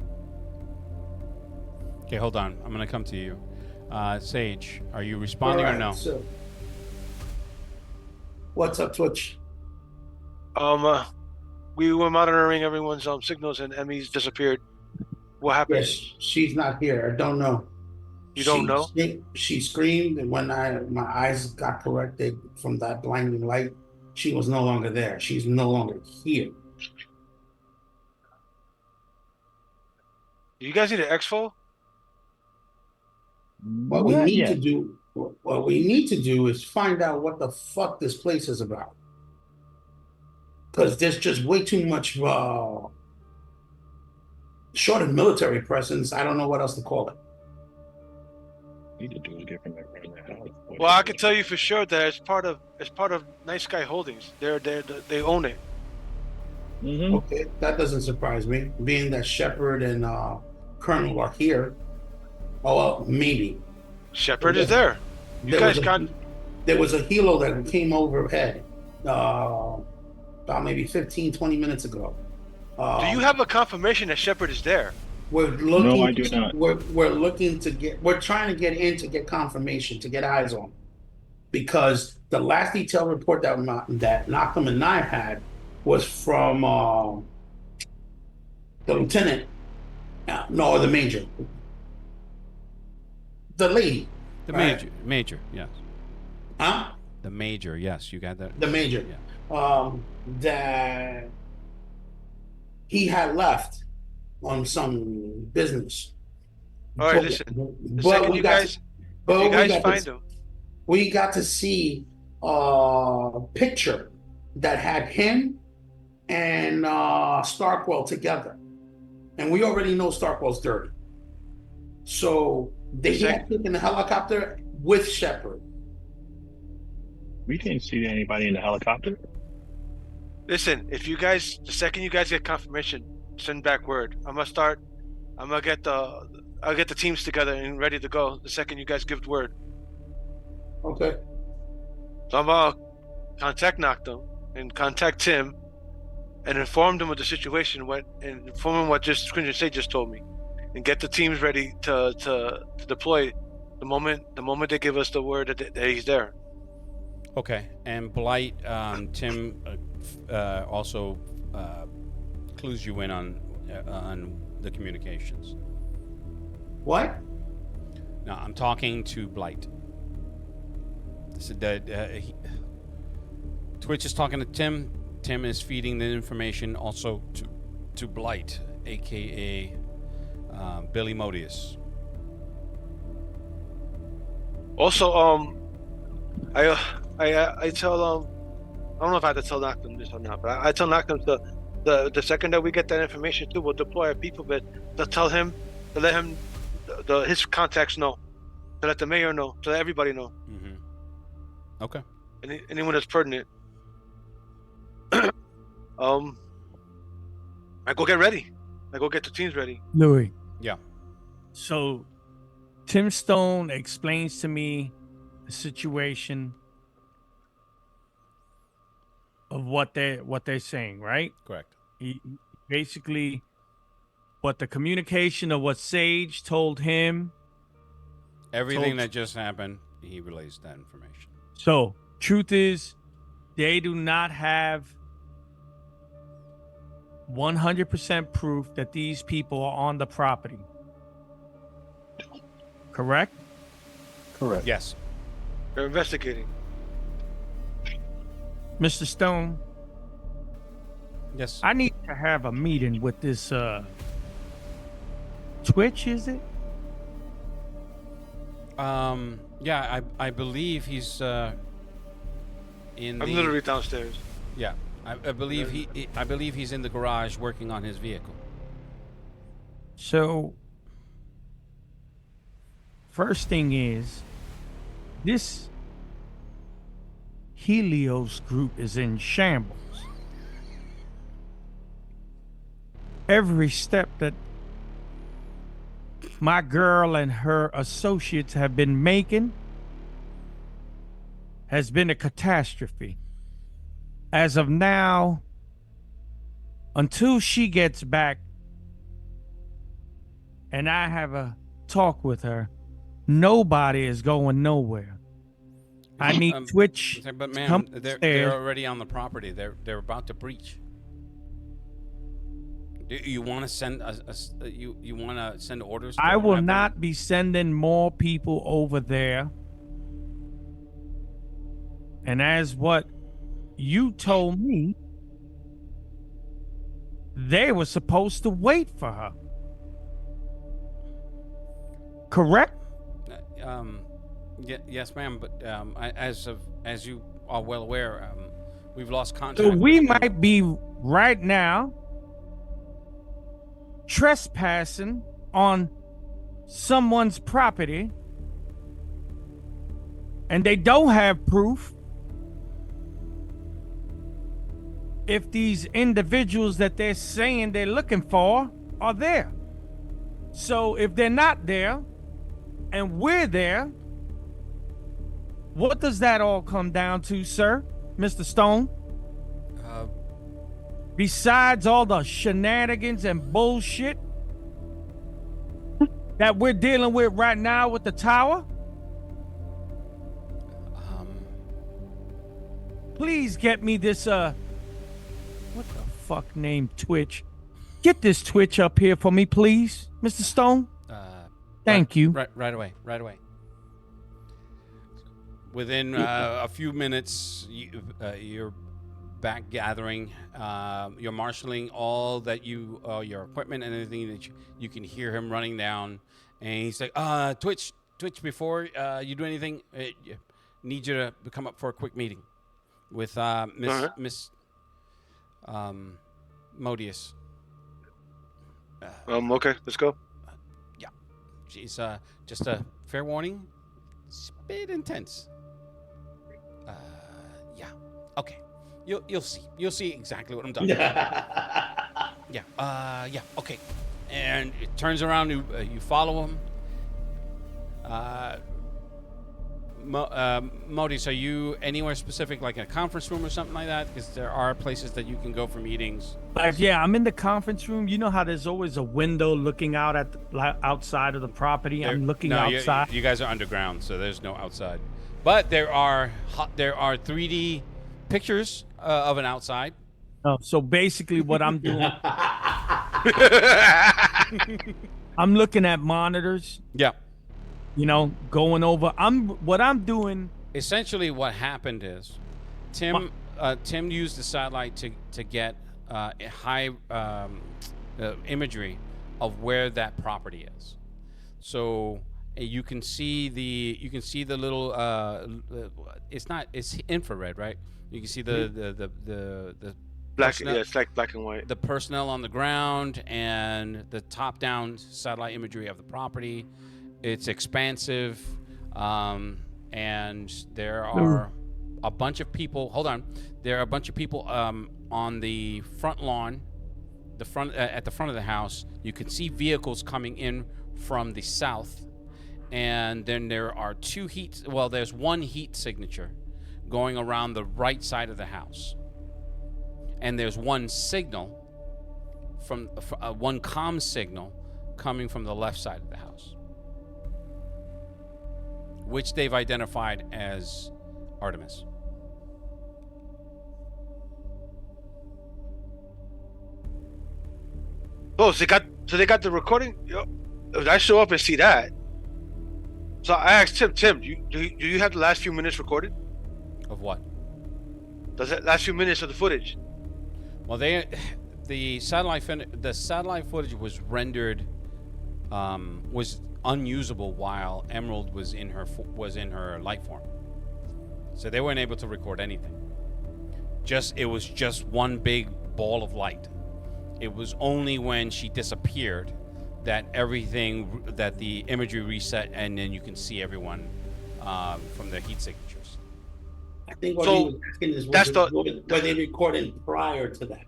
A: Okay, hold on. I'm gonna come to you. Sage, are you responding or no?
E: So, what's up, Twitch?
F: We were monitoring everyone's signals and Emmy's disappeared. What happened?
E: Yes, she's not here. I don't know.
F: You don't know?
E: She screamed, and when my eyes got corrected from that blinding light, she was no longer there. She's no longer here.
F: You guys need an exfil?
E: What we need to do is find out what the fuck this place is about. Because there's just way too much short of military presence. I don't know what else to call it.
F: Well, I can tell you for sure that it's part of Night Sky Holdings. They own it.
E: Okay, that doesn't surprise me, being that Shepard and Colonel are here. Oh, well, maybe.
F: Shepard is there.
E: There was a helo that came overhead about maybe 15, 20 minutes ago.
F: Do you have a confirmation that Shepard is there?
H: No, I do not.
E: We're trying to get in to get confirmation, to get eyes on, because the last detailed report that Malcolm and I had was from the lieutenant, the major, the lady,
A: major, yes.
E: Huh?
A: The major, yes, you got that.
E: The major,
A: yeah.
E: That he had left on some business.
F: All right, listen. The second you guys find him,
E: we got to see a picture that had him and Starkwell together. And we already know Starkwell's dirty. So they had taken the helicopter with Shepard.
H: We didn't see anybody in the helicopter.
F: Listen, if you guys, the second you guys get confirmation, send back word. I'll get the teams together and ready to go the second you guys give word.
E: Okay.
F: So I'm gonna contact Noctum and contact Tim and inform them of the situation, and inform them what just Say just told me, and get the teams ready to deploy the moment they give us the word that he's there.
A: Okay, and Blight, Tim also clues you in on the communications.
E: What?
A: Now I'm talking to Blight. Twitch is talking to Tim. Tim is feeding the information also to Blight, aka Billy Modius.
F: Also, I tell I don't know if I have to tell Noctum this or not, but I tell Noctum the second that we get that information too, we'll deploy our people, but to tell him, to let him, his contacts know, to let the mayor know, to let everybody know.
A: Mm-hmm. Okay.
F: Anyone that's pertinent. I go get ready. I go get the teams ready.
G: Louis.
A: Yeah.
G: So Tim Stone explains to me the situation of what they're saying, right?
A: Correct.
G: He basically what the communication of what Sage told him.
A: Everything that just happened, he relays that information.
G: So, truth is, they do not have 100% proof that these people are on the property. Correct?
H: Correct.
A: Yes.
F: They're investigating.
G: Mr. Stone?
A: Yes.
G: I need to have a meeting with this Twitch, is it?
A: Yeah, I believe he's
F: I'm literally downstairs.
A: Yeah. I believe he's in the garage working on his vehicle.
G: So first thing is this Helios group is in shambles. Every step that my girl and her associates have been making has been a catastrophe. As of now, until she gets back and I have a talk with her, nobody is going nowhere. I need Twitch.
A: But ma'am,
G: come
A: they're already on the property. They're about to breach. Do you want to send you want to send orders?
G: I will not be sending more people over there. And as what you told me, they were supposed to wait for her. Correct?
A: Yes, ma'am. But as you are well aware, we've lost contact.
G: So we might be right now trespassing on someone's property, and they don't have proof. If these individuals that they're saying they're looking for are there. So if they're not there and we're there, what does that all come down to, sir, Mr. Stone? Besides all the shenanigans and bullshit that we're dealing with right now with the tower? Please get me this, what the fuck named Twitch? Get this Twitch up here for me, please, Mr. Stone. Thank you.
A: Right away. Within a few minutes, you're back gathering. You're marshaling all that your equipment and everything that you can hear him running down. And he's like, Twitch, before you do anything, need you to come up for a quick meeting with Miss Modius.
F: Okay, let's go.
A: Yeah, she's just a fair warning. It's a bit intense. Yeah. Okay. You'll see. You'll see exactly what I'm talking about. Yeah. Yeah. Okay. And it turns around. You follow him. Modis, are you anywhere specific, like in a conference room or something like that? Because there are places that you can go for meetings.
G: Yeah, I'm in the conference room. You know how there's always a window looking out at outside of the property. I'm looking outside.
A: You guys are underground, so there's no outside. But there are 3D pictures of an outside.
G: Oh, so basically, what I'm doing, I'm looking at monitors.
A: Yeah.
G: You know, going over. What I'm doing.
A: Essentially, what happened is, Tim used the satellite to get high imagery of where that property is. So you can see the little. It's infrared, right? You can see the
F: black. Yeah, it's like black and white.
A: The personnel on the ground and the top-down satellite imagery of the property. It's expansive, and there are a bunch of people. Hold on, there are a bunch of people on the front lawn, at the front of the house. You can see vehicles coming in from the south, and then there are there's one heat signature going around the right side of the house, and there's one signal from one comm signal coming from the left side of the house, which they've identified as Artemis.
F: Oh, so they got the recording. I show up and see that. So I asked Tim, do you have the last few minutes recorded?
A: Of what?
F: The last few minutes of the footage.
A: Well, the satellite footage was rendered, was unusable while Emerald was in her light form, so they weren't able to record anything. It was just one big ball of light. It was only when she disappeared that the imagery reset, and then you can see everyone from their heat signatures.
E: I think what he was asking is were they recording prior to that?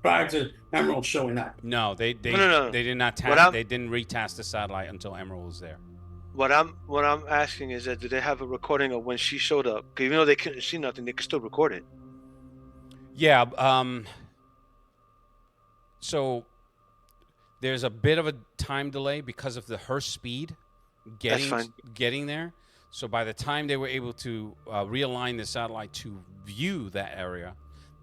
E: Prior to Emerald showing up?
A: No, they
F: No.
A: They did not they didn't retask the satellite until Emerald was there.
F: What I'm asking is that, did they have a recording of when she showed up? Because even though they couldn't see nothing, they could still record it.
A: Yeah. So there's a bit of a time delay because of her speed getting there. So by the time they were able to realign the satellite to view that area,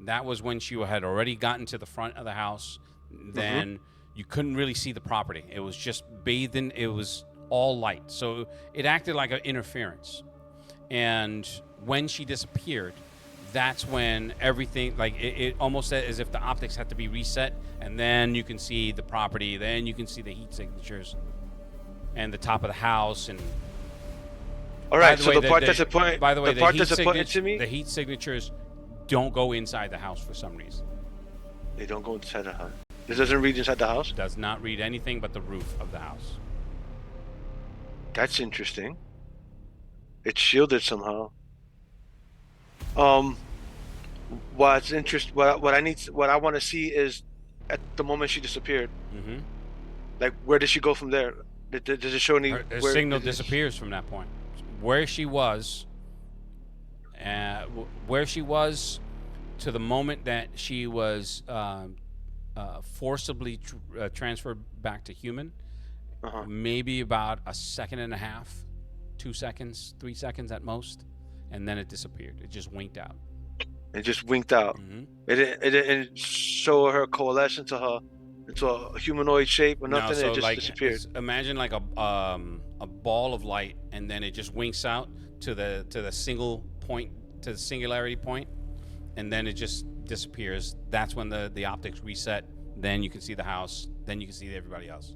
A: that was when she had already gotten to the front of the house. Then you couldn't really see the property. It was just bathing. It was all light. So it acted like an interference. And when she disappeared, that's when everything, like it almost as if the optics had to be reset. And then you can see the property. Then you can see the heat signatures and the top of the house. And
F: all right, so the part that's important.
A: By the way,
F: the part that's important to me,
A: the heat signatures don't go inside the house for some reason.
F: They don't go inside the house. This doesn't read inside the house?
A: Does not read anything but the roof of the house.
F: That's interesting. It's shielded somehow. What's interesting, what I want to see is at the moment she disappeared.
A: Mm-hmm.
F: Like, where did she go from there? Does it show any?
A: Her signal disappears from that point. Where she was to the moment that she was forcibly transferred back to human, maybe about a second and a half, 2 seconds, 3 seconds at most, and then it disappeared. It just winked out.
F: It just winked out.
A: Mm-hmm.
F: It didn't show her coalesce into a humanoid shape or nothing.
A: No, so
F: it just disappeared.
A: Imagine like a ball of light, and then it just winks out to the single point, to the singularity point, and then it just disappears. That's when the optics reset. Then you can see the house. Then you can see everybody else.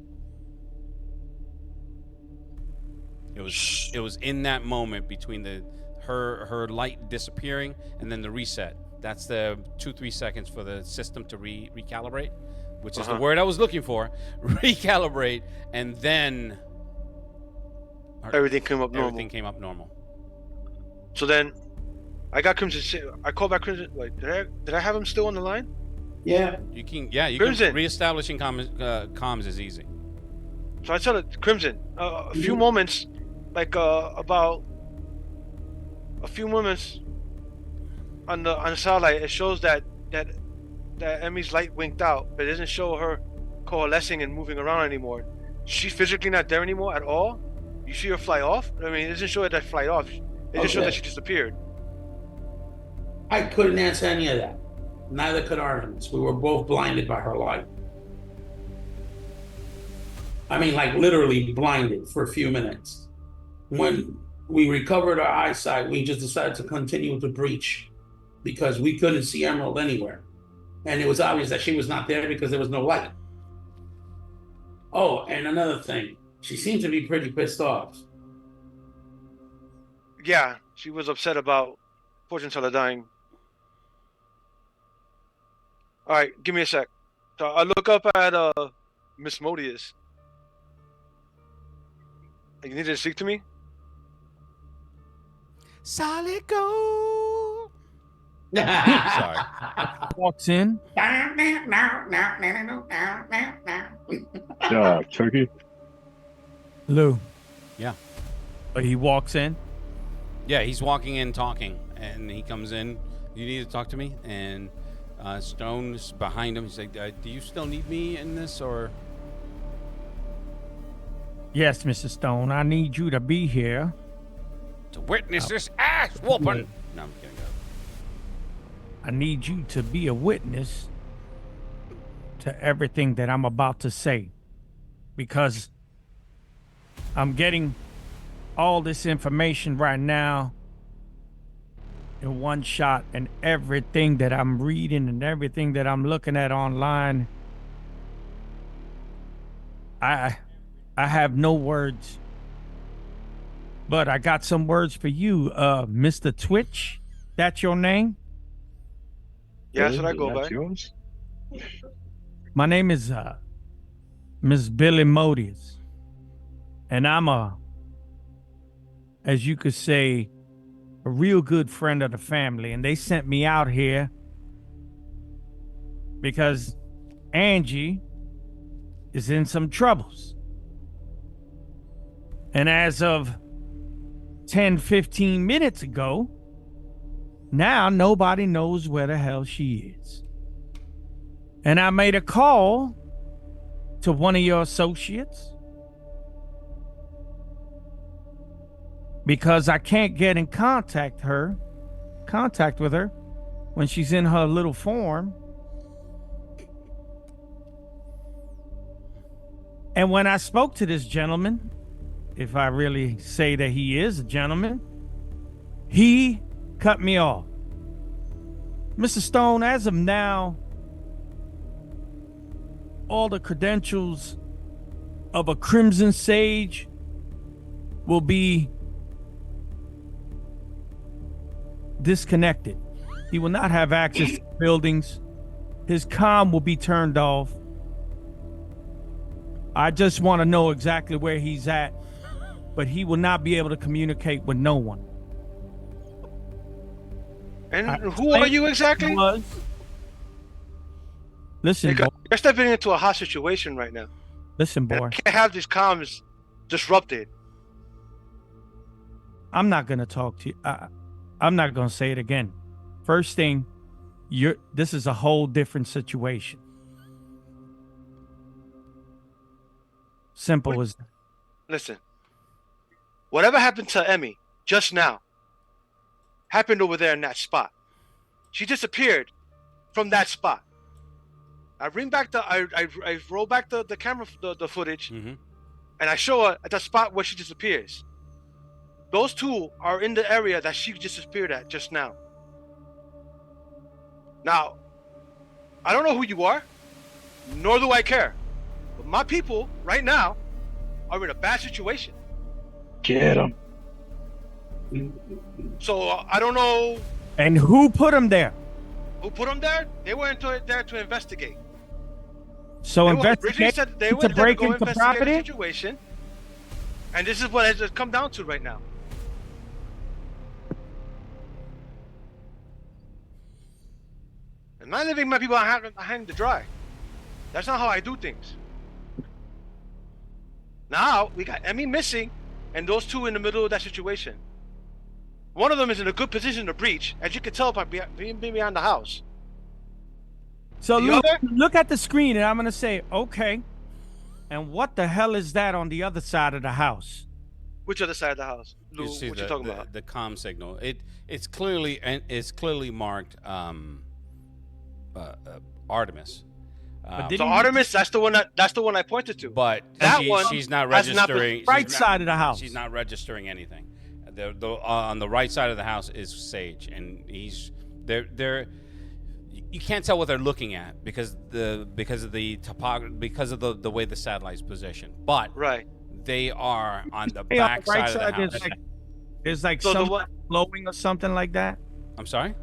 A: It was in that moment between her light disappearing and then the reset That's the 2-3 seconds for the system to recalibrate, which is the
F: Uh-huh.
A: word I was looking for. Recalibrate, and then
F: Everything came up normal.
A: everything came up normal.
F: So then, I got Crimson. I called back Crimson. Wait, did I have him still on the line?
E: Yeah.
A: You can
F: Crimson.
A: reestablishing comms is easy.
F: So I tell it, Crimson, a few moments, like about a few moments on the satellite, it shows that Emmy's light winked out, but it doesn't show her coalescing and moving around anymore. She's physically not there anymore at all. You see her fly off. I mean, it doesn't show that fly off. It just shows that she disappeared.
E: I couldn't answer any of that. Neither could Artemis. We were both blinded by her light. I mean, like literally blinded for a few minutes. When we recovered our eyesight, we just decided to continue to breach because we couldn't see Emerald anywhere. And it was obvious that she was not there because there was no light. Oh, and another thing, she seemed to be pretty pissed off.
F: Yeah, she was upset about Fortune Teller dying. All right, give me a sec. So I look up at Miss Modius. You need to speak to me?
A: Solid gold. Sorry.
G: Walks in.
H: Turkey.
G: Lou.
A: Yeah.
G: But he walks in.
A: Yeah, he's walking in talking, and he comes in. You need to talk to me, and Stone's behind him. He's like, "Do you still need me in this, or?"
G: Yes, Mr. Stone, I need you to be here.
A: To witness this ass whooping. No, I'm kidding.
G: I need you to be a witness to everything that I'm about to say. Because I'm getting all this information right now in one shot, and everything that I'm reading and everything that I'm looking at online, I have no words. But I got some words for you, Mr. Twitch. That's your name?
F: Yeah, that's what I go by.
H: That's yours?
G: My name is Miss Billy Modius. And I'm as you could say, a real good friend of the family. And they sent me out here because Angie is in some troubles. And as of 10-15 minutes ago, now nobody knows where the hell she is. And I made a call to one of your associates because I can't get in contact with her when she's in her little form. And when I spoke to this gentleman, if I really say that he is a gentleman, he cut me off. Mr. Stone, as of now, all the credentials of a Crimson Sage will be disconnected. He will not have access to buildings. His comm will be turned off. I just want to know exactly where he's at, but he will not be able to communicate with no one.
F: And who are you exactly?
G: Listen, boy.
F: You're stepping into a hot situation right now.
G: Listen, boy.
F: I can't have these comms disrupted.
G: I'm not going to talk to you. I'm not going to say it again. First thing, this is a whole different situation. Simple as.
F: Listen, whatever happened to Emmy just now happened over there in that spot. She disappeared from that spot. I roll back the camera, the footage, and I show her at the spot where she disappears. Those two are in the area that she disappeared at just now. Now, I don't know who you are, nor do I care. But my people, right now, are in a bad situation.
H: Get them.
F: So, I don't know.
G: And who put them there?
F: Who put them there? They weren't there to investigate.
G: So
F: They originally
G: investigate
F: said they
G: to
F: went there to
G: break
F: go
G: into
F: investigate the
G: property.
F: situation. And this is what it has come down to right now. I'm not leaving my people hang to dry. That's not how I do things. Now we got Emmy missing, and those two in the middle of that situation. One of them is in a good position to breach, as you can tell by being behind the house.
G: So
F: The other?
G: look at the screen, and I'm gonna say, okay. And what the hell is that on the other side of the house?
F: Which other side of the house? Lou,
A: You see
F: what you talking about?
A: the comm signal. It's clearly marked Artemis.
G: But
F: So Artemis, that's the one I pointed to.
A: But
F: That one
A: she's not
F: has not been-
A: registering.
G: Right side of the house.
A: She's not registering anything. On the right side of the house is Sage, and they're. You can't tell what they're looking at because of the topography, because of the way the satellite's positioned. But
F: Right.
A: they are on the
G: Hey, on
A: back
G: the right
A: side of the
G: side,
A: house.
G: there's like
F: So the
G: something
F: one-
G: glowing or something like that.
A: I'm sorry.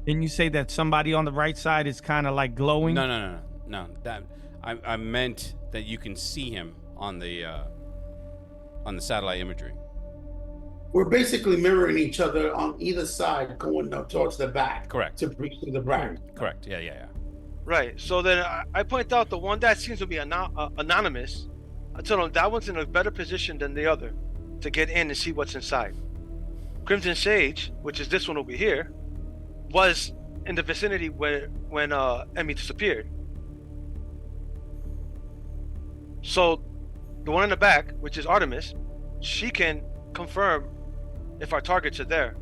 G: Didn't you say that somebody on the right side is kind of like glowing?
A: No. That I meant that you can see him on the satellite imagery.
E: We're basically mirroring each other on either side, going up towards the back.
A: Correct.
E: To breach through the back.
A: Correct. Yeah.
F: Right. So then I point out the one that seems to be anonymous. I tell them that one's in a better position than the other to get in and see what's inside. Crimson Sage, which is this one over here, was in the vicinity when Emmy disappeared. So the one in the back, which is Artemis, she can confirm if our targets are there.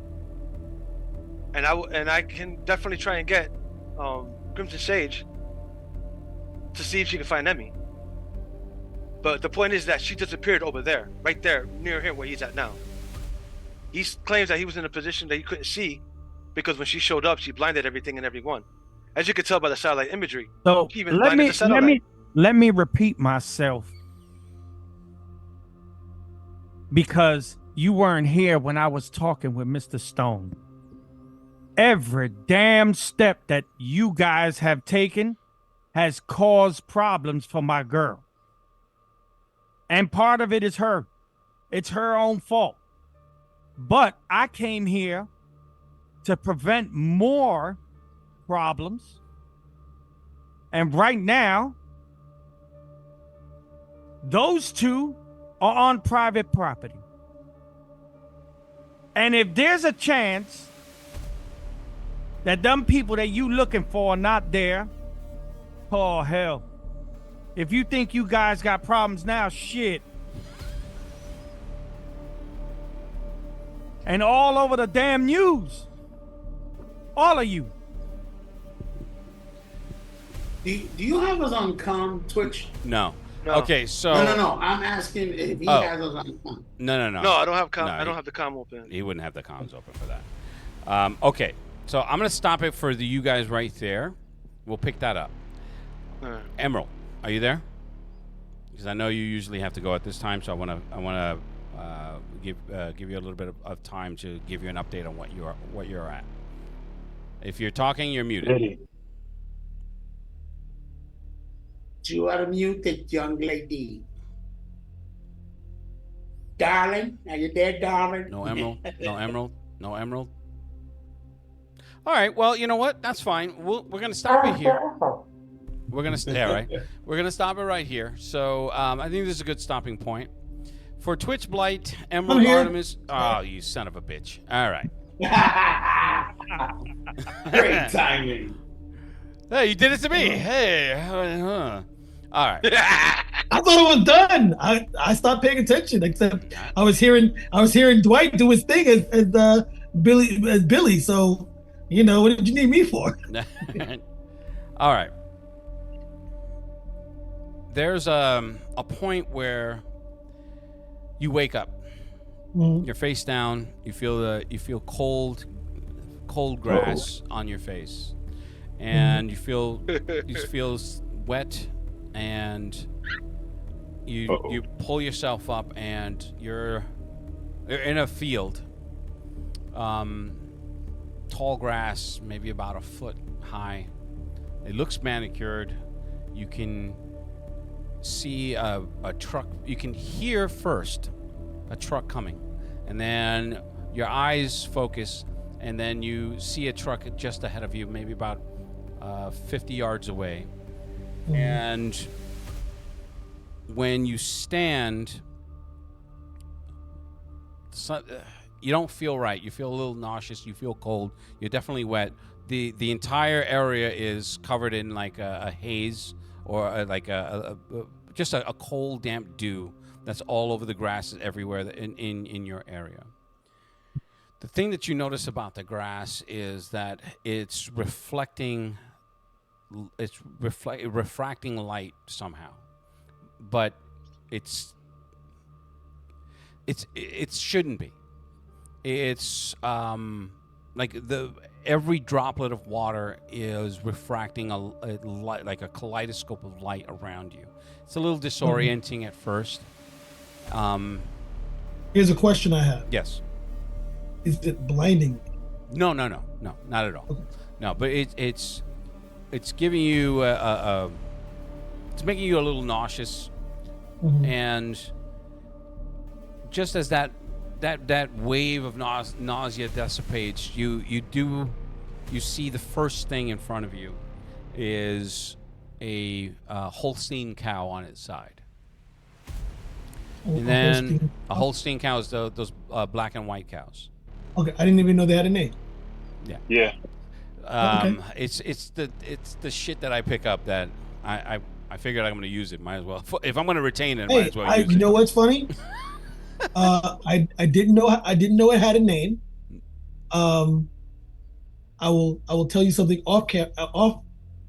F: And I can definitely try and get Crimson Sage to see if she can find Emmy. But the point is that she disappeared over there, right there, near him where he's at now. He claims that he was in a position that he couldn't see because when she showed up, she blinded everything and everyone. As you can tell by the satellite imagery.
G: So
F: She even blinded the satellite.
G: let me repeat myself, because you weren't here when I was talking with Mr. Stone. Every damn step that you guys have taken has caused problems for my girl. And part of it is her. It's her own fault. But I came here to prevent more problems. And right now, those two are on private property. And if there's a chance that them people that you looking for are not there, oh hell. If you think you guys got problems now, shit. And all over the damn news. All of you.
E: Do you have us on Twitch?
A: No.
F: No.
A: Okay, so
E: No. I'm asking if he has us on comm.
A: No.
F: No, I don't have
A: No,
F: I don't have the comm open.
A: He wouldn't have the comms open for that. Okay, so I'm gonna stop it for you guys right there. We'll pick that up.
F: All right.
A: Emerald, are you there? Because I know you usually have to go at this time, so I wanna give you a little bit of time to give you an update on what you're at. If you're talking, you're muted.
H: Ready.
E: You are muted, young lady. Darling, are you there, darling?
A: No Emerald. No Emerald. No Emerald. All right. Well, you know what? That's fine. We're gonna stop it here. We're gonna right. We're gonna stop it right here. So I think this is a good stopping point for Twitch Blight, Emerald,
C: I'm here.
A: Artemis. Oh, you son of a bitch! All right.
E: Great timing.
A: Hey, you did it to me. Hey. All right.
C: I thought it was done. I stopped paying attention. Except I was hearing Dwight do his thing as Billy. So what did you need me for?
A: All right. There's a point where you wake up. You're face down. You feel cold grass on your face, and you feel wet, and you pull yourself up, and you're in a field. Tall grass, maybe about a foot high. It looks manicured. You can see a truck. You can hear first a truck coming, and then your eyes focus, and then you see a truck just ahead of you, maybe about 50 yards away. And when you stand, you don't feel right. You feel a little nauseous. You feel cold. You're definitely wet. The entire area is covered in like a haze, or like just a cold, damp dew that's all over the grasses everywhere in your area. The thing that you notice about the grass is that it's refracting light somehow, but it shouldn't be. It's like every droplet of water is refracting a light, like a kaleidoscope of light around you. It's a little disorienting at first.
C: Here's a question I have.
A: Yes.
C: Is it blinding?
A: No, not at all. Okay. No, but it's giving you it's making you a little nauseous, and just as that wave of nausea dissipates, you see the first thing in front of you is a Holstein cow on its side. And then a Holstein cow is those black and white cows.
C: Okay, I didn't even know they had a name.
B: Yeah.
C: Okay.
A: It's the shit that I pick up that I figured I'm going to use it. Might as well. If I'm going to retain it, might as well use it.
C: You know what's funny? I didn't know it had a name. I will tell you something off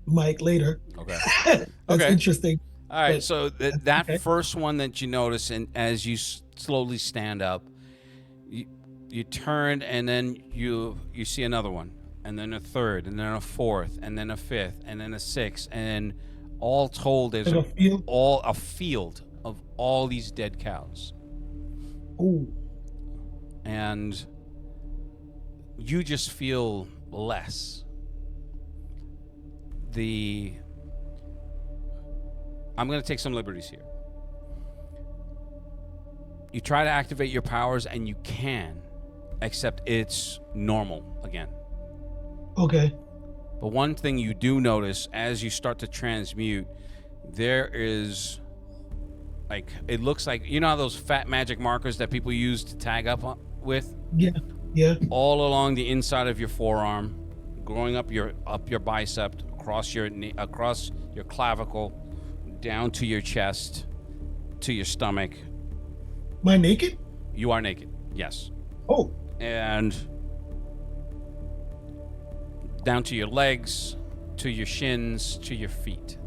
C: mic later.
A: Okay.
C: That's interesting.
A: All right.
C: But,
A: So that first one that you notice, and as you slowly stand up, you turn, and then you see another one, and then a third, and then a fourth, and then a fifth, and then a sixth, and all told, there's a field of all these dead cows.
C: Ooh.
A: And you just feel less. I'm going to take some liberties here. You try to activate your powers, and you can, except it's normal again.
C: Okay.
A: But one thing you do notice as you start to transmute, there is, like, it looks like, you know how those fat magic markers that people use to tag up with?
C: Yeah.
A: All along the inside of your forearm, going up your bicep, across your clavicle, down to your chest, to your stomach.
C: Am I naked?
A: You are naked, yes.
C: Oh.
A: And down to your legs, to your shins, to your feet.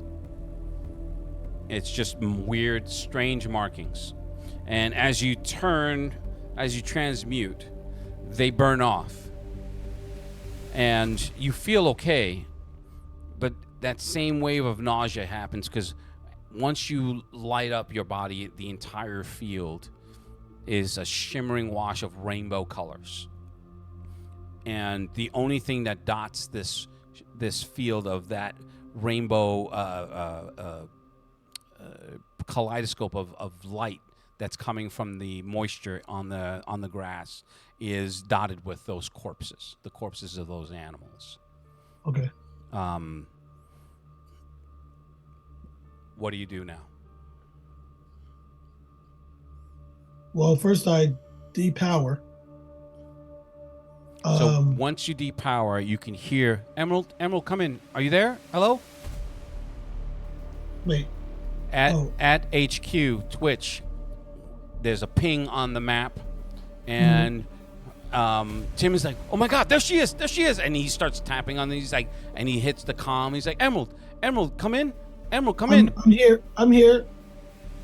A: It's just weird, strange markings. And as you transmute, they burn off. And you feel okay, but that same wave of nausea happens because once you light up your body, the entire field is a shimmering wash of rainbow colors. And the only thing that dots this field of that rainbow kaleidoscope of light that's coming from the moisture on the grass is dotted with those corpses, the corpses of those animals.
C: Okay.
A: What do you do now?
C: Well, first I depower.
A: So once you depower, you can hear Emerald, come in. Are you there? Hello?
C: Wait.
A: At HQ Twitch, there's a ping on the map, and Tim is like, "Oh my God, there she is!" And he starts tapping on these, like, and he hits the comm. He's like, "Emerald, come in. Emerald, come in."
C: I'm here.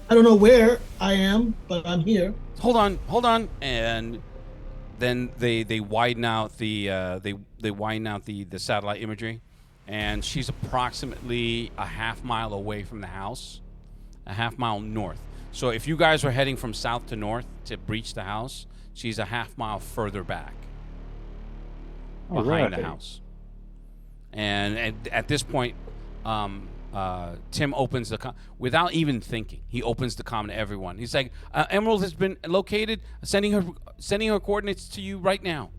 C: I don't know where I am, but I'm here.
A: Hold on. And then they widen out the the satellite imagery, and she's approximately a half mile away from the house, a half mile north. So if you guys were heading from south to north to breach the house, she's a half mile further back behind the house. And at this point, Tim opens without even thinking. He opens the comm to everyone. He's like, "Emerald has been located. Sending her coordinates to you right now."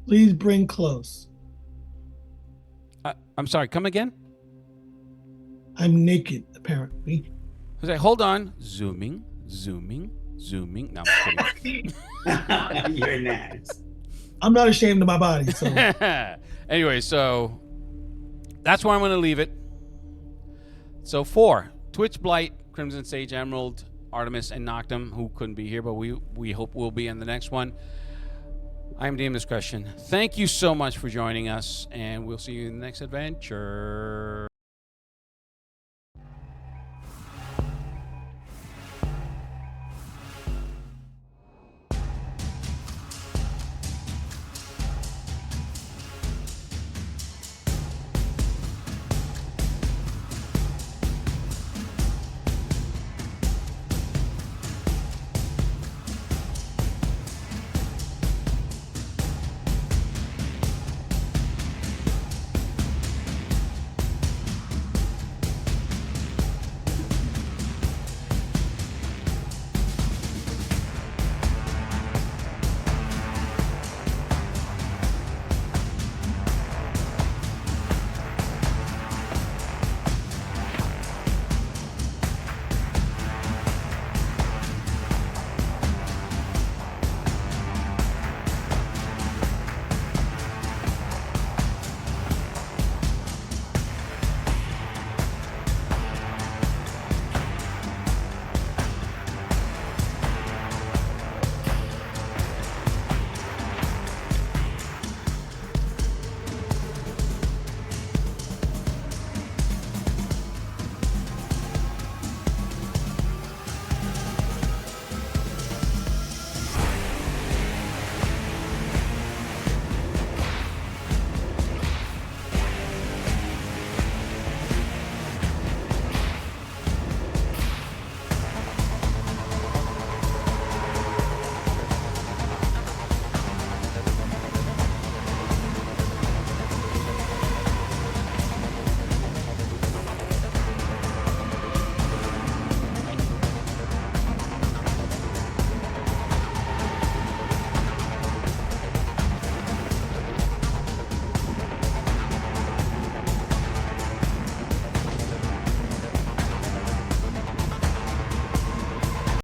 C: Please bring close.
A: I'm sorry. Come again.
C: I'm naked, apparently.
A: He's like, "Hold on." Zooming. No, I'm kidding.
E: You're nice.
C: I'm not ashamed of my body. So
A: Anyway, so that's where I'm going to leave it. So 4, Twitch, Blight, Crimson Sage, Emerald, Artemis, and Noctum, who couldn't be here, but we hope will be in the next one. I'm DM Discretion. Thank you so much for joining us, and we'll see you in the next adventure.